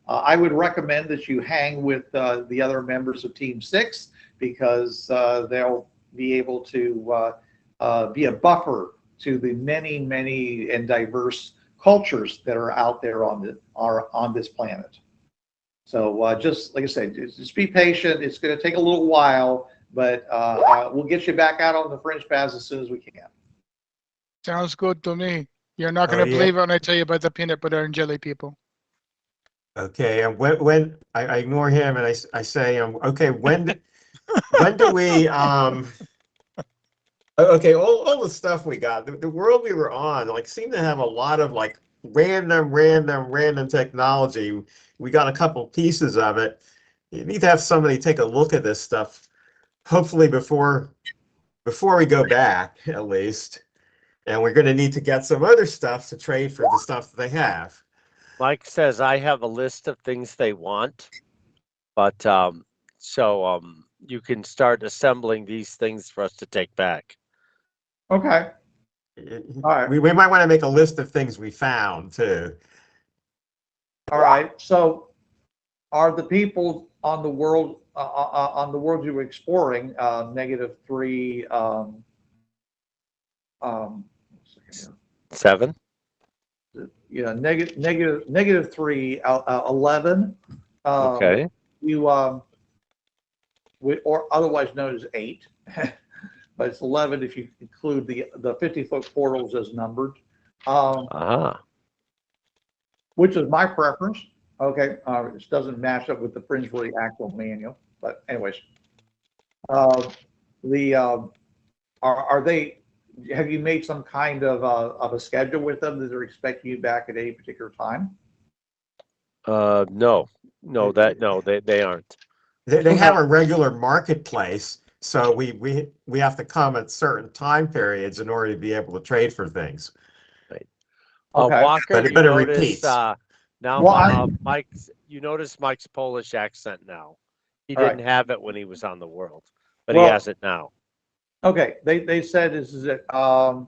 I would recommend that you hang with the other members of Team 6, because they'll be able to be a buffer to the many, many and diverse cultures that are out there on this planet. So just like I said, just be patient. It's going to take a little while, but we'll get you back out on the Fringe Paths as soon as we can. Sounds good to me. You're not Oh, going to yeah. believe it when I tell you about the peanut butter and jelly people. Okay, and when I ignore him and I say, okay, when do we okay, all the stuff we got, the world we were on, like, seemed to have a lot of like random technology. We got a couple pieces of it. You need to have somebody take a look at this stuff, hopefully before we go back, at least. And we're going to need to get some other stuff to trade for the stuff that they have. Mike says I have a list of things they want, but you can start assembling these things for us to take back. Okay. All right. We might want to make a list of things we found too. All right. So, are the people on the world you were exploring -3? 7. Yeah, -3, 11. Okay. You or otherwise known as 8, but it's 11 if you include the 50-foot portals as numbered. Which is my preference. Okay, this doesn't match up with the Fringeworthy actual manual, but anyways, are they? Have you made some kind of a schedule with them that they're expecting you back at any particular time? No, they aren't. They have a regular marketplace, so we have to come at certain time periods in order to be able to trade for things. Right. Okay. Walker, But you it notice repeats. now Well, you notice Mike's Polish accent now. He All right. didn't have it when he was on the world, but Well, he has it now. Okay, they said this is it. I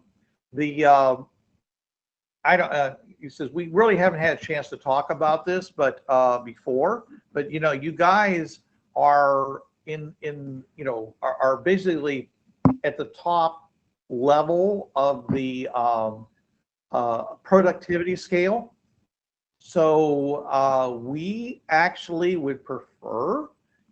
don't. He says we really haven't had a chance to talk about this, but before. But you guys are are basically at the top level of the productivity scale. So we actually would prefer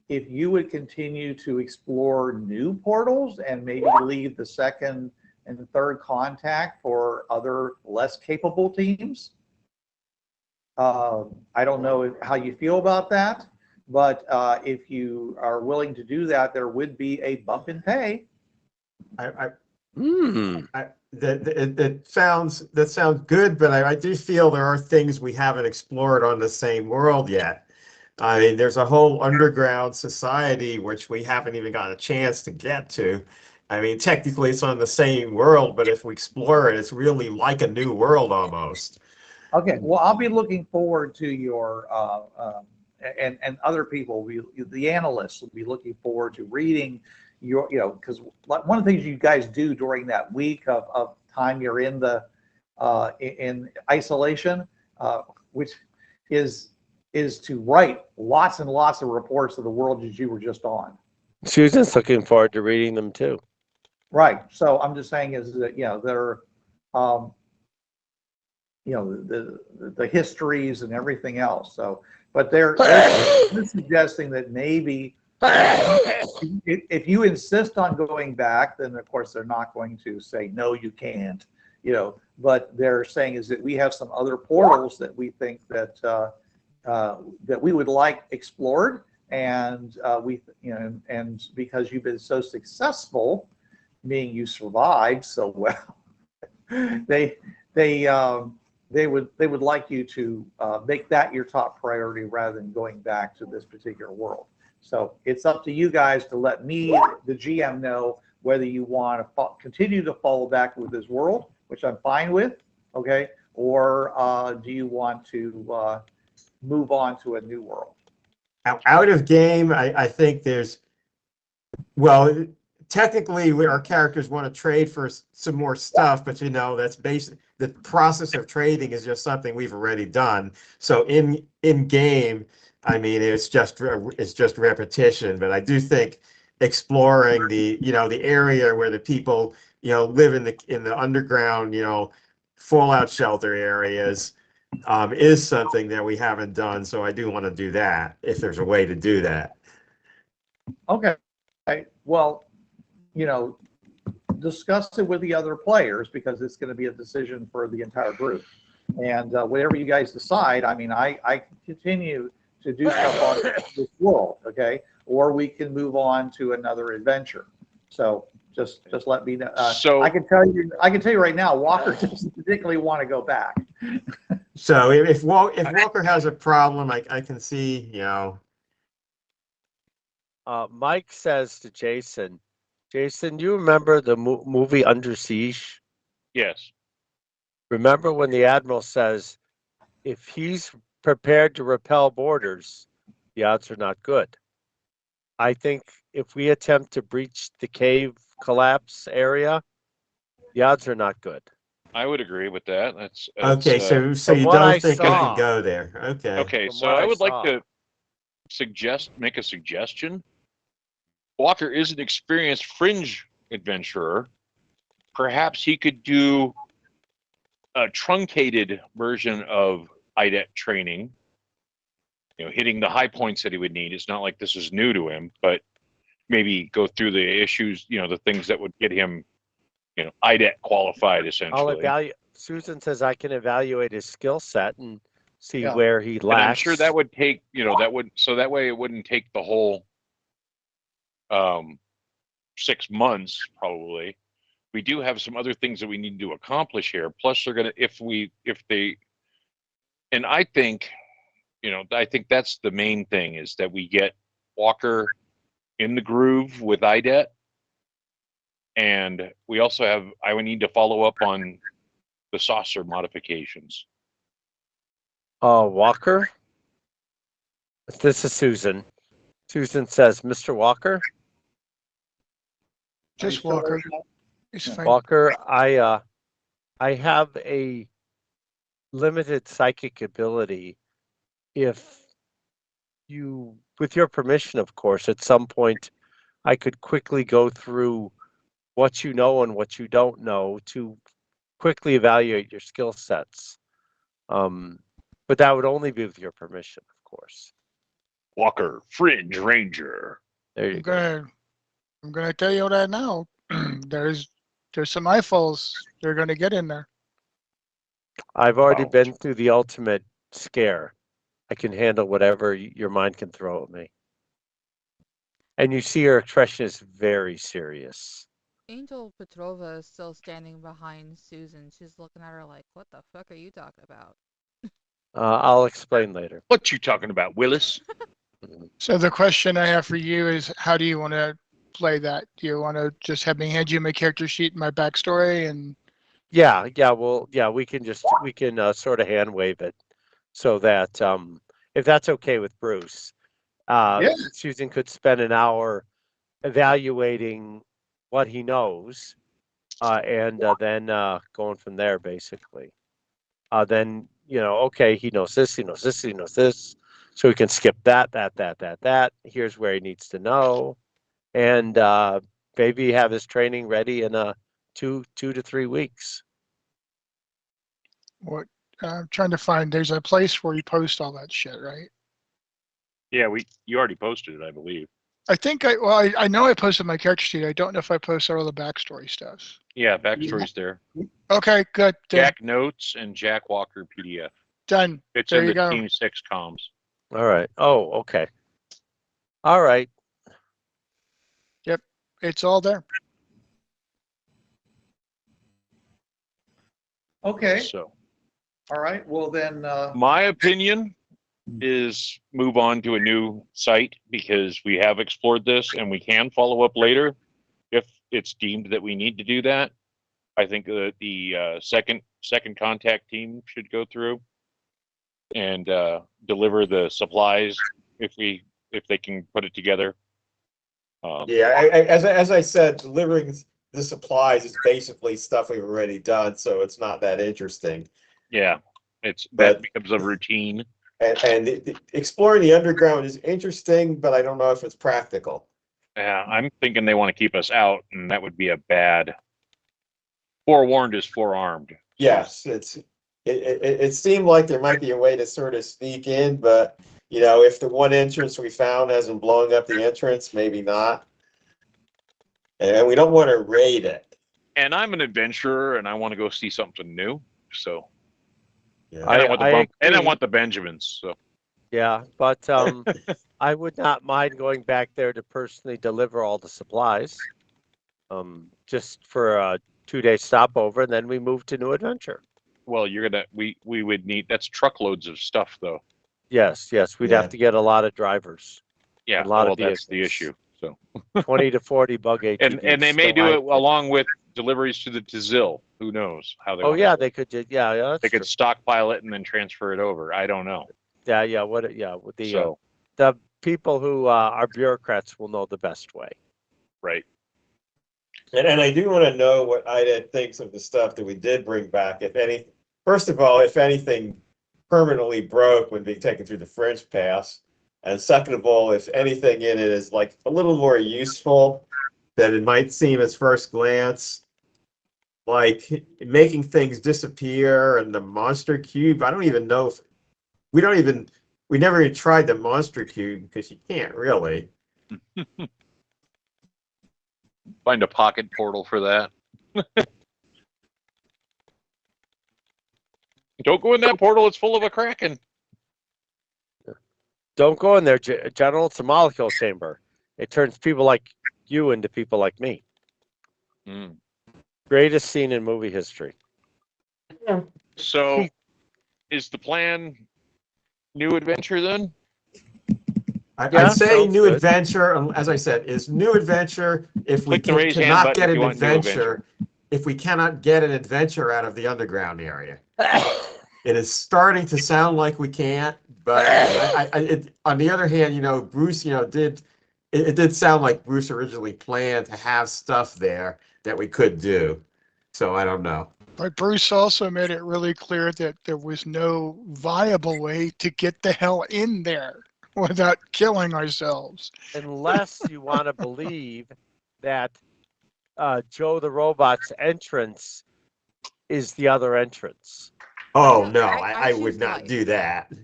if you would continue to explore new portals and maybe leave the second and third contact for other less capable teams. I don't know how you feel about that, but if you are willing to do that, there would be a bump in pay. That sounds good, but I do feel there are things we haven't explored on the same world yet. I mean, there's a whole underground society which we haven't even got a chance to get to. I mean, technically it's on the same world, but if we explore it, it's really like a new world almost. Okay, well, I'll be looking forward to your and other people, the analysts will be looking forward to reading your, because one of the things you guys do during that week of time you're in the in isolation, which is to write lots and lots of reports of the world that you were just on. Susan's looking forward to reading them too. Right. So I'm just saying is that they're the histories and everything else. So, but they're suggesting that maybe if you insist on going back, then of course they're not going to say no, you can't. But they're saying is that we have some other portals that we think that that we would like explored, and and because you've been so successful, meaning you survived so well, they would like you to make that your top priority rather than going back to this particular world. So it's up to you guys to let me, the GM, know whether you want to continue to follow back with this world, which I'm fine with, okay? Or do you want to move on to a new world? Out of game, I think there's, well, technically our characters want to trade for some more stuff, but that's basic. The process of trading is just something we've already done. So in game, I mean, it's just repetition. But I do think exploring the area where the people live in the underground fallout shelter areas is something that we haven't done. So I do want to do that if there's a way to do that. Okay. Well, discuss it with the other players because it's going to be a decision for the entire group. And whatever you guys decide, I mean, I can continue to do stuff on this world, okay? Or we can move on to another adventure. So just let me know. So I can tell you right now, Walker doesn't particularly want to go back. So if Walker has a problem, I can see, Mike says to Jason, you remember the movie Under Siege? yes, Remember when the Admiral says, if he's prepared to repel borders, the odds are not good. I think if we attempt to breach the cave collapse area, the odds are not good. I would agree with that. That's okay. So From you what I don't think I saw. can go there? Okay. okay. From So what I I would like saw. to make a suggestion. Walker is an experienced fringe adventurer. Perhaps he could do a truncated version of IDET training. Hitting the high points that he would need. It's not like this is new to him, but maybe go through the issues, the things that would get him, IDET qualified essentially. Susan says I can evaluate his skill set and see Yeah. where he lacks. And I'm sure that would take, so that way it wouldn't take the whole 6 months probably. We do have some other things that we need to accomplish here. Plus they're going to, and I think that's the main thing is that we get Walker in the groove with IDET. And we also I would need to follow up on the saucer modifications. Walker? This is Susan. Susan says, Mr. Walker? Just still Walker. there? It's fine. Walker, I have a limited psychic ability. If you, with your permission, of course, at some point, I could quickly go through what you know and what you don't know to quickly evaluate your skill sets. But that would only be with your permission, of course. Walker, Fringe Ranger. There you go. I'm gonna tell you that now. There's some eyeballs they're gonna get in there. I've already Wow. been through the ultimate scare. I can handle whatever your mind can throw at me. And you see her expression is very serious. Angel Petrova is still standing behind Susan. She's looking at her like, what the fuck are you talking about? I'll explain later. What you talking about, Willis? So the question I have for you is, how do you want to play that? Do you want to just have me hand you my character sheet and my backstory and? Yeah, we can sort of hand wave it so that if that's okay with Bruce, Yeah. Susan could spend an hour evaluating what he knows, and then going from there basically. Then okay, he knows this, he knows this, he knows this, so we can skip that. Here's where he needs to know, and maybe have his training ready in 2 to 3 weeks. What I'm trying to find, there's a place where you post all that shit, right? Yeah, you already posted it, I believe. I think I know I posted my character sheet. I don't know if I posted all the backstory stuff. Yeah, backstory's there. Okay, good. Jack Notes and Jack Walker PDF. Done. It's There in you the go. Team 6 comms. All right. Oh, okay. All right. It's all there. Okay. So All right. Well then. my opinion is move on to a new site because we have explored this and we can follow up later if it's deemed that we need to do that. I think that the second contact team should go through and deliver the supplies if they can put it together. Yeah, as I said, delivering the supplies is basically stuff we've already done, so it's not that interesting. Yeah, that But- becomes a routine. And exploring the underground is interesting, but I don't know if it's practical. Yeah, I'm thinking they want to keep us out, and that would be a bad. Forewarned is forearmed. Yes, it seemed like there might be a way to sort of sneak in, but if the one entrance we found hasn't blown up the entrance, maybe not. And we don't want to raid it. And I'm an adventurer, and I want to go see something new. So, Yeah. and I agree. want the Benjamins. So, Yeah, but I would not mind going back there to personally deliver all the supplies. Just for a 2-day stopover, and then we move to New Adventure. well, we would need that's truckloads of stuff, though. Yes, we'd Yeah. have to get a lot of drivers, Yeah, A lot well, of that's the vehicles. issue. So, 20 to 40 bug ATVs. and they may So do I- it along with deliveries to the Tazil. Who knows how they? Oh want yeah, to they could. Yeah, that's they true. could stockpile it and then transfer it over. I don't know. Yeah. With the So, the people who are bureaucrats will know the best way. right. And I do want to know what Ida thinks of the stuff that we did bring back, if any. First of all, if anything permanently broke when being taken through the French Pass, and second of all, if anything in it is like a little more useful than it might seem at first glance, like making things disappear and the monster cube. I don't even know if we never even tried the monster cube because you can't really. Find a pocket portal for that. Don't go in that portal. It's full of a kraken. Don't go in there, General. It's a molecule chamber. It turns people like you into people like me. Mm. Greatest scene in movie history. So, is the plan new adventure then? Yeah, I'd say sounds new good. adventure, as I said, is new adventure if we Click the raise hand cannot button get if an you want new adventure, if we cannot get an adventure out of the underground area. It is starting to sound like we can't, but on the other hand, Bruce, it did sound like Bruce originally planned to have stuff there that we could do. So I don't know. But Bruce also made it really clear that there was no viable way to get the hell in there without killing ourselves. Unless you want to believe that Joe the Robot's entrance is the other entrance. Oh I- no, I I choose would not life. do that. I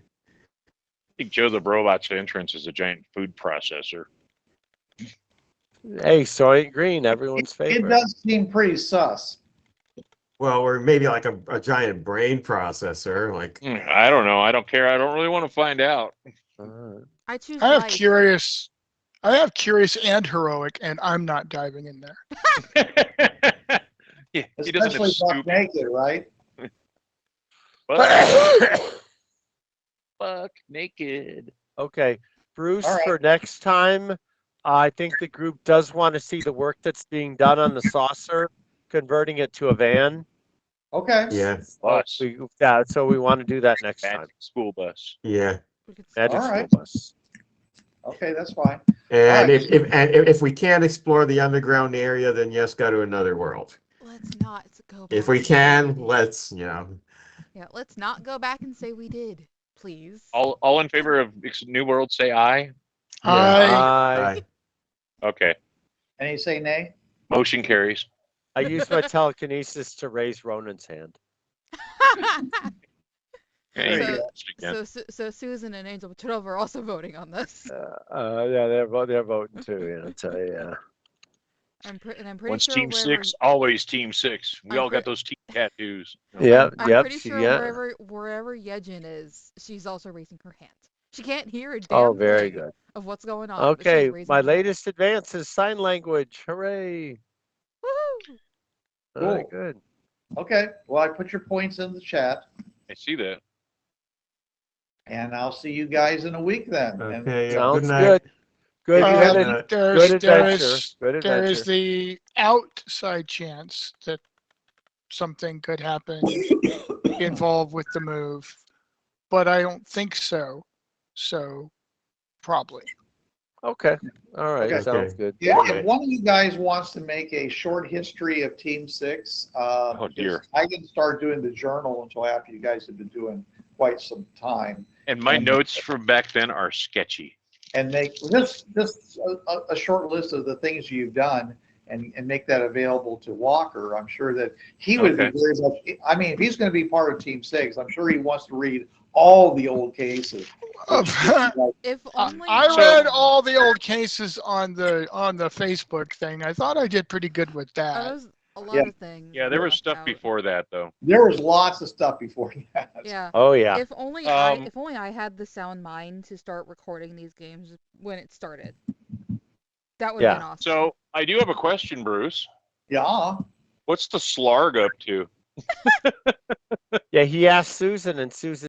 think Joe the Robot's entrance is a giant food processor. Hey, soy and green, everyone's It favorite. does seem pretty sus. Well, or maybe like a giant brain processor, like. I don't know. I don't care. I don't really want to find out. I choose I have life. curious and heroic, and I'm not diving in there. Yeah, he doesn't have Especially buck stupid. naked, right? Fuck naked. Okay, Bruce, All right. for next time, I think the group does want to see the work that's being done on the saucer, converting it to a van. Okay. Yeah, Bus. So we want to do that next time. Magic school bus. yeah. We could Magic All school right. bus. Okay, that's fine. And Alright. if we can't explore the underground area, then yes, go to another world. Let's not go back. If we and say can, did. let's, Yeah, let's not go back and say we did, please. All in favor of New World say aye. I Okay. Any say nay? Motion carries. I used my telekinesis to raise Ronan's hand. Yeah, you So- can do this again. So Susan and Angel Patrova are also voting on this. Yeah, they're voting too. Yeah, so, yeah. I'm pretty Once sure team wherever, 6, always team 6. We I'm all got pre- those team tattoos. Yeah, I'm yep. pretty sure yeah. wherever Yejin is, she's also raising her hand. She can't hear a damn Oh, very thing good. of what's going on. but she's Okay, raising my her hand. latest advance is sign language. Hooray! Woohoo! All right, Cool. good. Okay, well, I put your points in the chat. I see that. And I'll see you guys in a week then. And Okay, Sounds good night. good. Good, Uh, good, Uh, good adventure. Good There is adventure. the outside chance that something could happen involved with the move, but I don't think so. So probably. Okay. All right. Okay. Sounds Okay. good. If one of you guys wants to make a short history of Team 6, Oh, dear. I didn't start doing the journal until after you guys have been doing quite some time. And my And- notes from back then are sketchy. And make just a short list of the things you've done and make that available to Walker. I'm sure that he would Okay. be very much, I mean, if he's going to be part of Team 6, I'm sure he wants to read all the old cases. If only I So- read all the old cases on the Facebook thing. I thought I did pretty good with Oh, that. there's a lot Yeah. of things. Yeah, there was left stuff out. before that though. There was lots of stuff before that. Yeah. Oh yeah. If only Um, I had the sound mind to start recording these games when it started. That would have been awesome. So I do have a question, Bruce. Yeah. What's the Slarg up to? Yeah. He asked Susan, and Susan